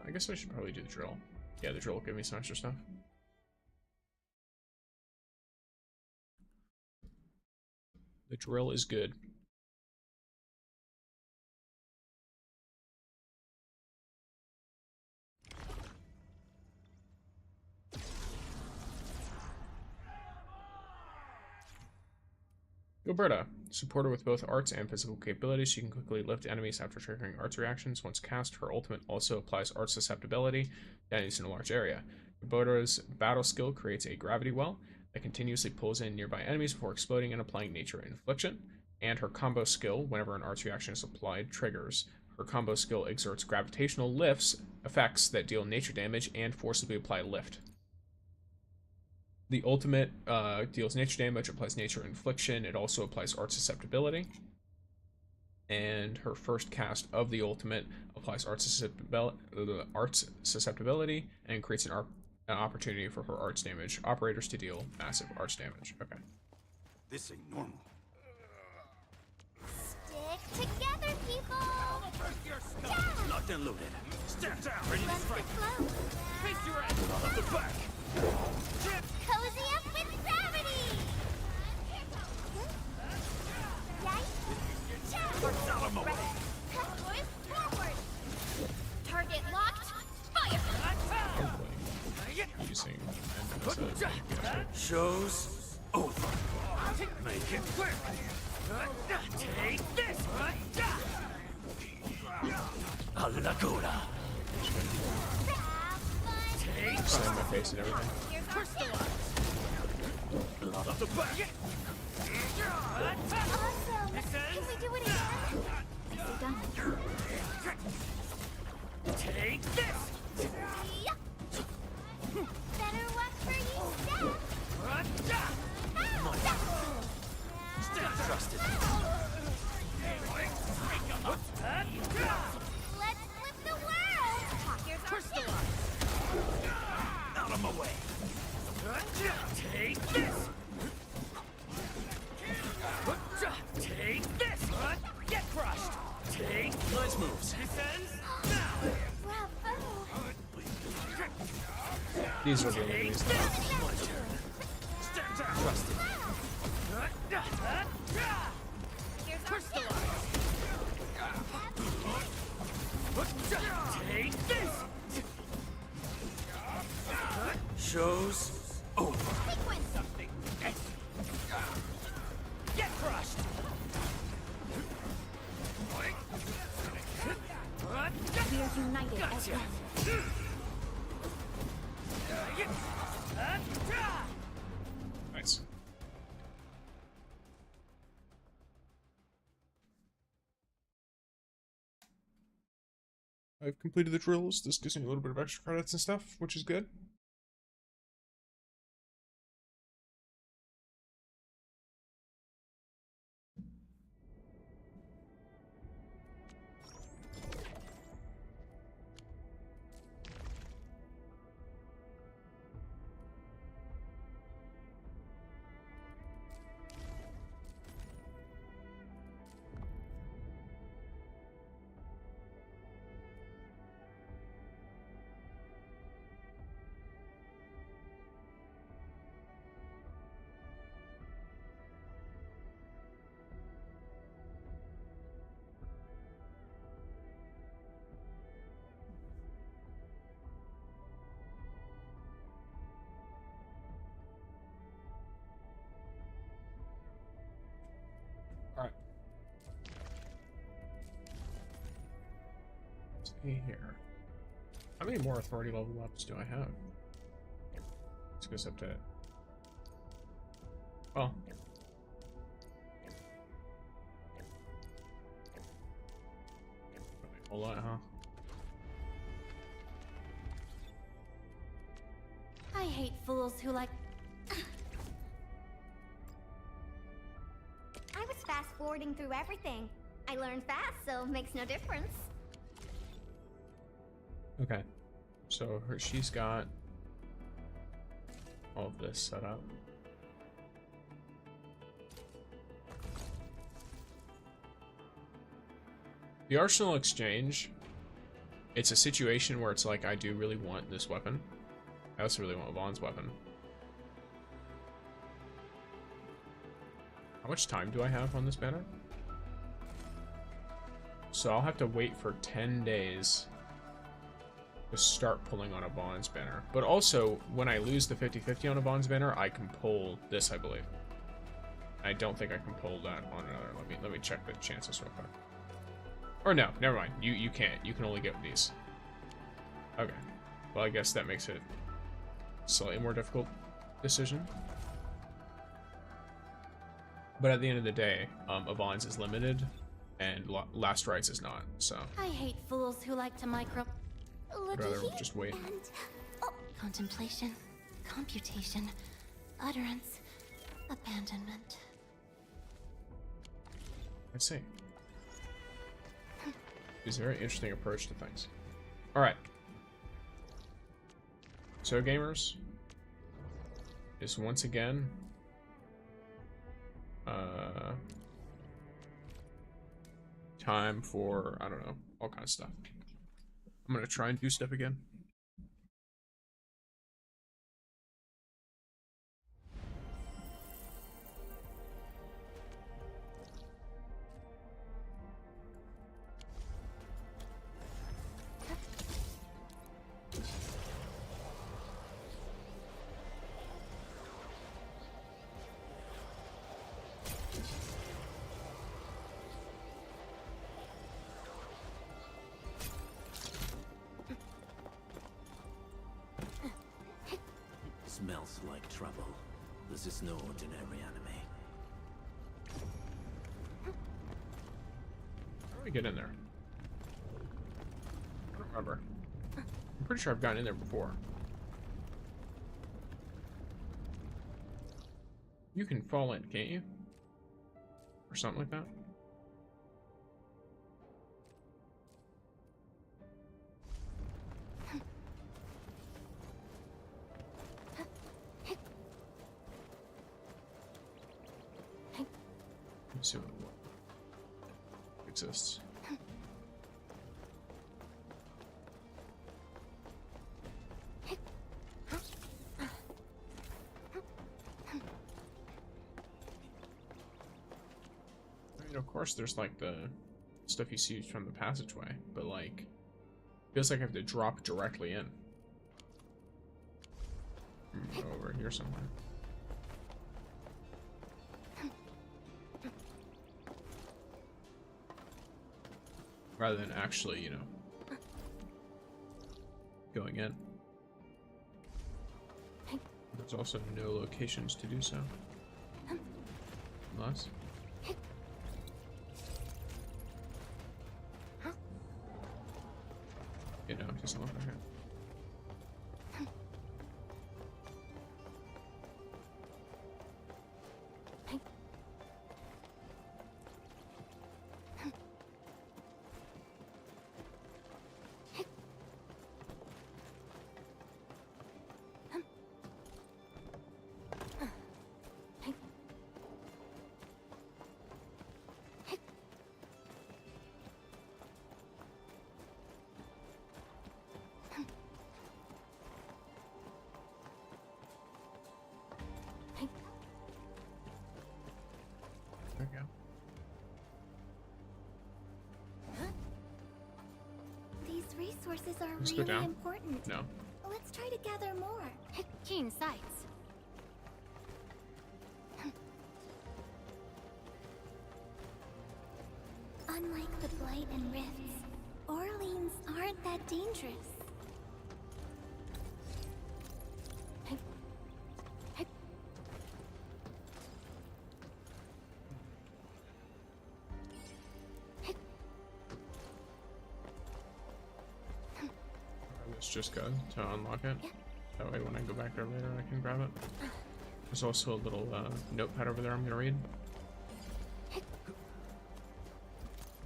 I guess I should probably do the drill. Yeah, the drill will give me some extra stuff. The drill is good. Gilberta, supporter with both arts and physical capabilities, she can quickly lift enemies after triggering arts reactions. Once cast, her ultimate also applies art susceptibility to enemies in a large area. Gilberta's battle skill creates a gravity well that continuously pulls in nearby enemies before exploding and applying nature infliction. And her combo skill, whenever an arts reaction is applied, triggers. Her combo skill exerts gravitational lifts effects that deal nature damage and forcibly apply lift. The ultimate deals nature damage, applies nature infliction. It also applies art susceptibility. And her first cast of the ultimate applies art susceptibility and creates an opportunity for her arts damage operators to deal massive arts damage. Okay. This ain't normal. Stick together, people! Down! Locked and loaded. Stand down. Ready to Let's strike. float. Face your end. Off the back. Cozy up with gravity! Out of my way. Boys, forward! Target locked. Fire! Using Show's over. Make it quick. Take this. A la cola. slam my face and everything. Blood off the back. Awesome! Can we do it again? Nicely done. Take this. Better watch where you step! Still trusted. Let's flip the world! Here's our Crystallize. Out of my way. Take this. Take this. Get crushed. Take nice moves. Bravo! These are the only Take things. this. My turn. Stand down. Trusted. Here's our Crystallize. Take this. over. Something. Get crushed. We are united as one. Nice. I've completed the drills. This gives me a little bit of extra credits and stuff, which is good. Alright. See here. How many more authority level ups do I have? This goes up to... Well. A whole lot, huh? I hate fools who like... I was fast forwarding through everything. I learned fast, so makes no difference. Okay. So she's got all of this set up. The Arsenal Exchange, it's a situation where it's like, I do really want this weapon. I also really want Yvonne's weapon. How much time do I have on this banner? So I'll have to wait for 10 days to start pulling on Yvonne's banner. But also, when I lose the 50-50 on Yvonne's banner, I can pull this, I believe. I don't think I can pull that on another. Let me check the chances real quick. Or no, never mind. You can't. You can only get these. Okay. Well, I guess that makes it a slightly more difficult decision. But at the end of the day, Yvonne's is limited, and Last Rites is not, so... I hate fools who like to micro... Look I'd rather here, just wait. and... Oh, Contemplation, computation, utterance, abandonment. I see. It's a very interesting approach to things. Alright. So, gamers, is once again... time for, I don't know, all kinds of stuff. I'm gonna try and do stuff again. Smells like trouble. This is no ordinary enemy. How do we get in there? I don't remember. I'm pretty sure I've gotten in there before. You can fall in, can't you? Or something like that? Let's see what exists. I mean, of course, there's like the stuff you see from the passageway, but like, feels like I have to drop directly in. over here somewhere. Rather than actually, you know, going in. There's also no locations to do so. Unless. You know, just look right here. There we go. These resources are Let's go really down. important. No. Let's try to gather more. Keen sights. Unlike the Blight and Rifts, Orleans aren't that dangerous. Let's just go to unlock it. That way when I go back there later, I can grab it. There's also a little notepad over there I'm gonna read.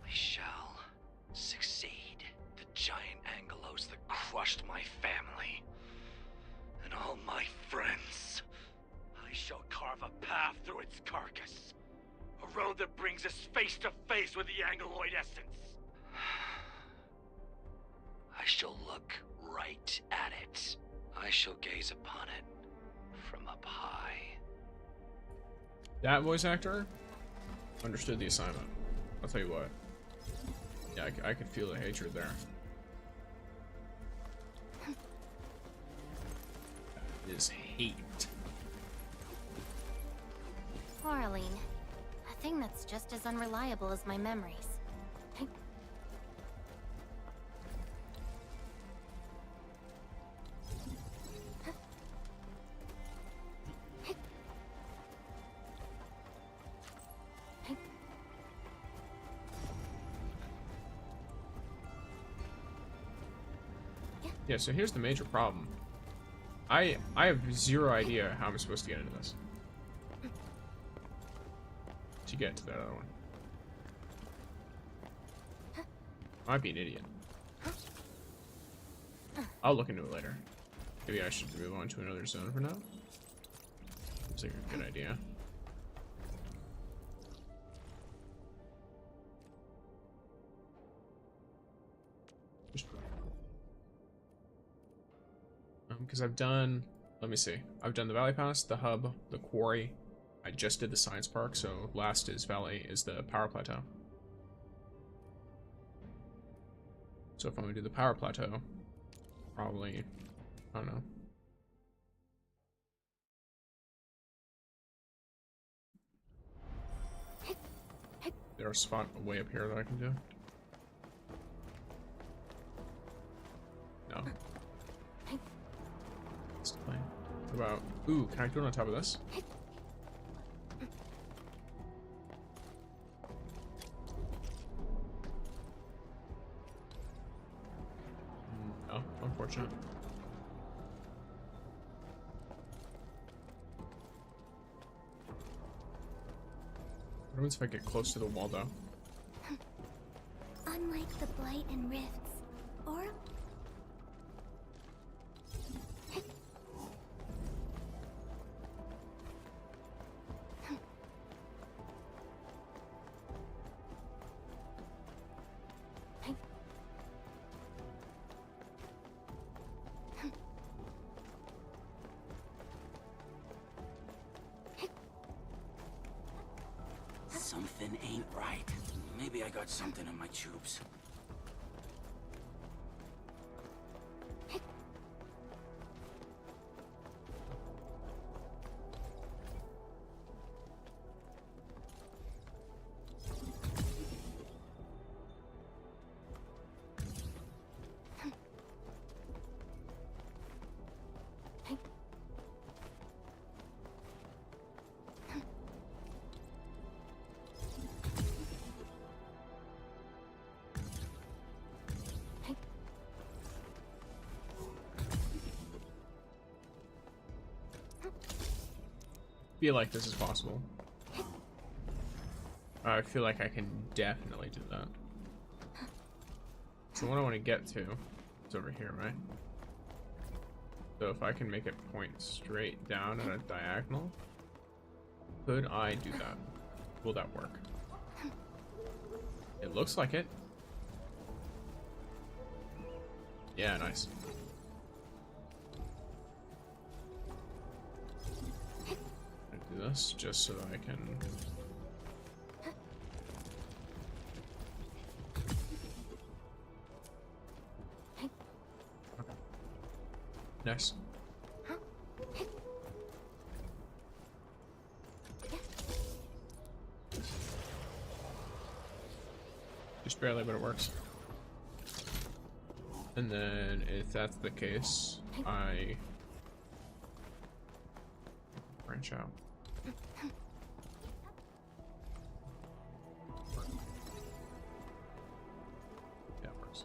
We shall succeed. The giant angelos that crushed my family and all my friends. I shall carve a path through its carcass. A road that brings us face to face with the angeloid essence. I shall look right at it. I shall gaze upon it from up high. That voice actor understood the assignment. I'll tell you what. Yeah, I could feel the hatred there. That is hate. Orlean. A thing that's just as unreliable as my memories. Yeah, so here's the major problem. I have zero idea how I'm supposed to get into this. To get to that other one. Might be an idiot. I'll look into it later. Maybe I should move on to another zone for now. Seems like a good idea. Because I've done, let me see. I've done the Valley Pass, the hub, the quarry. I just did the science park, so last is the power plateau. So if I'm gonna do the power plateau, probably, I don't know. There's a spot way up here that I can do. No. Let's play. What about, ooh, can I do it on top of this? No, unfortunate. What happens if I get close to the wall though? Unlike the Blight and Rifts, or Something ain't right. Maybe I got something in my tubes. feel like this is possible. I feel like I can definitely do that. So what I want to get to is over here, right? So if I can make it point straight down at a diagonal, could I do that? Will that work? It looks like it. Yeah, nice. I do this just so that I can. Nice. Just barely, but it works. And then, if that's the case, I branch out. Yeah, it works.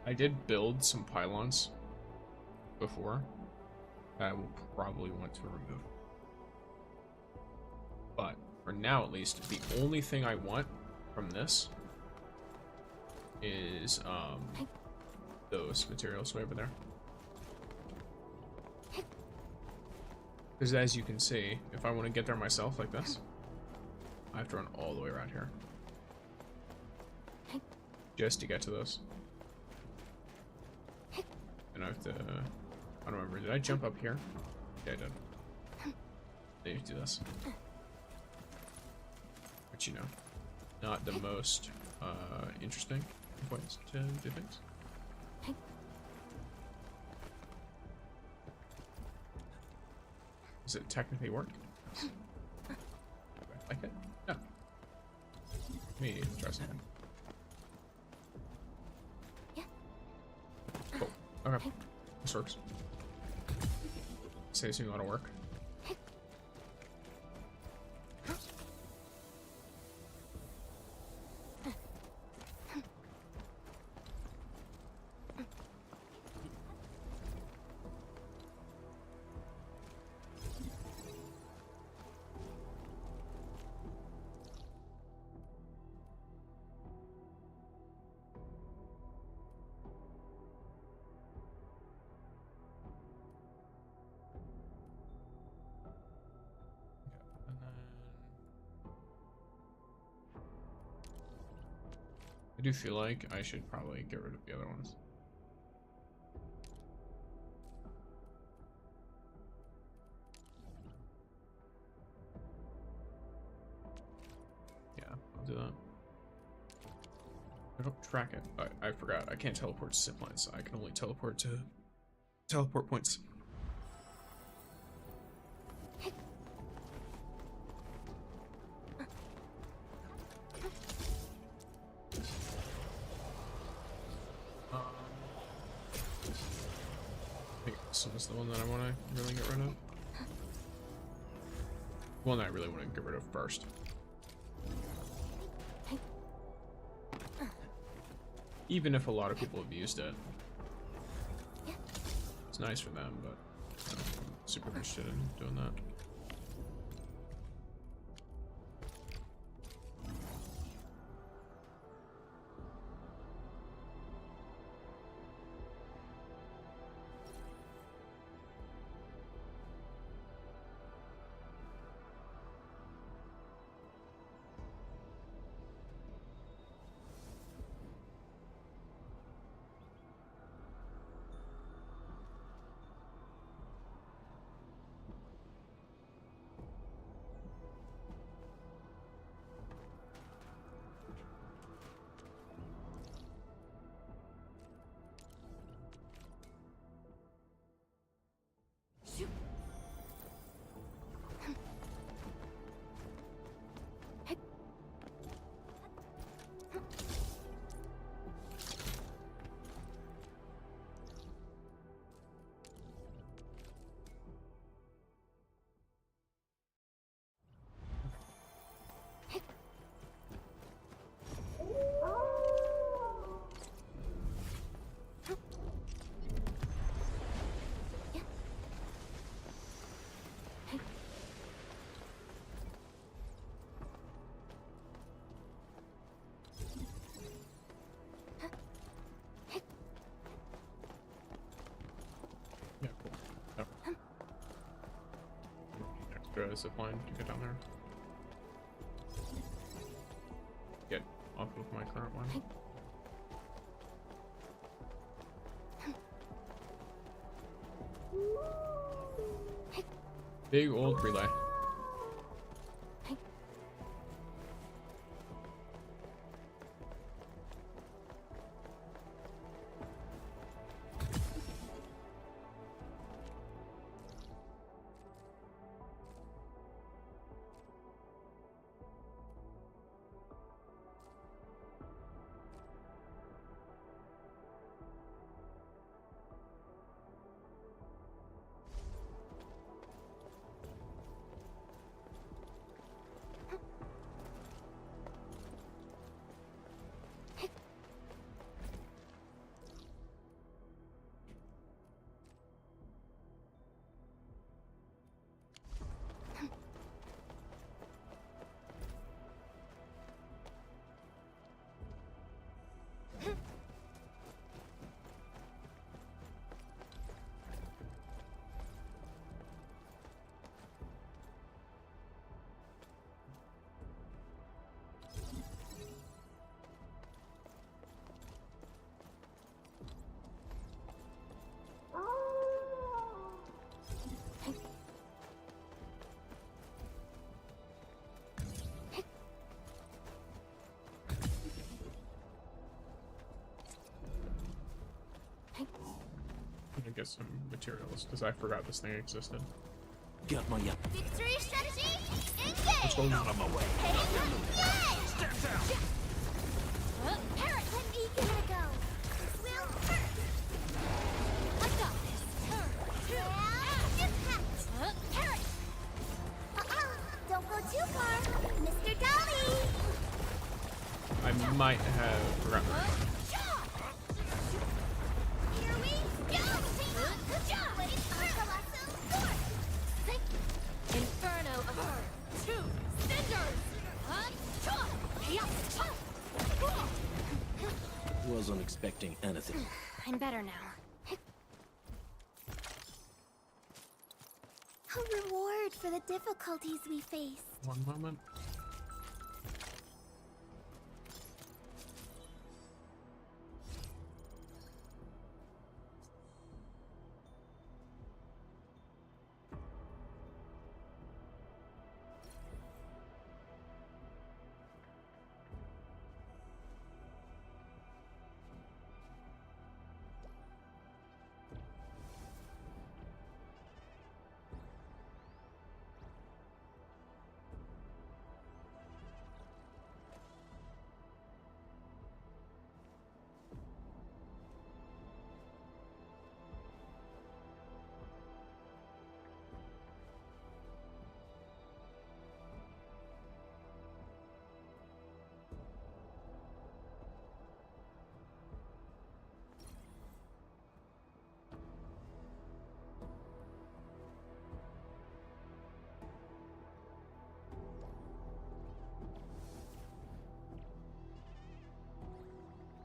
I did build some pylons before that I will probably want to remove. But for now, at least, the only thing I want from this is those materials way over there. Because as you can see, if I want to get there myself like this, I have to run all the way around here just to get to those. And I have to, I don't remember, did I jump up here? Yeah, I did. Then you do this. But you know, not the most interesting ways to do things. Does it technically work? Yes. Do I like it? No. Let me try something. Cool. Okay. This works. Saves me a lot of work. I do feel like I should probably get rid of the other ones. Yeah, I'll do that. I don't track it. I forgot. I can't teleport to zip lines. I can only teleport to teleport points. I think this one's the one that I want to really get rid of. The one that I really want to get rid of first. Even if a lot of people have used it. It's nice for them, but I'm not super interested in doing that. a zip line to get down there. Get off of my current one. Big old relay. Get some materials because I forgot this thing existed. Got my Victory strategy, engage! Let's go. out of my way. Step down. Parrot, let me give it a go. This will hurt. I got this. Well, impact. Parrot. Don't go too far, Mr. Dolly. I might have forgotten. Here we go. Good job. Inferno of her. 2 cinders. Wasn't expecting anything. I'm better now. A reward for the difficulties we faced. One moment.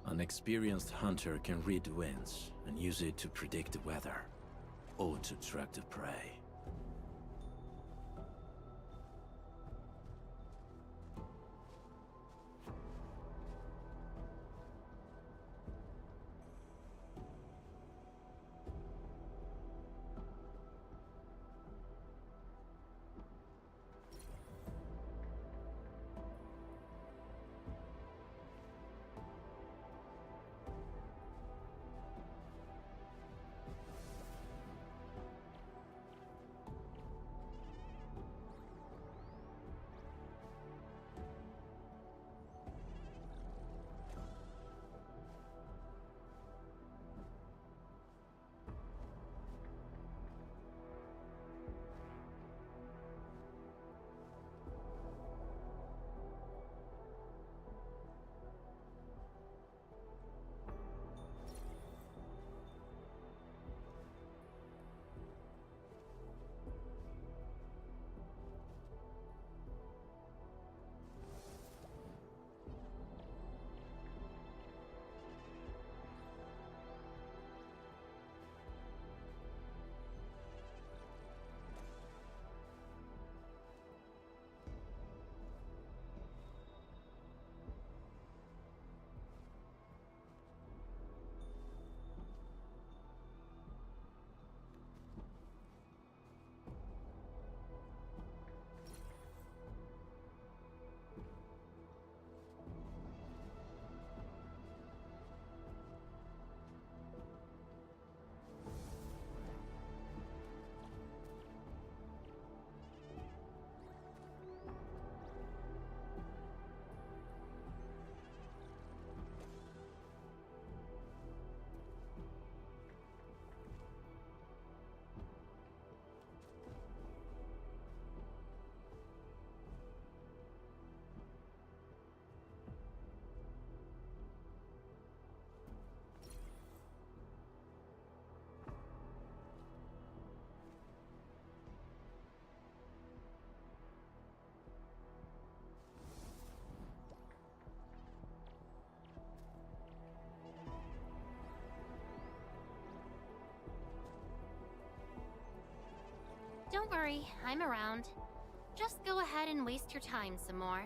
An experienced hunter can read the winds and use it to predict the weather, or to track the prey. worry, I'm around. Just go ahead and waste your time some more.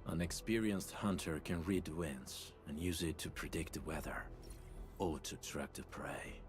An experienced hunter can read the winds and use it to predict the weather, or to track the prey.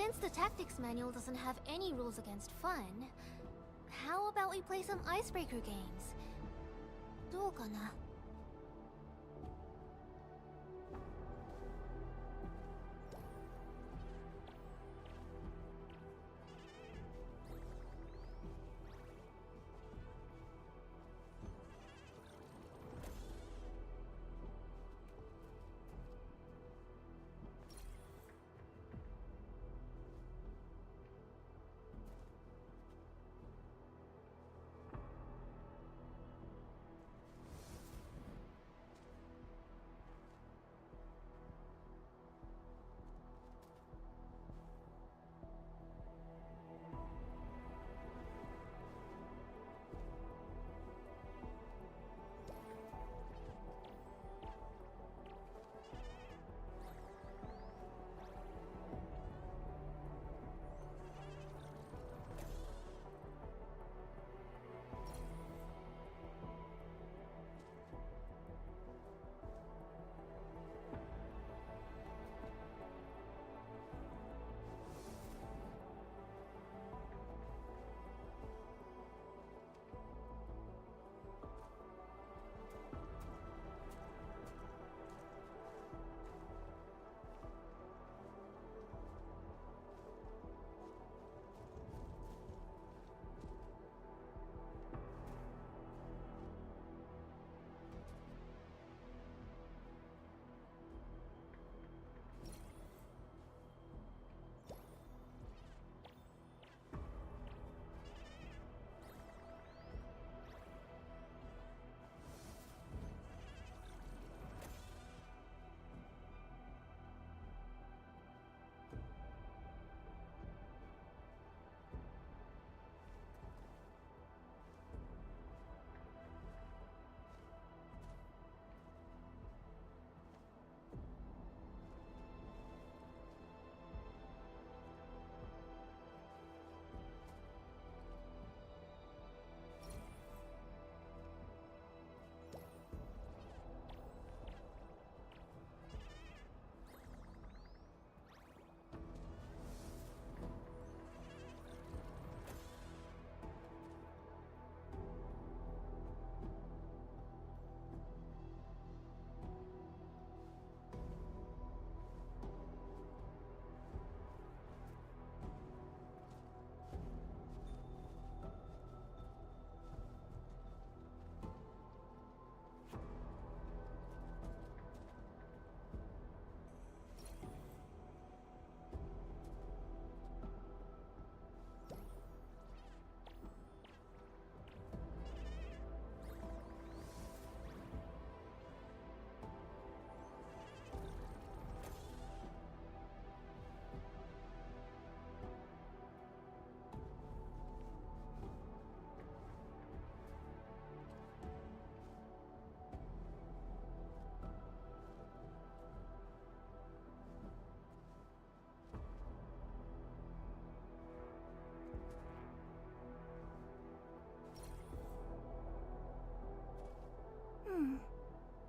Since the tactics manual doesn't have any rules against fun, how about we play some icebreaker games? どうかな?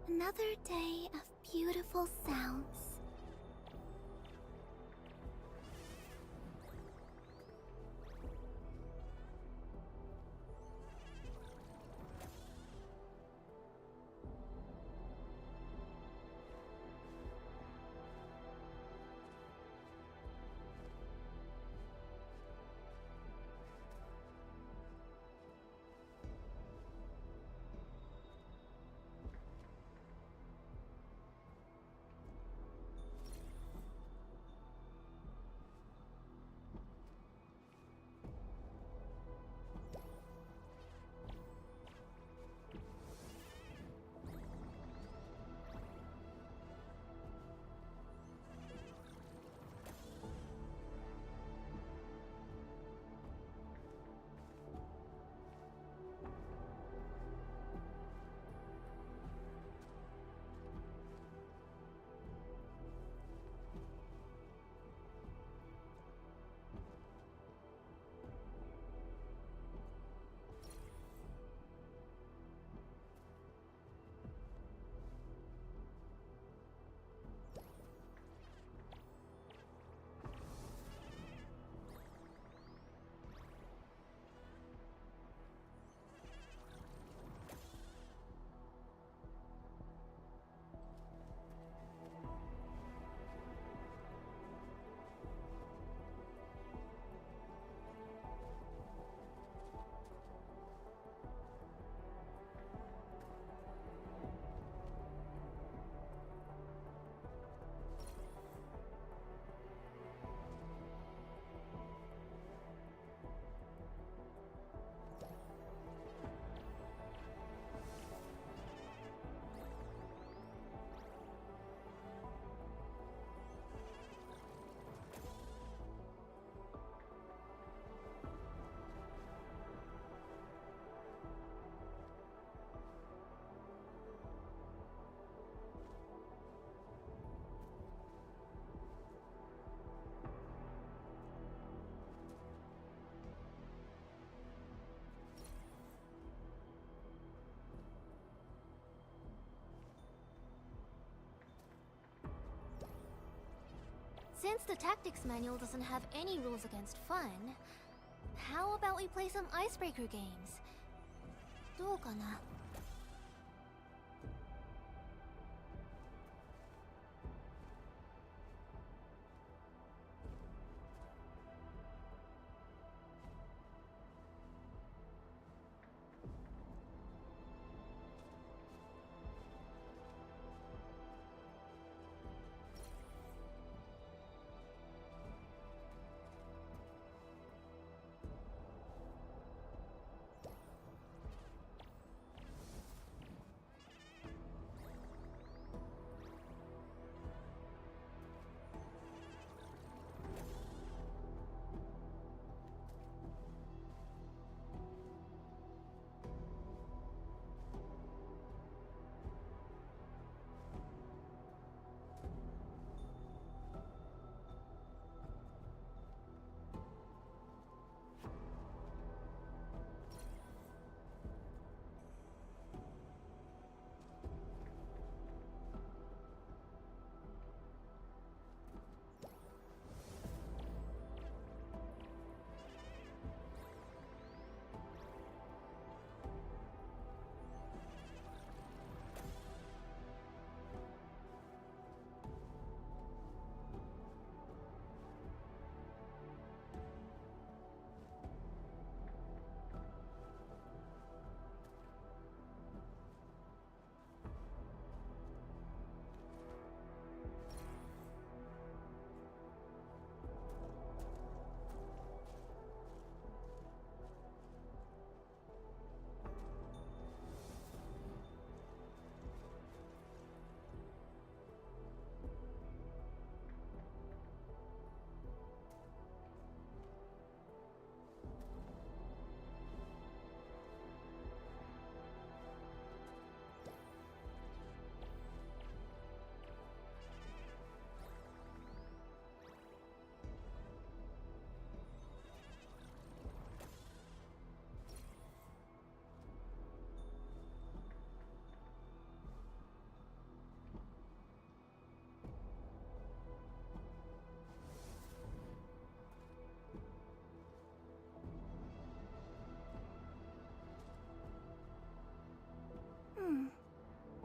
Another day of beautiful sounds. Since the tactics manual doesn't have any rules against fun, how about we play some icebreaker games? どうかな?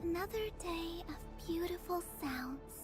Another day of beautiful sounds.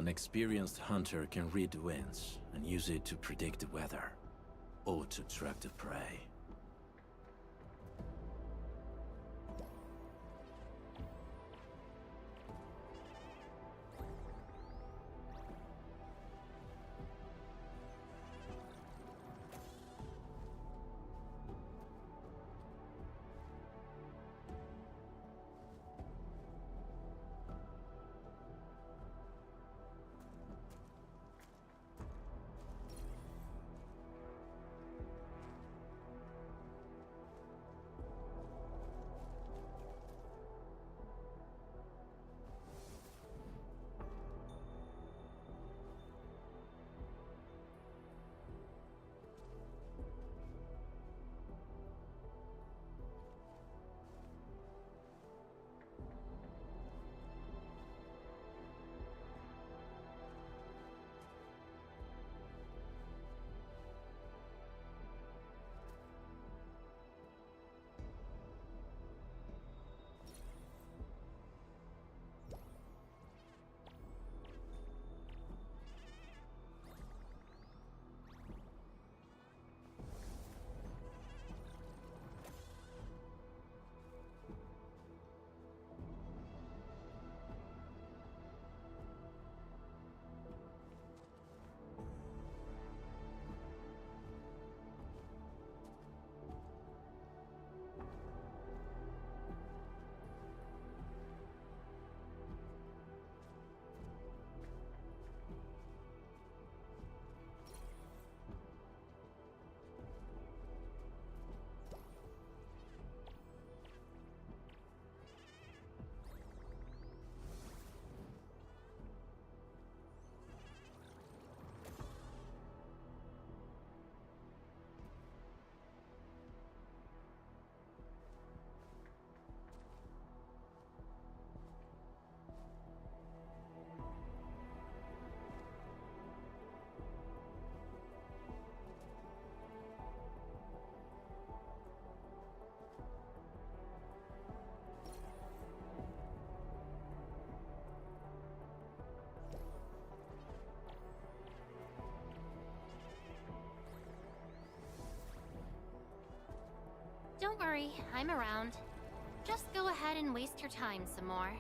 An experienced hunter can read the winds and use it to predict the weather, or to track the prey. Don't worry, I'm around. Just go ahead and waste your time some more.